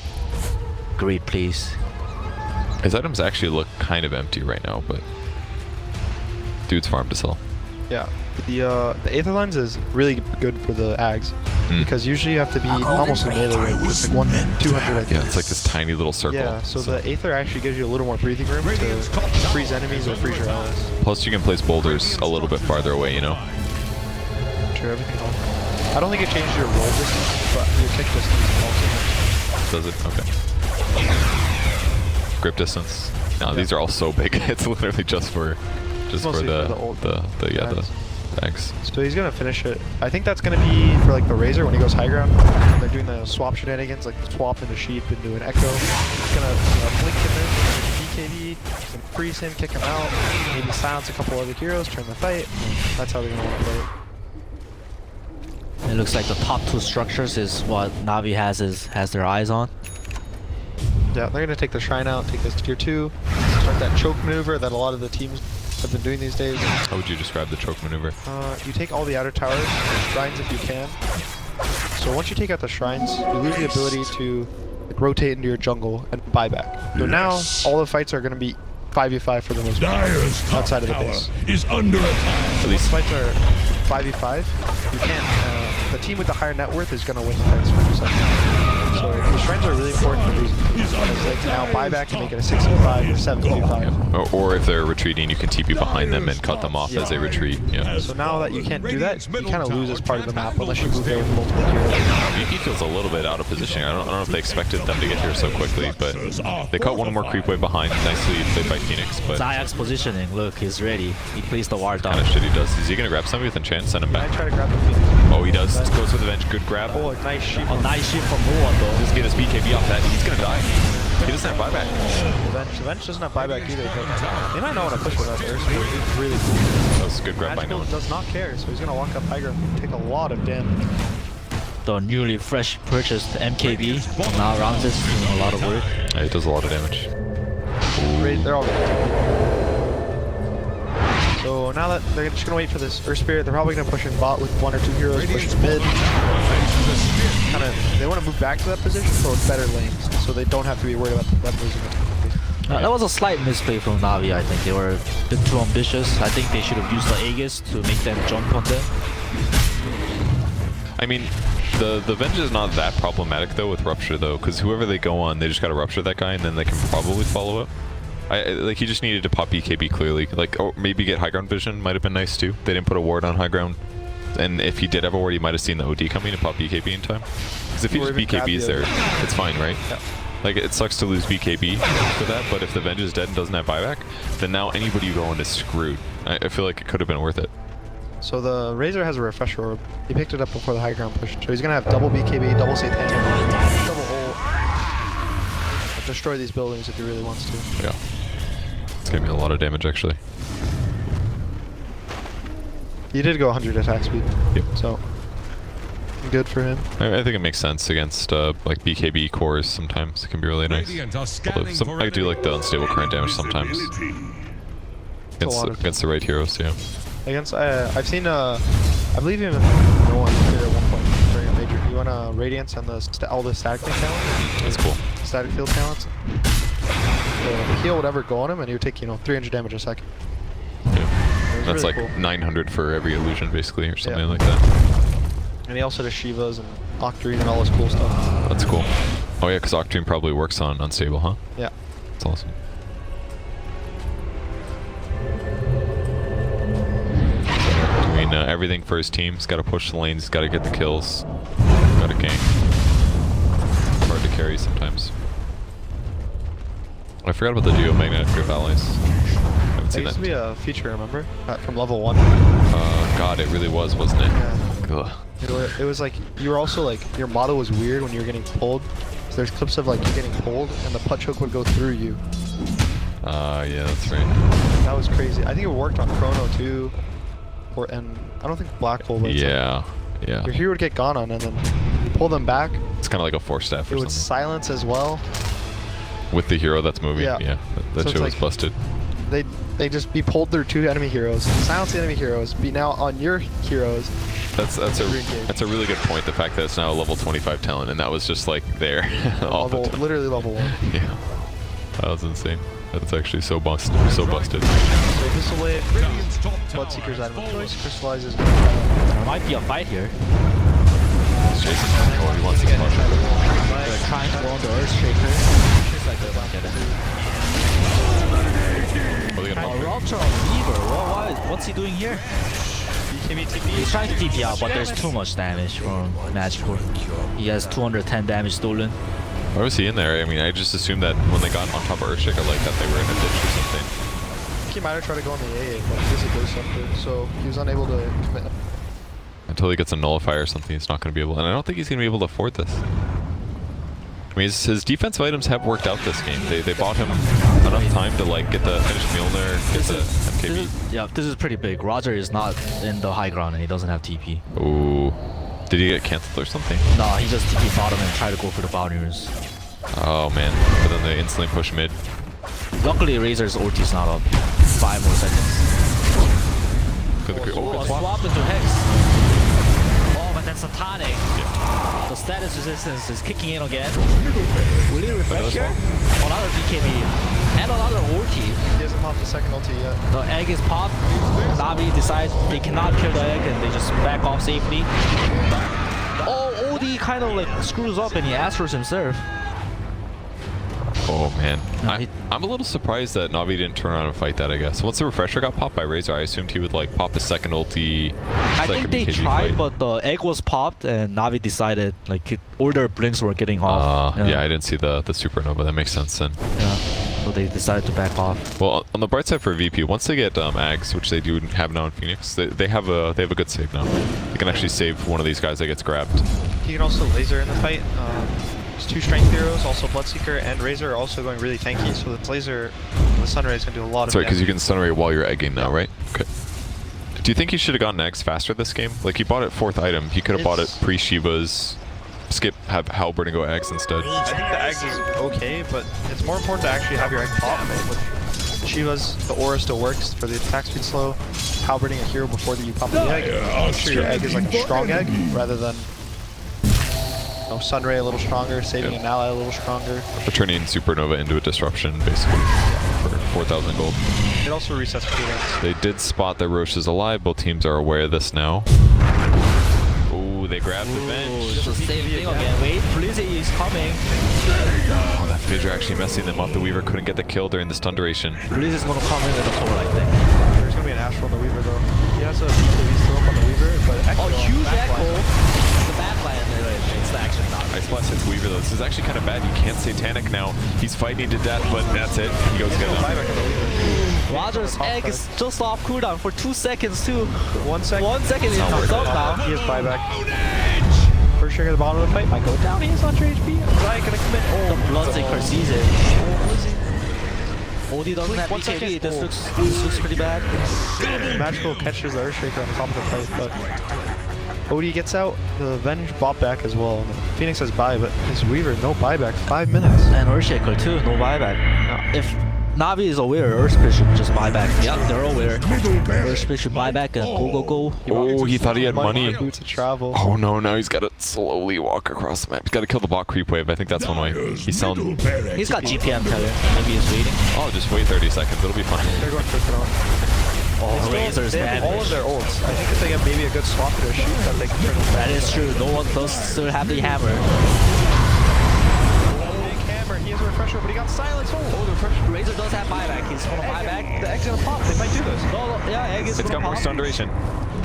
Great place. His items actually look kind of empty right now, but dude's farm to sell. Yeah, the Aether Lens is really good for the Ags because usually you have to be almost in melee range. It's like 200, I think. Yeah, it's like this tiny little circle. Yeah, so the Aether actually gives you a little more breathing room to freeze enemies or freeze your allies. Plus, you can place boulders a little bit farther away. You know. Sure, everything else. I don't think it changes your roll distance, but your kick distance also. Does it? Okay. Grip distance. No, these are all so big. It's literally just for the bags. So he's gonna finish it. I think that's gonna be for like the Razor when he goes high ground. They're doing the swap shenanigans, like swap into sheep into an echo. He's gonna blink him in, BKB, and freeze him, kick him out, maybe silence a couple other heroes, turn the fight. That's how they're gonna want to play it. It looks like the top 2 structures is what Na'Vi has their eyes on. Yeah, they're gonna take the shrine out, take this tier 2, start that choke maneuver that a lot of the teams have been doing these days. How would you describe the choke maneuver? You take all the outer towers, shrines if you can. So once you take out the shrines, you lose the ability to like, rotate into your jungle and buy back. So now all the fights are going to be 5v5 for the most part Dire's top outside of the tower base. is under attack. At least Fights are 5v5. You can't. The team with the higher net worth is going to win the fights for yourself. So the shrines are really important for reasons. Because they can now buy back and make it a 6v5 or 7v5. Or if they're retreating, you can TP behind them and cut them off as they retreat. Yeah. So now that you can't do that, you kind of lose as part of the map unless you move there with multiple heroes. VP feels a little bit out of position. I don't know if they expected them to get here so quickly, but they caught one more creep wave behind. Nicely played by Phoenix, but Zayak's positioning, look, he's ready. He placed the ward down. kind of shit he does. Is he gonna grab somebody with enchant? Send him I back. try to grab the Phoenix. Oh, he does. Goes for the bench. Good grab. Oh, a nice sheep. A nice shit from no one though. Just get his BKB off that. He's gonna die. He doesn't have buyback. The bench doesn't have buyback either. But they might not want to push with that first. But it's really cool. That was a good grab by Magical no one. does not care, so he's gonna walk up high ground and take a lot of damage. The newly fresh purchased MKB now Ramses doing a lot of work. Yeah, it does a lot of damage. They're all good. So now that they're just gonna wait for this Earth Spirit, they're probably gonna push in bot with 1 or 2 heroes, push in mid. They want to move back to that position so it's better lanes, so they don't have to be worried about them losing it. That was a slight misplay from Na'Vi, I think. They were a bit too ambitious. I think they should have used the Aegis to make them jump on them. I mean, the Venge is not that problematic though with Rupture though, because whoever they go on, they just gotta Rupture that guy and then they can probably follow up. Like he just needed to pop BKB clearly. Like, or maybe get high ground vision might have been nice too. They didn't put a ward on high ground. And if he did have a ward, he might have seen the OD coming and pop BKB in time. Because if he just BKBs there, it's fine, right? Yeah. Like, it sucks to lose BKB for that, but if the Venge is dead and doesn't have buyback, then now anybody going is screwed. I feel like it could have been worth it. So the Razor has a refresher orb. He picked it up before the high ground push. So he's gonna have double BKB, double Satanic, double ult. Destroy these buildings if he really wants to. Yeah. It's gonna be a lot of damage actually. He did go 100 attack speed. Yep. So good for him. I think it makes sense against like BKB cores sometimes. It can be really nice. Although I do like the unstable current damage sometimes. Against the right heroes, yeah. Against, I've seen, I believe even no one did at one point during a major. You want Radiance and all the static thing talents? That's cool. Static field talents. The heal would ever go on him and he would take, 300 damage a second. That's really like cool. 900 for every illusion, basically, or something Yeah. like that. And he also does Shivas and Octarine and all this cool stuff. That's cool. Oh yeah, because Octarine probably works on Unstable, huh? Yeah. That's awesome. Doing everything for his team. He's got to push the lanes. He's got to get the kills. Got to gank. Hard to carry sometimes. I forgot about the Geomagnetic Grip allies. Haven't That seen used to be that. a feature, remember? From level 1. God, it really was, wasn't it? Yeah. Ugh. It was like, you were also like, your model was weird when you were getting pulled. So there's clips of like you getting pulled and the punch hook would go through you. Yeah, that's right. That was crazy. I think it worked on Chrono too. And I don't think Black Hole, but it's like, Yeah, yeah. your hero would get gone on and then you pull them back. It's kind of like a 4-staff or It would something. silence as well. With the hero that's moving, Yeah. yeah. That So shit it's was like- busted. They just be pulled through 2 enemy heroes, silence the enemy heroes, be now on your heroes. That's Re-engage. a really good point. The fact that it's now a level 25 talent, and that was just like there all the time. Literally level 1. Yeah, that was insane. That's actually so busted. So busted. So Pistolate, Bloodseeker's item of choice, crystallizes. There might be a fight here. Jason, oh, he wants to smash it. They're trying to go on the Earthshaker. Just like that. Get it. Oh, they got Oh, a Rupture on Weaver. What's he doing here? He's trying to TP out, but there's too much damage from Magical. He has 210 damage stolen. Why was he in there? I mean, I just assumed that when they got on top of Earthshaker like that, they were in a ditch or something. I think he might have tried to go on the AA, but he was a ghost hunter, so he was unable to commit. Until he gets a nullifier or something, he's not going to be able. And I don't think he's going to be able to afford this. I mean, his defensive items have worked out this game. They bought him enough time to like get the finish Mjolnir, get the MKB. This is pretty big. Roger is not in the high ground and he doesn't have TP. Ooh. Did he get cancelled or something? No, he just TP bottom and try to go for the bounties. Oh man. But then they instantly push mid. Luckily, Razor's ulti's not up. 5 more seconds. Good, good. Oh, Oh, a swap. swap into Hex. Oh, but that's a tonic. The status resistance is kicking in again. Will he refresh here? Another BKB. And another ulti. He hasn't popped the second ulti yet. The egg is popped. Navi decides they cannot kill the egg and they just back off safely. Oh, OD kind of like screws up and he astros himself. Oh man. No, I'm a little surprised that Navi didn't turn around and fight that, I guess. Once the refresher got popped by Razor, I assumed he would like pop his second ulti. I think they tried, but the egg was popped and Navi decided like all their blinks were getting off. Yeah, I didn't see the supernova. That makes sense then. Yeah. So they decided to back off. Well, on the bright side for VP, once they get Ags, which they do have now in Phoenix, they have a good save now. They can actually save one of these guys that gets grabbed. He can also laser in the fight. There's 2 strength heroes, also Bloodseeker and Razor are also going really tanky, so this laser, the Sunray is going to do a lot of Sorry, because you damage. can stun array while you're egging now, right? Okay. Do you think he should have gotten Eggs faster this game? Like, he bought it 4th item. He could have bought it pre-Shiva's, skip, have Halberd and go Eggs instead. I think the eggs is okay, but it's more important to actually have your egg pop. With Shiva's, the aura still works for the attack speed slow. Halberding a hero before you pop the egg. Make sure your egg is like a strong egg, rather than Sunray a little stronger, saving an ally a little stronger. We're turning Supernova into a disruption, basically, for 4,000 gold. It also resets cadence. They did spot that Roche is alive. Both teams are aware of this now. Ooh, they grabbed the bench. It's the same thing again. Wait, Blizzy is coming. Oh, that Fidger actually messing them up. The Weaver couldn't get the kill during the stun duration. Blizzy is gonna come in with a core, I think. There's going to be an Astral on the Weaver though. He has a BKB still up on the Weaver, but Echo Oh, on huge backline. echo. The backline, it's actually not. Ice Blast hits Weaver though. This is actually kind of bad. You can't Satanic now. He's fighting to death, but that's it. He goes get Buyback him. on the Weaver. Roger's egg is just off cooldown for 2 seconds too. 1 second. 1 second it comes up now. He has buyback. First trigger at the bottom of the fight might go down. He is under HP. Zai gonna commit. The Bloodseeker sees it. OD doesn't have 1 BKB. second. This looks pretty bad. Magical catches the Earthshaker on the top of the fight, but OD gets out. The Venge bought back as well. Phoenix has buy, but his Weaver no buyback. 5 minutes. And Earthshaker too, no buyback. If Navi is aware, Earthspit should just buy back. Yep, they're aware. Earthspit should buy back and go. Oh, he thought he had money. Boots of travel. Oh no, now he's got to slowly walk across the map. He's got to kill the bot creep wave. I think that's one way. He's selling. He's got GPM teller. Maybe he's waiting. Oh, just wait 30 seconds. It'll be fine. They're going for it. Oh, Razor's They have all of damage. their ults. I think if they get maybe a good swap to a shoot, that they can turn this That is true. No one does still have the hammer. Big hammer. He has a refresher, but he got silenced. Oh, the refresher. Razor does have buyback. He's gonna buyback. The egg's gonna pop. They might do this. No, yeah, Egg is It's got gonna more pop. stun duration.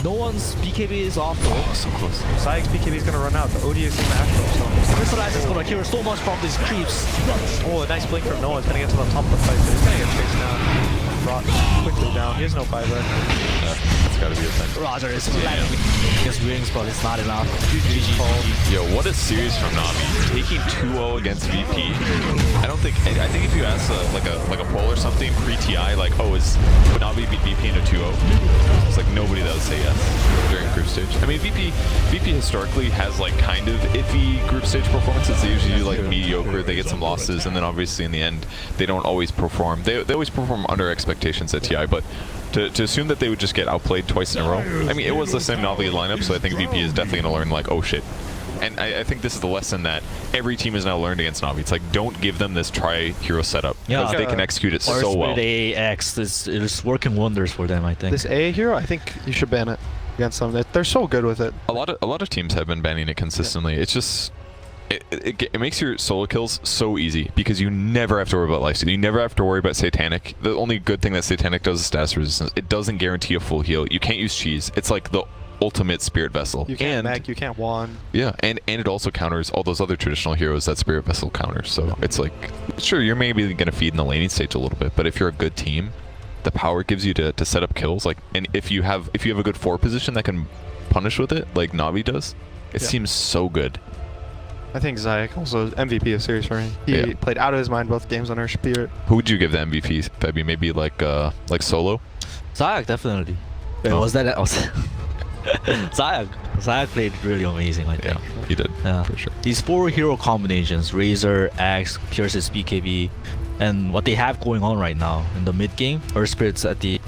No one's BKB is off though. Oh, so close. Zayek's BKB is gonna run out. The OD is in the Astro, so. Crystallize is gonna cure so much from these creeps. Oh, a nice blink from Noah. He's gonna get to the top of the fight, but he's gonna get chased down. Brought quickly down. He has no buyback. That's gotta be a thing. Roger is flattening his wings, but it's not enough. GG call. Yo, what a series from Navi. Taking 2-0 against VP. I don't think. I think if you ask like a poll or something pre-TI, like, oh, would Navi beat VP in a 2-0? It's like nobody that would say yes during group stage. I mean, VP historically has like kind of iffy group stage performances. They usually do like mediocre. They get some losses, and then obviously in the end, they don't always perform. They always perform under expectations at TI, but. To assume that they would just get outplayed twice in a row. I mean, it was the same Navi lineup, so I think VP is definitely going to learn, like, oh shit. And I think this is the lesson that every team has now learned against Navi. It's like, don't give them this tri-hero setup, because Yeah. they can execute it Or so well. AX is working wonders for them, I think. This A hero, I think you should ban it against them. They're so good with it. A lot of teams have been banning it consistently. It's just... It makes your solo kills so easy because you never have to worry about lifesteal. You never have to worry about Satanic. The only good thing that Satanic does is status resistance. It doesn't guarantee a full heal. You can't use cheese. It's like the ultimate spirit vessel. You can't and, mech, you can't wand. Yeah, and it also counters all those other traditional heroes that spirit vessel counters. So it's like, sure, you're maybe gonna feed in the laning stage a little bit, but if you're a good team, the power it gives you to set up kills. Like, and if you have a good 4 position that can punish with it, like Navi does, it seems so good. I think Zayek also MVP of series for me. He played out of his mind both games on our Spirit. Who would you give the MVP, Febby? Maybe like Solo? Zayak definitely. Wait, Oh. was that? Zayak played really amazing, I think. Yeah, he did. Yeah, for sure. These 4 hero combinations, Razor, Axe, Pierce's BKB, and what they have going on right now in the mid game, Earth Spirits at the